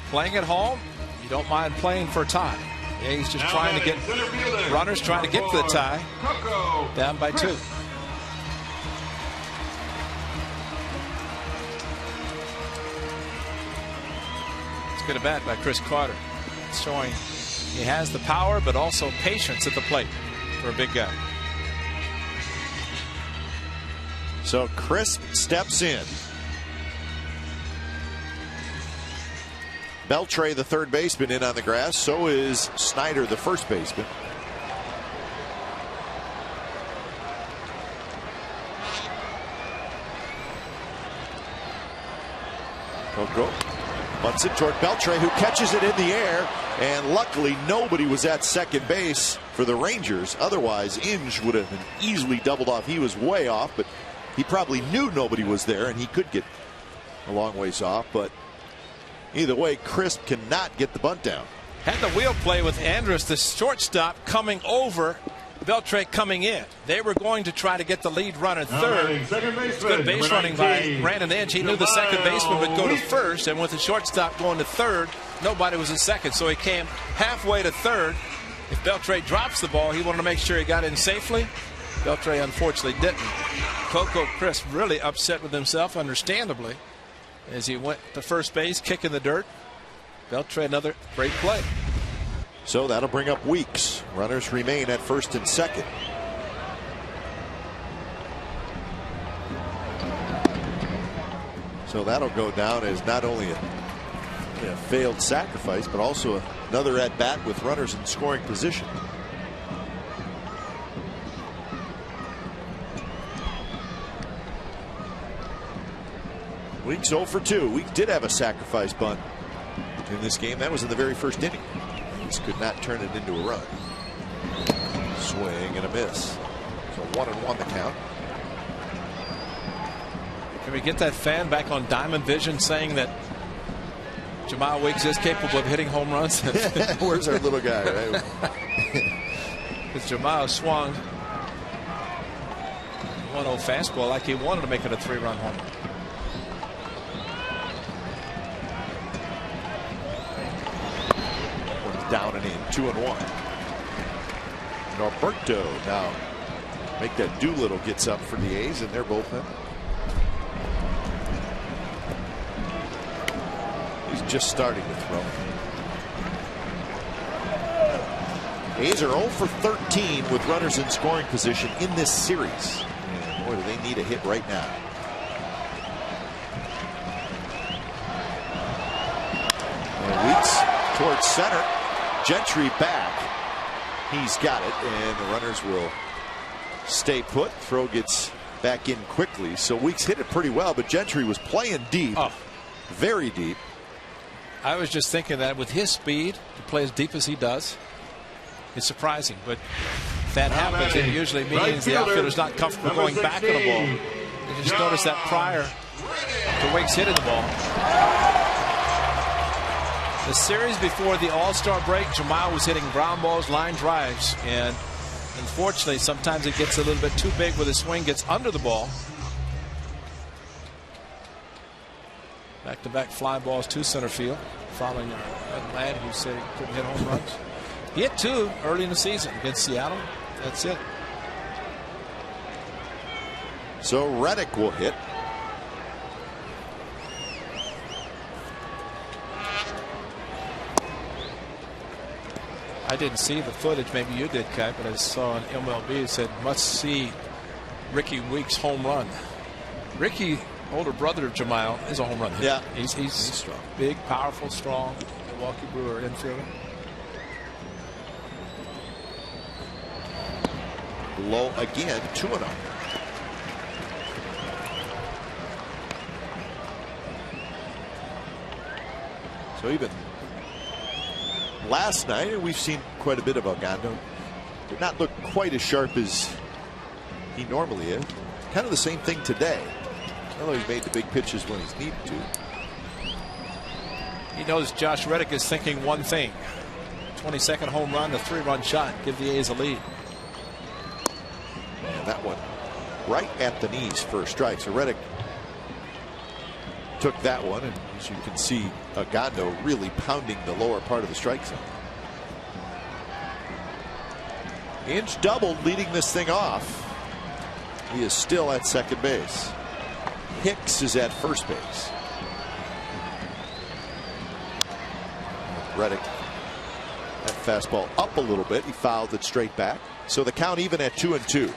Playing at home, you don't mind playing for a tie. The A's just trying to get runners, trying to get to the tie. Down by 2. It's good at bat by Chris Carter. It's showing he has the power, but also patience at the plate for a big guy. So Crisp steps in. Beltre, the third baseman, in on the grass. So is Snyder, the first baseman. Coco bunts it toward Beltre, who catches it in the air. And luckily, nobody was at second base for the Rangers. Otherwise, Inge would have been easily doubled off. He was way off, but he probably knew nobody was there, and he could get a long ways off. But either way, Crisp cannot get the bunt down. Had the wheel play with Andrus, the shortstop, coming over, Beltre coming in. They were going to try to get the lead runner third. Good base running by Brandon Inge. He knew the second baseman would go to first, and with the shortstop going to third, nobody was in second, so he came halfway to third. If Beltre drops the ball, he wanted to make sure he got in safely. Beltre unfortunately didn't. Coco Crisp really upset with himself, understandably, as he went to first base, kicking the dirt. Beltre, another great play. So that'll bring up Weeks. Runners remain at first and second. So that'll go down as not only a failed sacrifice, but also another at bat with runners in scoring position. Weeks 0 for 2. Weeks did have a sacrifice bunt in this game. That was in the very first inning. Weeks could not turn it into a run. Swing and a miss. So 1-1 the count. Can we get that fan back on Diamond Vision saying that Jamal Weeks is capable of hitting home runs? Where's our little guy? Right? Because Jamal swung 1-0 fastball like he wanted to make it a 3-run home run. Down and in, 2-1. Norberto now make that Doolittle gets up for the A's in their bullpen. He's just starting to throw. A's are 0 for 13 with runners in scoring position in this series. And boy, do they need a hit right now. And Weeks towards center. Gentry back. He's got it, and the runners will stay put. Throw gets back in quickly. So Weeks hit it pretty well, but Gentry was playing deep. Very deep. I was just thinking that with his speed to play as deep as he does, it's surprising. But if that happens, it usually means the outfielder's not comfortable going back on the ball. You just noticed that prior to Weeks hitting the ball. The series before the All-Star break, Jamal was hitting ground balls, line drives, and unfortunately sometimes it gets a little bit too big with his swing, gets under the ball. Back-to-back fly balls to center field, following our lad who said he couldn't hit home runs. He hit 2 early in the season against Seattle. That's it. So Reddick will hit. I didn't see the footage. Maybe you did, Kai, but I saw on MLB it said must see Ricky Weeks home run. Ricky, older brother of Jamal, is a home run hitter. Yeah, he's strong, big, powerful, strong. Milwaukee Brewer infielder. Low again, 2-0. So even last night, we've seen quite a bit of Ogando. Did not look quite as sharp as he normally is. Kind of the same thing today. Although he's made the big pitches when he's needed to. He knows Josh Reddick is thinking one thing. 22nd home run, a 3-run shot. Give the A's a lead. And that one right at the knees for a strike. So Reddick took that one, and as you can see, Ogando really pounding the lower part of the strike zone. Inge doubled, leading this thing off. He is still at second base. Hicks is at first base. Reddick, that fastball up a little bit. He fouled it straight back. So the count even at 2-2.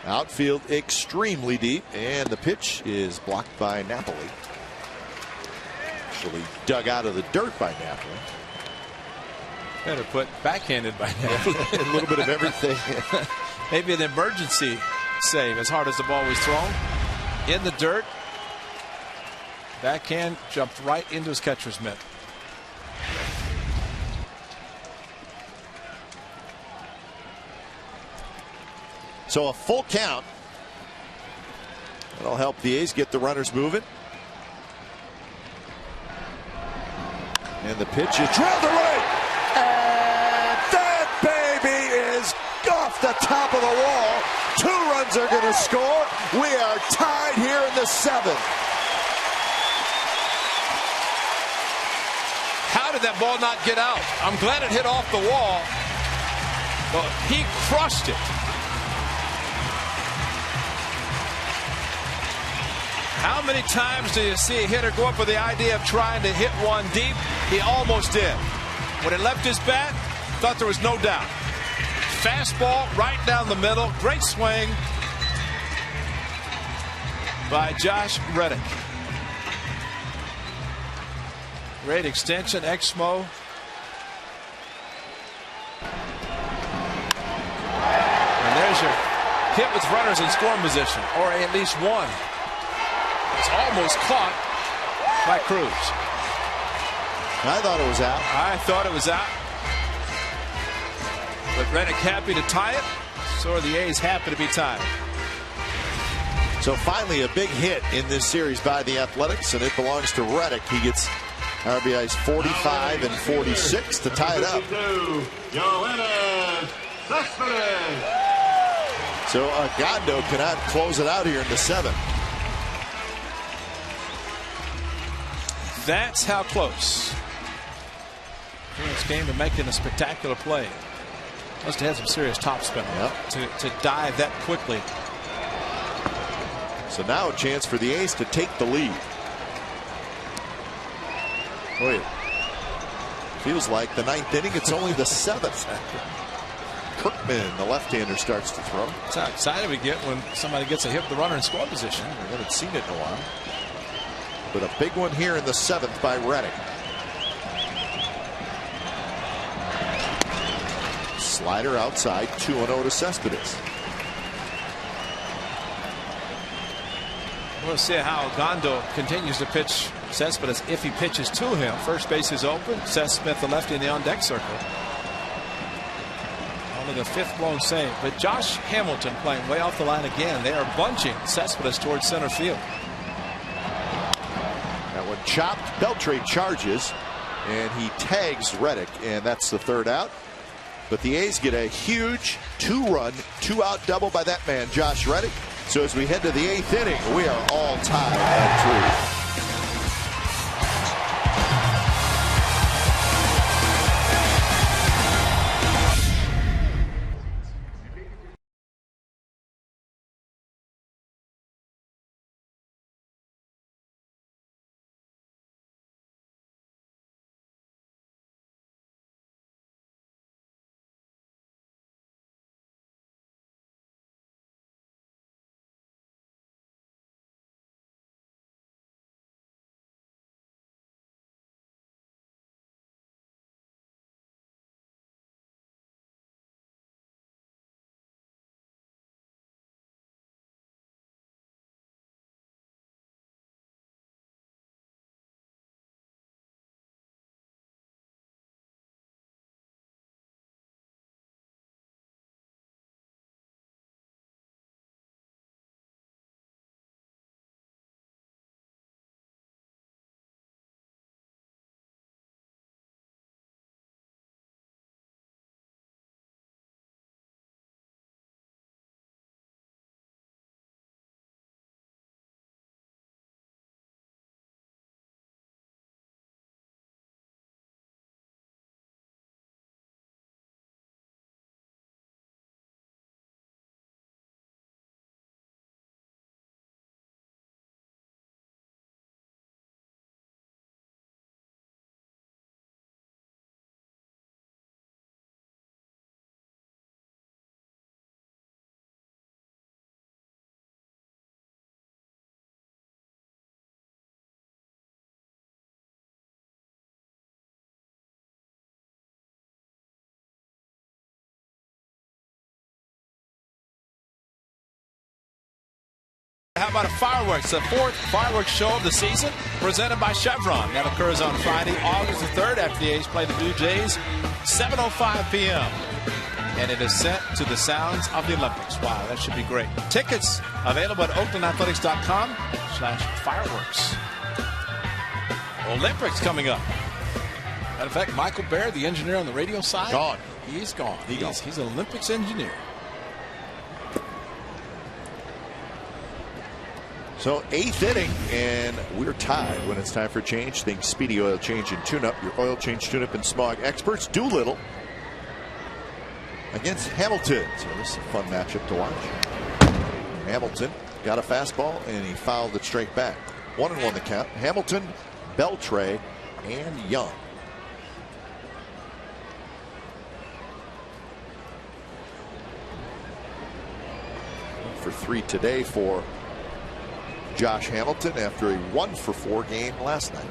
Outfield extremely deep, and the pitch is blocked by Napoli. Actually dug out of the dirt by Napoli. Better put backhanded by Napoli. A little bit of everything. Maybe an emergency save, as hard as the ball was thrown. In the dirt. Backhand jumped right into his catcher's mitt. So a full count. That'll help the A's get the runners moving. And the pitch is drilled to right. And that baby is off the top of the wall. 2 runs are going to score. We are tied here in the 7th. How did that ball not get out? I'm glad it hit off the wall. But he crushed it. How many times do you see a hitter go up with the idea of trying to hit one deep? He almost did. When it left his bat, thought there was no doubt. Fastball right down the middle. Great swing by Josh Reddick. Great extension, Exmo. And there's your hit with runners in scoring position, or at least one. It's almost caught by Cruz. I thought it was out. I thought it was out. But Reddick happy to tie it. So are the A's happy to be tied. So finally a big hit in this series by the Athletics, and it belongs to Reddick. He gets RBIs 45 and 46 to tie it up. So Gondo cannot close it out here in the 7th. That's how close. This game to making a spectacular play. Must have had some serious top spin to dive that quickly. So now a chance for the A's to take the lead. Boy, it feels like the 9th inning. It's only the 7th. Kirkman, the left-hander, starts to throw. That's how excited we get when somebody gets a hit with the runner in score position. We haven't seen it in a while. But a big one here in the 7th by Reddick. Slider outside, 2-0 to Cespedes. We'll see how Gondo continues to pitch Cespedes if he pitches to him. First base is open. Smith, the lefty, in the on-deck circle. Only the 5th blown save. But Josh Hamilton playing way off the line again. They are bunching Cespedes towards center field. That one chopped. Beltre charges, and he tags Reddick, and that's the 3rd out. But the A's get a huge 2-run, 2-out double by that man, Josh Reddick. So as we head to the 8th inning, we are all tied at 3. How about a fireworks? The 4th fireworks show of the season, presented by Chevron. That occurs on Friday, August the 3rd, after the A's play the Blue Jays, 7:05 p.m. And it is set to the sounds of the Olympics. Wow, that should be great. Tickets available at oaklandathletics.com/fireworks. Olympics coming up. Matter of fact, Michael Baird, the engineer on the radio side, Gone. He's gone. He's an Olympics engineer. So 8th inning, and we're tied when it's time for change. Think Speedy Oil Change and Tune-Up, your oil change, tune-up, and smog experts. Doolittle against Hamilton. So this is a fun matchup to watch. Hamilton got a fastball, and he fouled it straight back. 1-1 the count. Hamilton, Beltre, and Young. For 3 today for Josh Hamilton after a 1-for-4 game last night.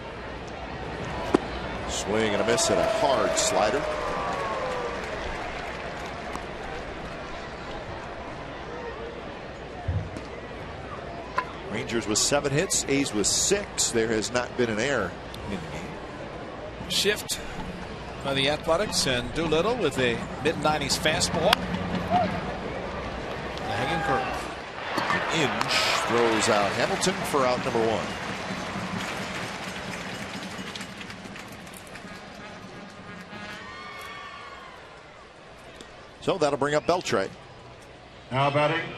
Swing and a miss at a hard slider. Rangers with 7 hits, A's with 6. There has not been an error in the game. Shift by the Athletics, and Doolittle with a mid-90s fastball. The hanging curve. Inge throws out Hamilton for out number 1. So that'll bring up Beltre. Now batting,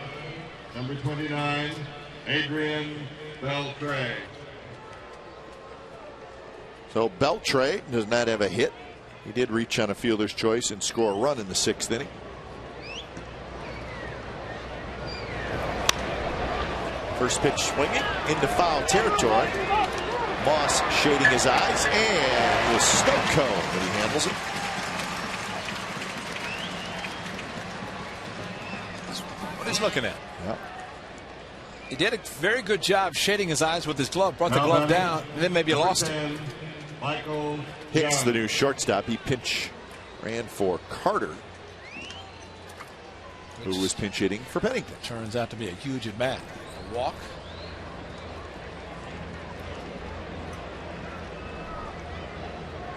number 29, Adrian Beltre. So Beltre does not have a hit. He did reach on a fielder's choice and score a run in the 6th inning. First pitch swinging into foul territory. Moss shading his eyes, and with snow cone, but he handles it. What he's looking at. Yep. He did a very good job shading his eyes with his glove, brought the glove down, and then maybe lost it. Michael Hicks, the new shortstop, he pinch ran for Carter, who was pinch hitting for Pennington. Turns out to be a huge at bat. A walk.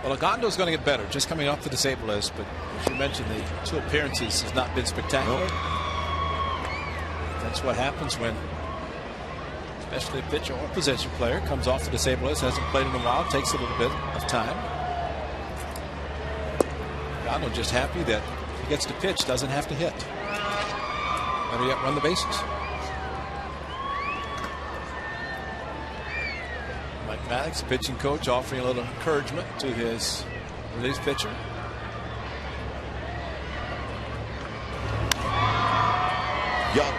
Well, Agondo's going to get better, just coming off the disabled list, but as you mentioned, the 2 appearances has not been spectacular. That's what happens when, especially a pitcher or position player, comes off the disabled list, hasn't played in a while, takes a little bit of time. Agondo just happy that he gets to pitch, doesn't have to hit. Better yet, run the bases. Mike Maddox, the pitching coach, offering a little encouragement to his relief pitcher. Young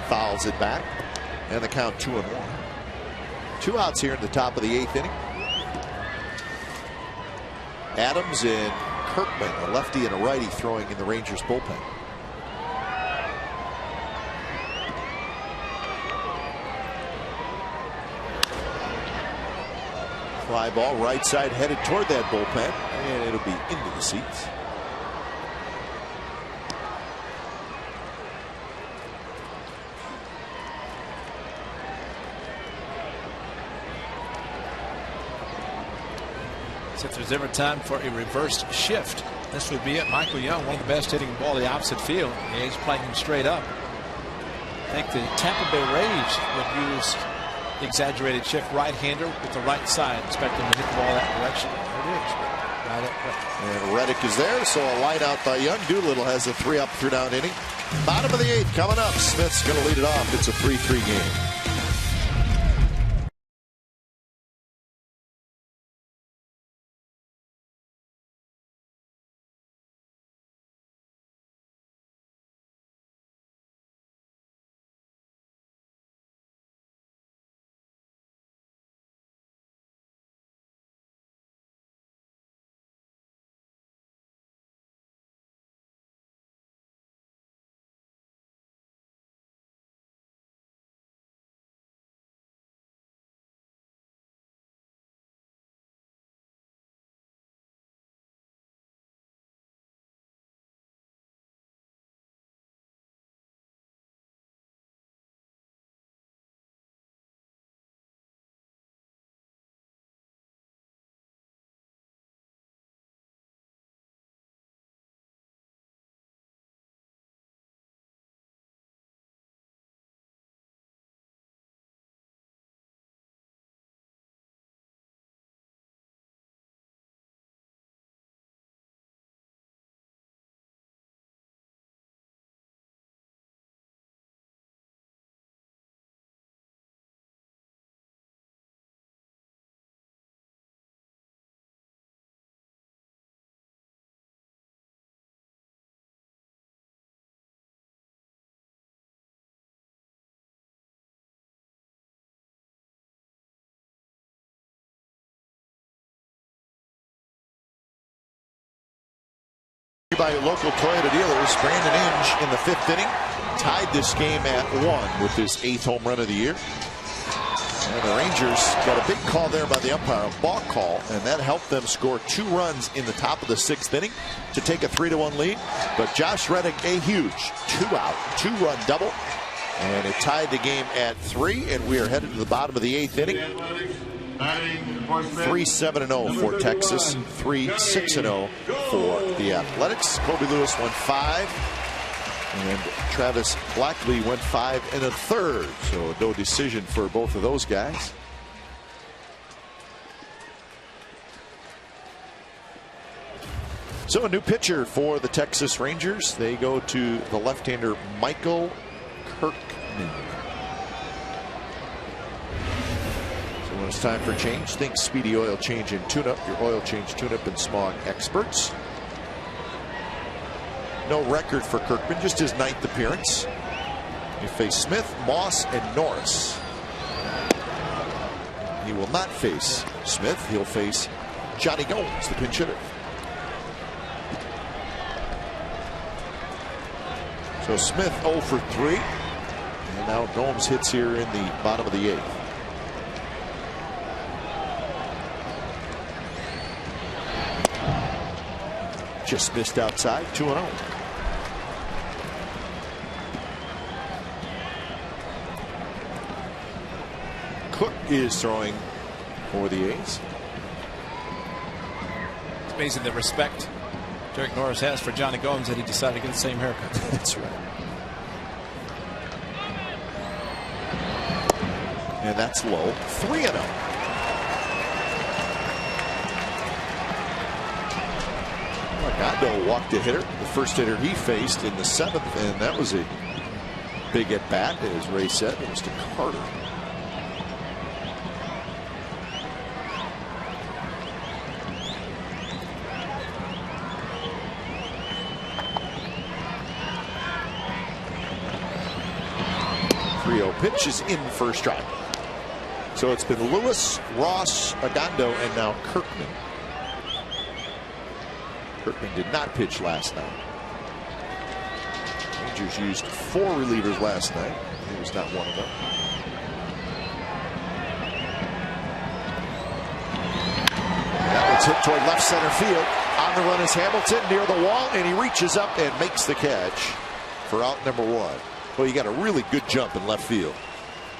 fouls it back, and the count 2-1. 2 outs here in the top of the 8th inning. Adams and Kirkman, a lefty and a righty, throwing in the Rangers bullpen. Fly ball right side headed toward that bullpen, and it'll be into the seats. If there's ever time for a reversed shift, this would be it. Michael Young, one of the best hitting ball the opposite field. The A's playing him straight up. I think the Tampa Bay Rays would use the exaggerated shift right-hander with the right side, expecting to hit the ball that direction. There it is. Right up, right. And Reddick is there, so a line out by Young. Doolittle has a 3-up, 3-down inning. Bottom of the 8th coming up. Smith's going to lead it off. It's a 3-3 game. by local Toyota dealers. Brandon Inge in the 5th inning tied this game at 1 with his 8th home run of the year. And the Rangers got a big call there by the umpire, a balk call, and that helped them score 2 runs in the top of the 6th inning to take a 3-1 lead. But Josh Reddick, a huge 2-out, 2-run double, and it tied the game at 3. And we are headed to the bottom of the 8th inning. 3-7-0 for Texas, 3-6-0 for the Athletics. Kobe Lewis went 5, and Travis Blackley went 5 1/3. So no decision for both of those guys. So a new pitcher for the Texas Rangers. They go to the left-hander Michael Kirkman. When it's time for change, think Speedy Oil Change and Tune-Up, your oil change, tune-up, and smog experts. No record for Kirkman, just his 9th appearance. He faced Smith, Moss, and Norris. He will not face Smith. He'll face Johnny Gomes, the pinch hitter. So Smith 0 for 3. And now Gomes hits here in the bottom of the 8th. Just missed outside, 2-0. Cook is throwing for the A's. It's amazing the respect Derek Norris has for Johnny Gomes that he decided to get the same haircut. That's right. And that's low, 3-0. Gondo walked a hitter, the first hitter he faced in the 7th, and that was a big at bat, as Ray said. It was to Carter. Pitch is in for a strike. So it's been Lewis, Ross, Agando, and now Kirkman. Kirkman did not pitch last night. Rangers used 4 relievers last night. He was not one of them. That one's hit toward left center field. On the run is Hamilton near the wall, and he reaches up and makes the catch for out number 1. Well, you got a really good jump in left field.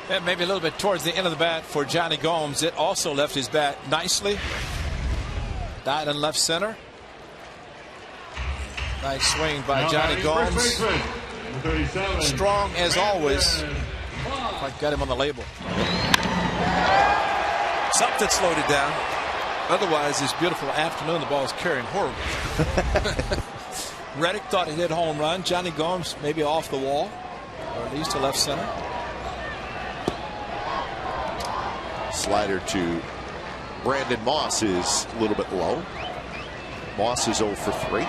And maybe a little bit towards the end of the bat for Johnny Gomes. It also left his bat nicely. Died in left center. Nice swing by Johnny Gomes. Strong as always. I got him on the label. Something slowed it down. Otherwise, this beautiful afternoon, the ball is carrying horribly. Reddick thought he hit a home run. Johnny Gomes maybe off the wall, or at least to left center. Slider to Brandon Moss is a little bit low. Moss is 0 for 3.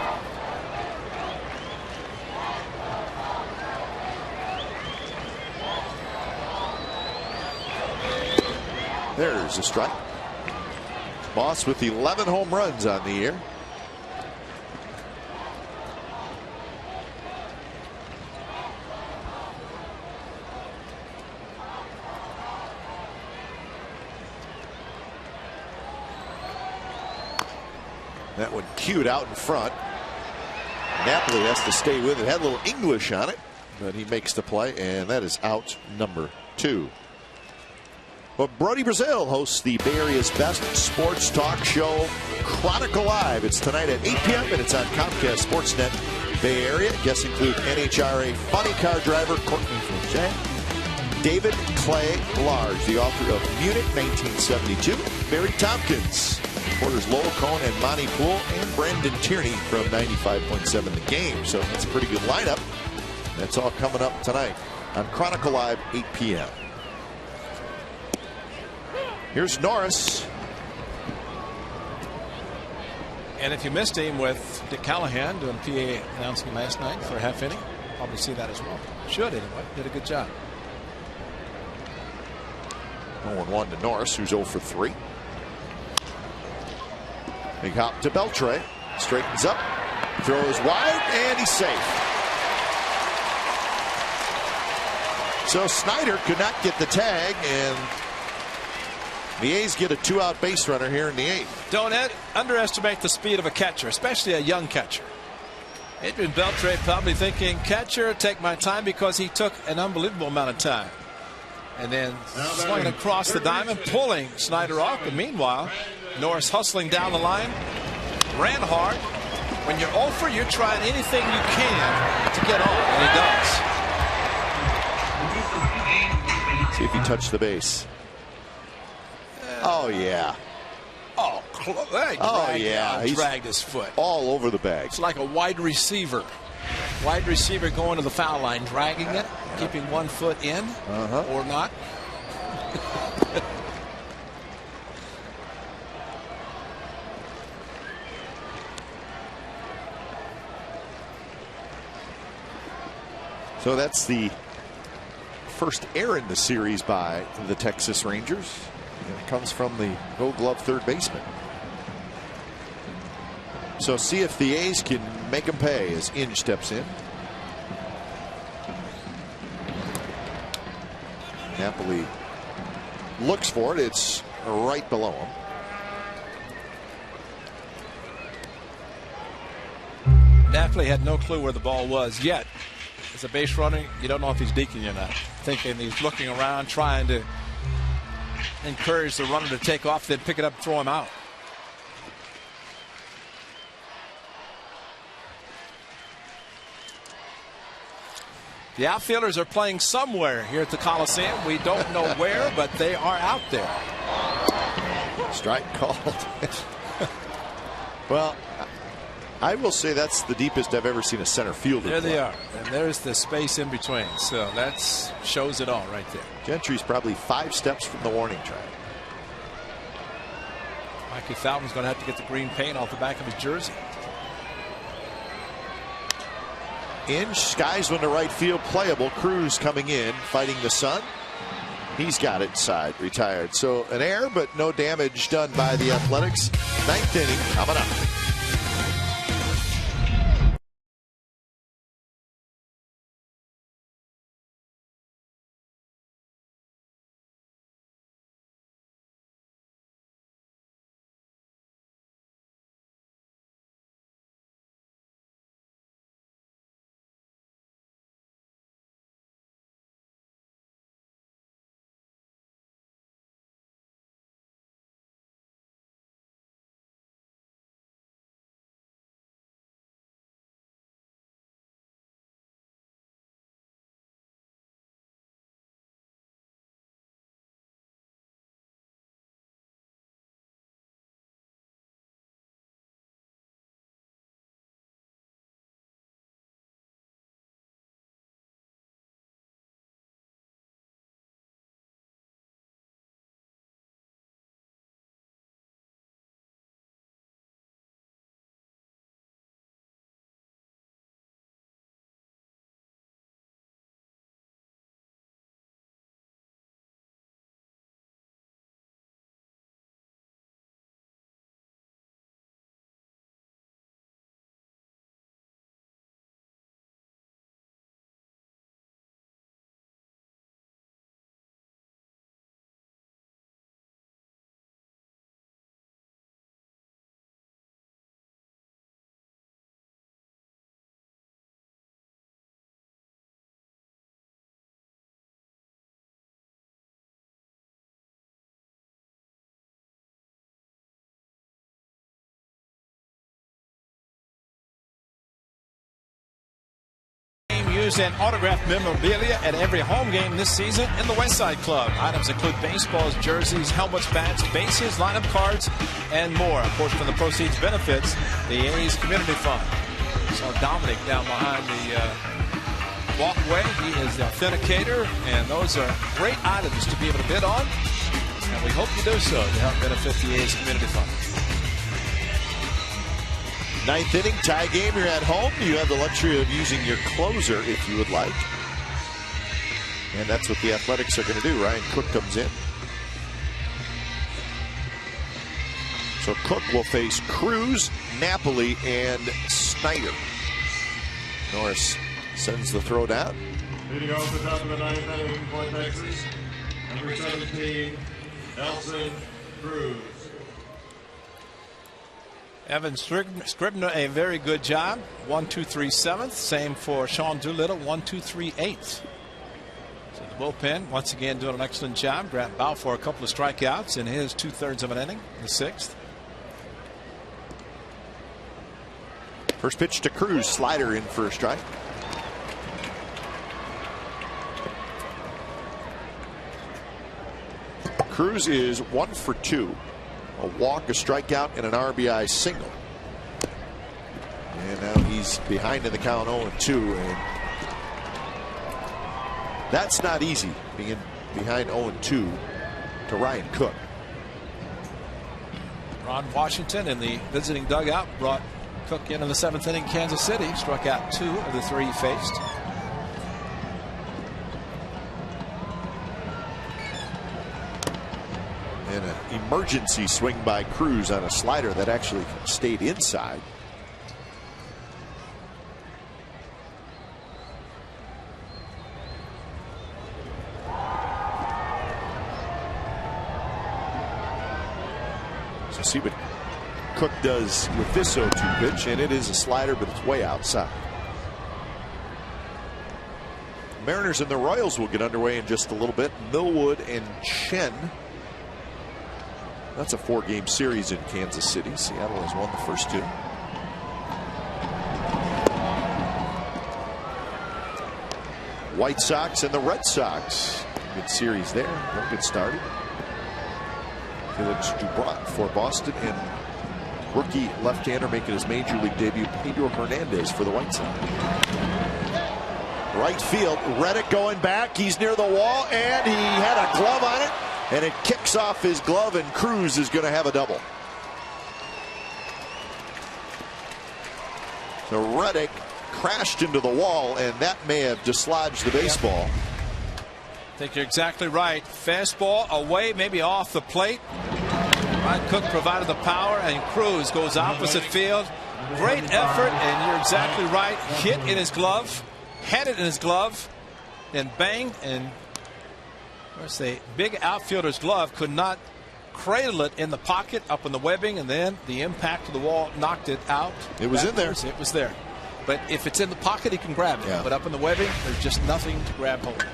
There's a strike. Moss with 11 home runs on the year. That one cued out in front. Napoli has to stay with it. Had a little English on it, but he makes the play, and that is out number 2. But Brody Brazil hosts the Bay Area's best sports talk show, Chronicle Live. It's tonight at 8 p.m. and it's on Comcast Sportsnet Bay Area. Guests include NHRA funny car driver Courtney Fauché, David Clay Large, the author of Munich 1972, Barry Tompkins, reporters Lowell Cohn and Monty Poole, and Brandon Tierney from 95.7 The Game. So that's a pretty good lineup. That's all coming up tonight on Chronicle Live, 8 p.m. Here's Norris. And if you missed him with Dick Callahan doing PA announcing last night for a half inning, probably see that as well. Should anyway. Did a good job. 0-1 to Norris, who's 0 for 3. Big hop to Beltre. Straightens up. Throws wide, and he's safe. So Snyder could not get the tag, and the A's get a 2-out base runner here in the 8th. Don't underestimate the speed of a catcher, especially a young catcher. Adrian Beltre probably thinking, catcher, take my time, because he took an unbelievable amount of time. And then swinging across the diamond, pulling Snyder off. But meanwhile, Norris hustling down the line, ran hard. When you're over, you're trying anything you can to get on, and he does. See if he touched the base. Oh, yeah. Oh, yeah. He dragged his foot. All over the bag. It's like a wide receiver. Wide receiver going to the foul line, dragging it, keeping one foot in or not. So that's the first error in the series by the Texas Rangers. And it comes from the Gold Glove third baseman. So see if the A's can make them pay as Inge steps in. Napoli looks for it. It's right below him. Napoli had no clue where the ball was yet. As a base runner, you don't know if he's deking or not. Thinking he's looking around, trying to encourage the runner to take off, then pick it up and throw him out. The outfielders are playing somewhere here at the Coliseum. We don't know where, but they are out there. Strike called. Well, I will say that's the deepest I've ever seen a center fielder There play. they are. And there's the space in between. So that shows it all right there. Gentry's probably 5 steps from the warning track. Mikey Fountain's going to have to get the green paint off the back of his jersey. Inge skies one to right field, playable. Cruz coming in, fighting the sun. He's got it inside, retired. So an error, but no damage done by the Athletics. 9th inning coming up. Used in autographed memorabilia at every home game this season in the Westside Club. Items include baseballs, jerseys, helmets, bats, bases, lineup cards, and more. A portion of the proceeds benefits the A's Community Fund. So Dominic down behind the walkway. He is the authenticator, and those are great items to be able to bid on. And we hope you do so to help benefit the A's Community Fund. 9th inning, tie game. You're at home. You have the luxury of using your closer if you would like. And that's what the Athletics are going to do. Ryan Cook comes in. So Cook will face Cruz, Napoli, and Snyder. Norris sends the throw down. Leading off the top of the ninth inning for Texas, number 17, Nelson Cruz. Evan Scribner, a very good job. 1-2-3 seventh. Same for Sean Doolittle. 1-2-3 eighth. So the bullpen once again doing an excellent job. Grant Balfour a couple of strikeouts in his 2/3 of an inning, the 6th. First pitch to Cruz, slider in for a strike. Cruz is 1 for 2. A walk, a strikeout, and an RBI single. And now he's behind in the count 0-2. And that's not easy, being behind 0-2 to Ryan Cook. Ron Washington in the visiting dugout brought Cook into the 7th inning. Kansas City struck out 2 of the 3 he faced. And an emergency swing by Cruz on a slider that actually stayed inside. So see what Cook does with this 0-2 pitch, and it is a slider, but it's way outside. Mariners and the Royals will get underway in just a little bit. Millwood and Chen. That's a 4-game series in Kansas City. Seattle has won the first 2. White Sox and the Red Sox. Good series there. Don't get started. Felix Dubrat for Boston, and rookie left-hander making his major league debut, Pedro Hernandez for the White Sox. Right field, Reddick going back. He's near the wall, and he had a glove on it. And it kicks off his glove, and Cruz is going to have a double. So Reddick crashed into the wall, and that may have dislodged the baseball. I think you're exactly right. Fastball away, maybe off the plate. Ryan Cook provided the power, and Cruz goes opposite field. Great effort, and you're exactly right. Hit in his glove, had it in his glove, then bang, and of course, the big outfielder's glove could not cradle it in the pocket up in the webbing, and then the impact of the wall knocked it out. It was in there. It was there. But if it's in the pocket, he can grab it. Yeah. But up in the webbing, there's just nothing to grab hold of.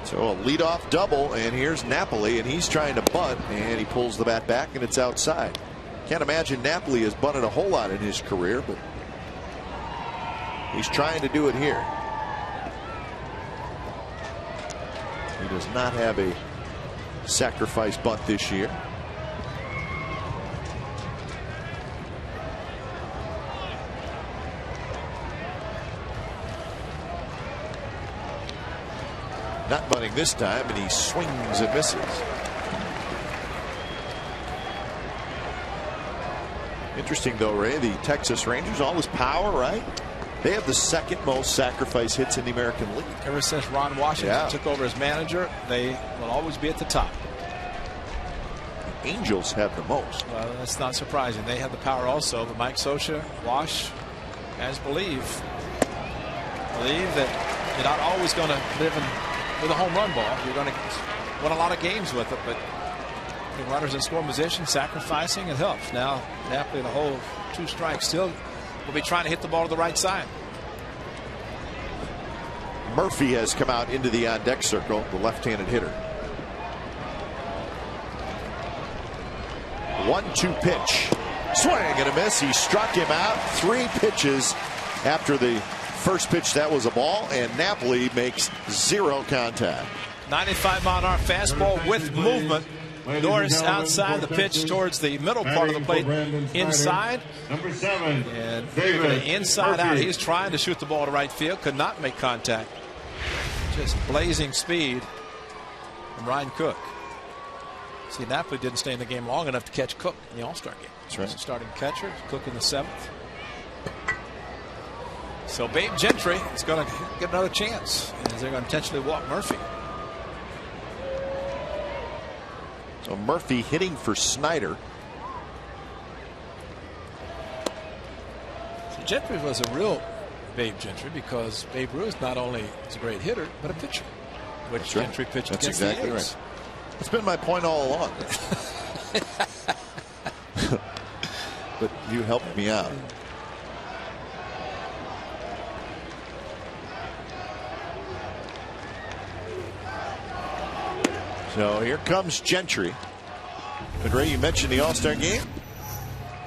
So a leadoff double, and here's Napoli, and he's trying to bunt, and he pulls the bat back, and it's outside. Can't imagine Napoli has bunted a whole lot in his career, but he's trying to do it here. He does not have a sacrifice bunt this year. Not bunting this time, and he swings and misses. Interesting though, Ray, the Texas Rangers, always power, right? They have the 2nd most sacrifice hits in the American League. Ever since Ron Washington took over as manager, they will always be at the top. The Angels have the most. Well, that's not surprising. They have the power also, but Mike Scioscia, Wash, guys believe that you're not always going to live with a home run ball. You're going to win a lot of games with it, but the runners in scoring position, sacrificing, it helps. Now, Napoli in a whole 2 strikes still will be trying to hit the ball to the right side. Murphy has come out into the on-deck circle, the left-handed hitter. 1-2 pitch. Swing and a miss. He struck him out. 3 pitches after the first pitch. That was a ball, and Napoli makes 0 contact. 95-mile-an-hour fastball with movement. Norris outside the pitch towards the middle part of the plate inside. Number 7. And David inside Murphy. out. He's trying to shoot the ball to right field. Could not make contact. Just blazing speed from Ryan Cook. See, Napoli didn't stay in the game long enough to catch Cook in the All-Star game. That's right. Starting catcher, Cook in the 7th. So Babe Gentry is going to get another chance, as they're going to intentionally walk Murphy. So Murphy hitting for Snyder. Gentry was a real Babe Gentry because Babe Ruth not only is a great hitter, but a pitcher, which That's right. Gentry pitched That's against exactly the A's. right. That's been my point all along. But you helped me out. So here comes Gentry. But Ray, you mentioned the All-Star game.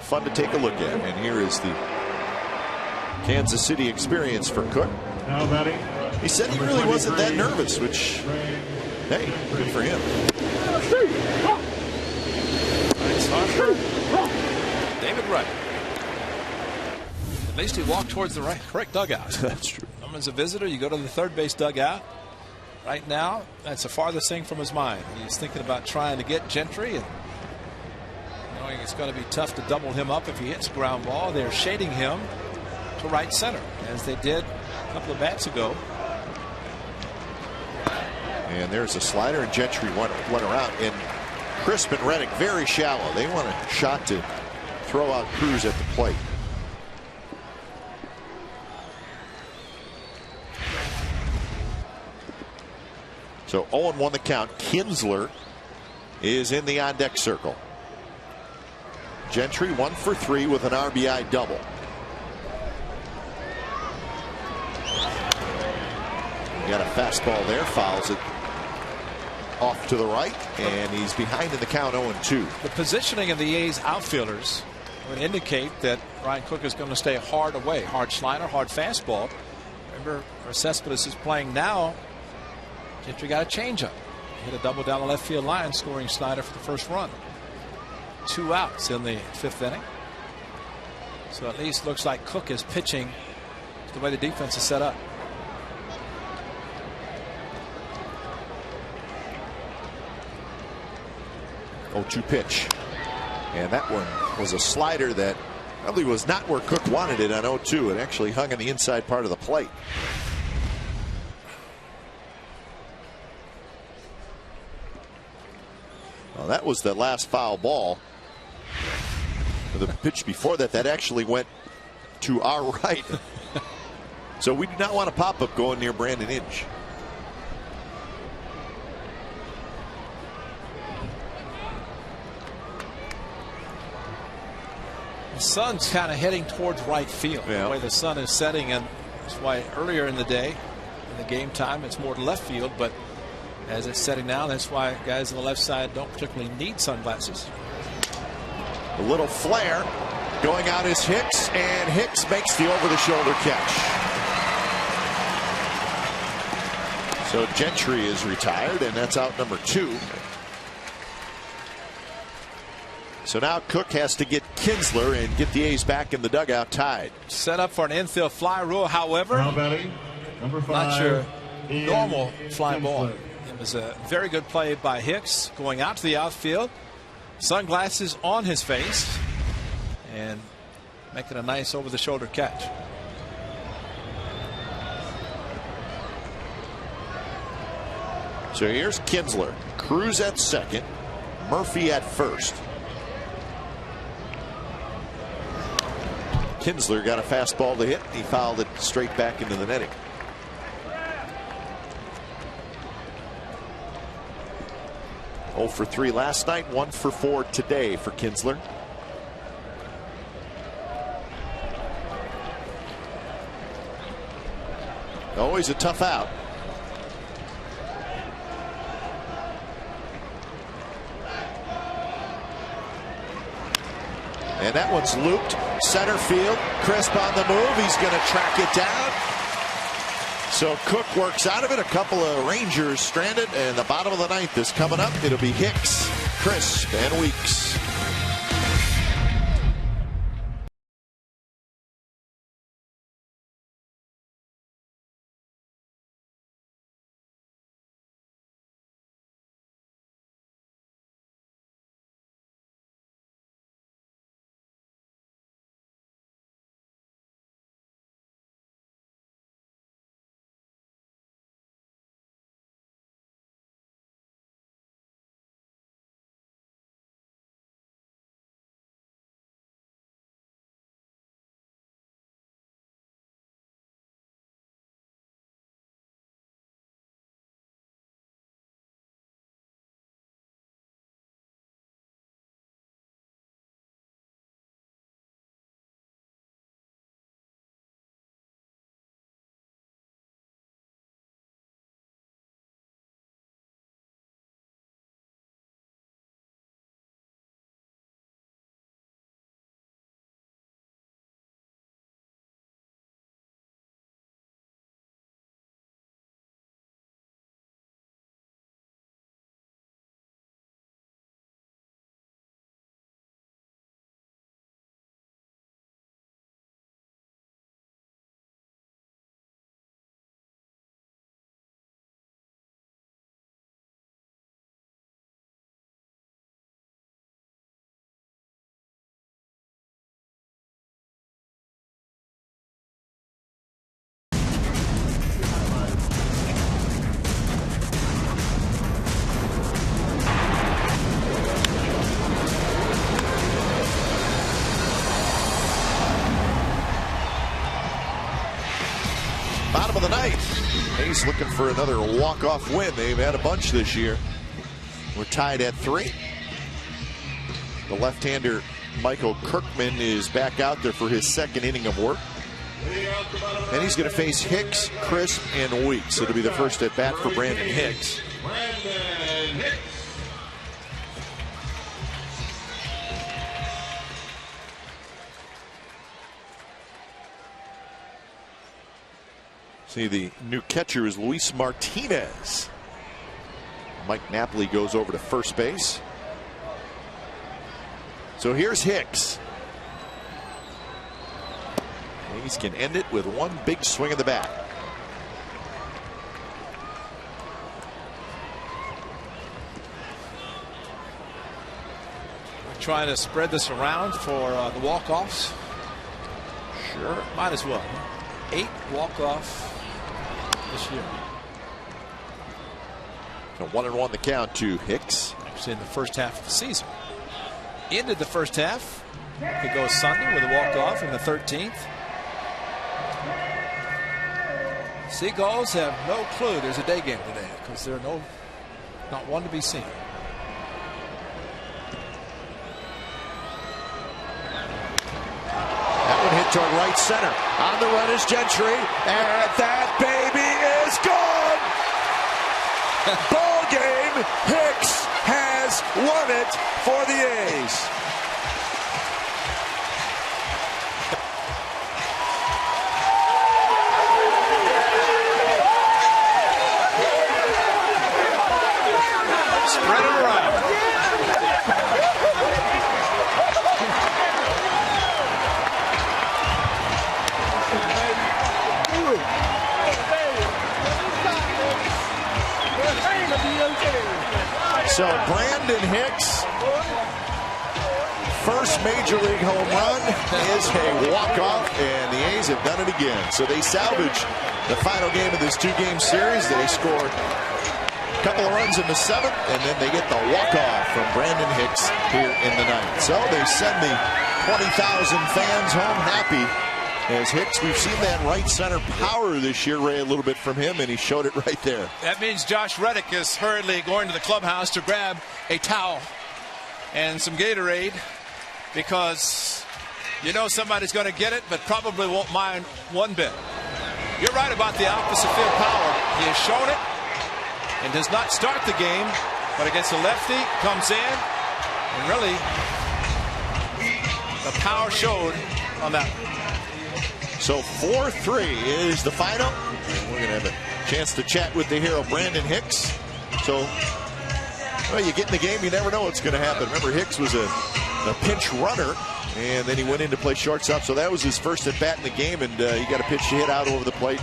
Fun to take a look at. And here is the Kansas City experience for Cook. Now batting. He said he really wasn't that nervous, which, hey, good for him. Nice Harper. David Wright. At least he walked towards the correct dugout. That's true. Someone's a visitor, you go to the third base dugout. Right now, that's the farthest thing from his mind. He's thinking about trying to get Gentry and knowing it's going to be tough to double him up if he hits ground ball. They're shading him to right center, as they did a couple of bats ago. And there's a slider, and Gentry went around. And Crisp and Reddick very shallow. They want a shot to throw out Cruz at the plate. So 0-1 the count. Kinsler is in the on-deck circle. Gentry 1 for 3 with an RBI double. Got a fastball there, fouls it off to the right, and he's behind in the count 0-2. The positioning of the A's outfielders would indicate that Ryan Cook is going to stay hard away. Hard slider, hard fastball. Remember, Cespedes is playing now. Gentry got a changeup. Hit a double down the left field line, scoring slider for the first run. 2 outs in the 5th inning. So at least looks like Cook is pitching the way the defense is set up. Oh-2 pitch. And that one was a slider that probably was not where Cook wanted it on 0-2. It actually hung on the inside part of the plate. Well, that was the last foul ball. The pitch before that actually went to our right. So we do not want a pop-up going near Brandon Inge. The sun's kind of heading towards right field. Yeah. The way the sun is setting, and that's why earlier in the day, in the game time, it's more to left field. But as it's setting now, that's why guys on the left side don't particularly need sunglasses. A little flare going out is Hicks, and Hicks makes the over-the-shoulder catch. So Gentry is retired, and that's out number 2. So now Cook has to get Kinsler and get the A's back in the dugout tied. Set up for an infield fly rule, however, Now batting. Number 5. not your Ian normal fly ball. Kinsler. It was a very good play by Hicks going out to the outfield. Sunglasses on his face and making a nice over-the-shoulder catch. So here's Kinsler. Cruz at second. Murphy at first. Kinsler got a fastball to hit. He fouled it straight back into the netting. Oh for 3 last night, 1 for 4 today for Kinsler. Always a tough out. And that one's looped. Center field. Crisp on the move. He's going to track it down. So Cook works out of it. A couple of Rangers stranded. And the bottom of the 9th is coming up. It'll be Hicks, Crisp, and Weeks. Hicks looking for another walk-off win. They've had a bunch this year. We're tied at 3. The left-hander Michael Kirkman is back out there for his second inning of work. And he's going to face Hicks, Crisp, and Weeks. It'll be the first at bat for Brandon Hicks. See, the new catcher is Luis Martinez. Mike Napoli goes over to first base. So here's Hicks. Hayes can end it with one big swing of the bat. We're trying to spread this around for the walk-offs. Sure. Might as well. 8 walk-off this year. So 1-1 the count to Hicks. Actually in the first half of the season. Ended the first half. It goes Sunday with a walk-off in the 13th. Seagulls have no clue there's a day game today because there are not one to be seen. That one hit toward right center. On the run is Gentry, and that baby is gone. Ball game. Hicks has won it for the A's. Spread it around. So Brandon Hicks, first major league home run is a walk-off, and the A's have done it again. So they salvage the final game of this 2-game series. They scored a couple of runs in the 7th, and then they get the walk-off from Brandon Hicks here in the 9th. So they send the 20,000 fans home happy. As Hicks, we've seen that right center power this year, Ray, a little bit from him, and he showed it right there. That means Josh Reddick is hurriedly going to the clubhouse to grab a towel and some Gatorade, because you know somebody's going to get it, but probably won't mind one bit. You're right about the opposite field power. He has shown it and does not start the game, but against the lefty, comes in, and really the power showed on that. So 4-3 is the final. We're going to have a chance to chat with the hero, Brandon Hicks. So, well, you get in the game, you never know what's going to happen. Remember, Hicks was a pinch runner, and then he went in to play shortstop. So that was his first at bat in the game, and he got a pitch to hit out over the plate,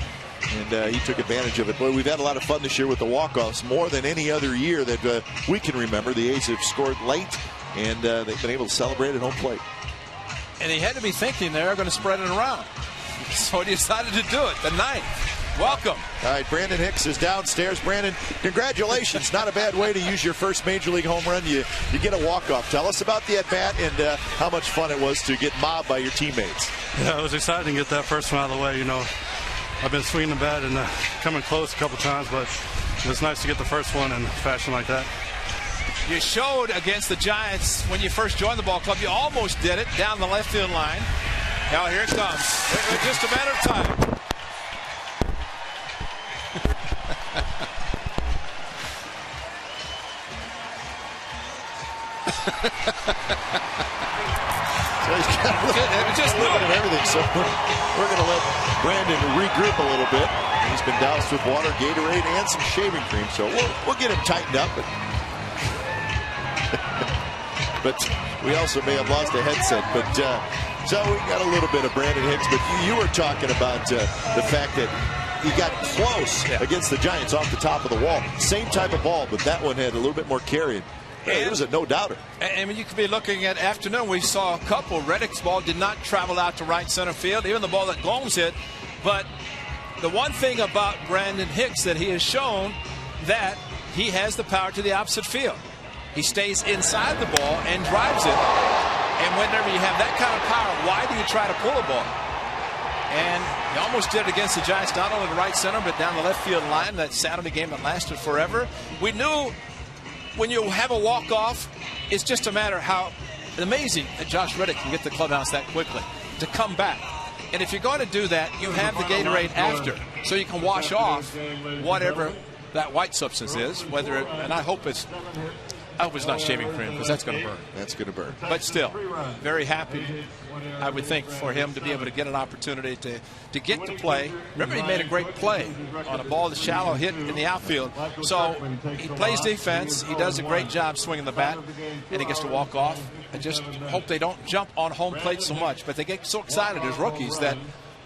and he took advantage of it. Boy, we've had a lot of fun this year with the walk-offs, more than any other year that we can remember. The A's have scored late, and they've been able to celebrate at home plate. And he had to be thinking they're going to spread it around. So he decided to do it. The 9th. Welcome. All right, Brandon Hicks is downstairs. Brandon, congratulations. Not a bad way to use your first major league home run. You get a walk-off. Tell us about the at-bat and how much fun it was to get mobbed by your teammates. Yeah, it was exciting to get that first one out of the way. You know, I've been swinging the bat and coming close a couple times, but it was nice to get the first one in fashion like that. You showed against the Giants when you first joined the ball club. You almost did it down the left field line. Now here it comes. It's just a matter of time. So he's got a little bit of everything. So we're going to let Brandon regroup a little bit. He's been doused with water, Gatorade, and some shaving cream. So we'll get him tightened up. But we also may have lost a headset. But so we got a little bit of Brandon Hicks. But you were talking about the fact that he got close against the Giants off the top of the wall. Same type of ball, but that one had a little bit more carrying. Hey, it was a no-doubter. And you could be looking at afternoon. We saw a couple. Reddick's ball did not travel out to right center field, even the ball that Gomes hit. But the one thing about Brandon Hicks that he has shown that he has the power to the opposite field. He stays inside the ball and drives it. And whenever you have that kind of power, why do you try to pull a ball? And he almost did it against the Giants, not only the right center, but down the left field line. That Saturday game that lasted forever. We knew when you have a walk-off, it's just a matter how amazing that Josh Reddick can get the clubhouse that quickly to come back. And if you're going to do that, you have the Gatorade after, so you can wash off whatever that white substance is. And I hope it's not shaving cream, because that's going to burn. That's going to burn. But still, very happy, I would think, for him to be able to get an opportunity to get to play. Remember, he made a great play on a ball that's shallow hit in the outfield. So he plays defense. He does a great job swinging the bat, and he gets to walk off. I just hope they don't jump on home plate so much. But they get so excited as rookies that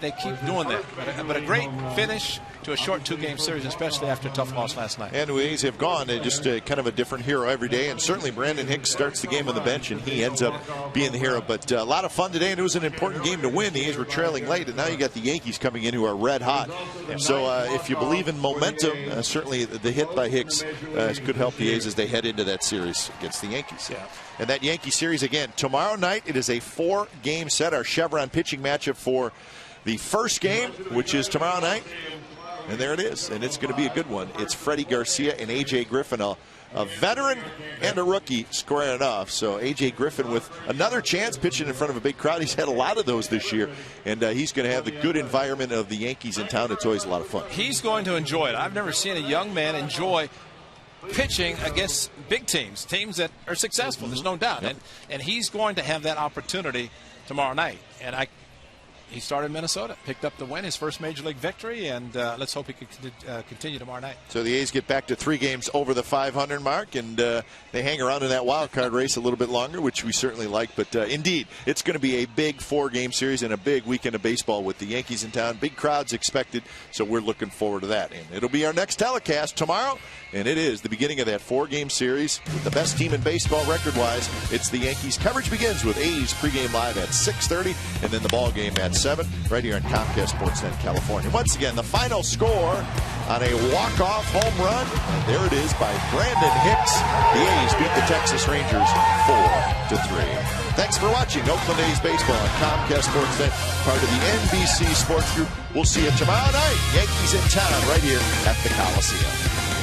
they keep doing that. But a great finish to a short 2-game series, especially after a tough loss last night. And the A's have gone just kind of a different hero every day. And certainly Brandon Hicks starts the game on the bench, and he ends up being the hero. But a lot of fun today, and it was an important game to win. The A's were trailing late, and now you got the Yankees coming in who are red hot. So if you believe in momentum, certainly the hit by Hicks could help the A's as they head into that series against the Yankees. Yeah. And that Yankee series, again, tomorrow night, it is a 4-game set. Our Chevron pitching matchup for the first game, which is tomorrow night. And there it is. And it's going to be a good one. It's Freddie Garcia and A.J. Griffin, a veteran and a rookie, squaring it off. So A.J. Griffin with another chance pitching in front of a big crowd. He's had a lot of those this year. And he's going to have the good environment of the Yankees in town. It's always a lot of fun. He's going to enjoy it. I've never seen a young man enjoy pitching against big teams that are successful. There's no doubt. Yep. And he's going to have that opportunity tomorrow night. And he started in Minnesota, picked up the win, his first major league victory, and let's hope he can continue tomorrow night. So the A's get back to 3 games over the 500 mark, and they hang around in that wild card race a little bit longer, which we certainly like. But indeed, it's going to be a big 4-game series and a big weekend of baseball with the Yankees in town. Big crowds expected, so we're looking forward to that. And it'll be our next telecast tomorrow, and it is the beginning of that 4-game series with the best team in baseball record-wise. It's the Yankees. Coverage begins with A's pregame live at 6:30, and then the ball game at 7, right here on Comcast Sportsnet California. Once again, the final score on a walk-off home run, and there it is by Brandon Hicks. The A's beat the Texas Rangers 4-3. Thanks for watching Oakland A's baseball on Comcast Sportsnet, part of the NBC Sports Group. We'll see you tomorrow night. Yankees in town right here at the Coliseum.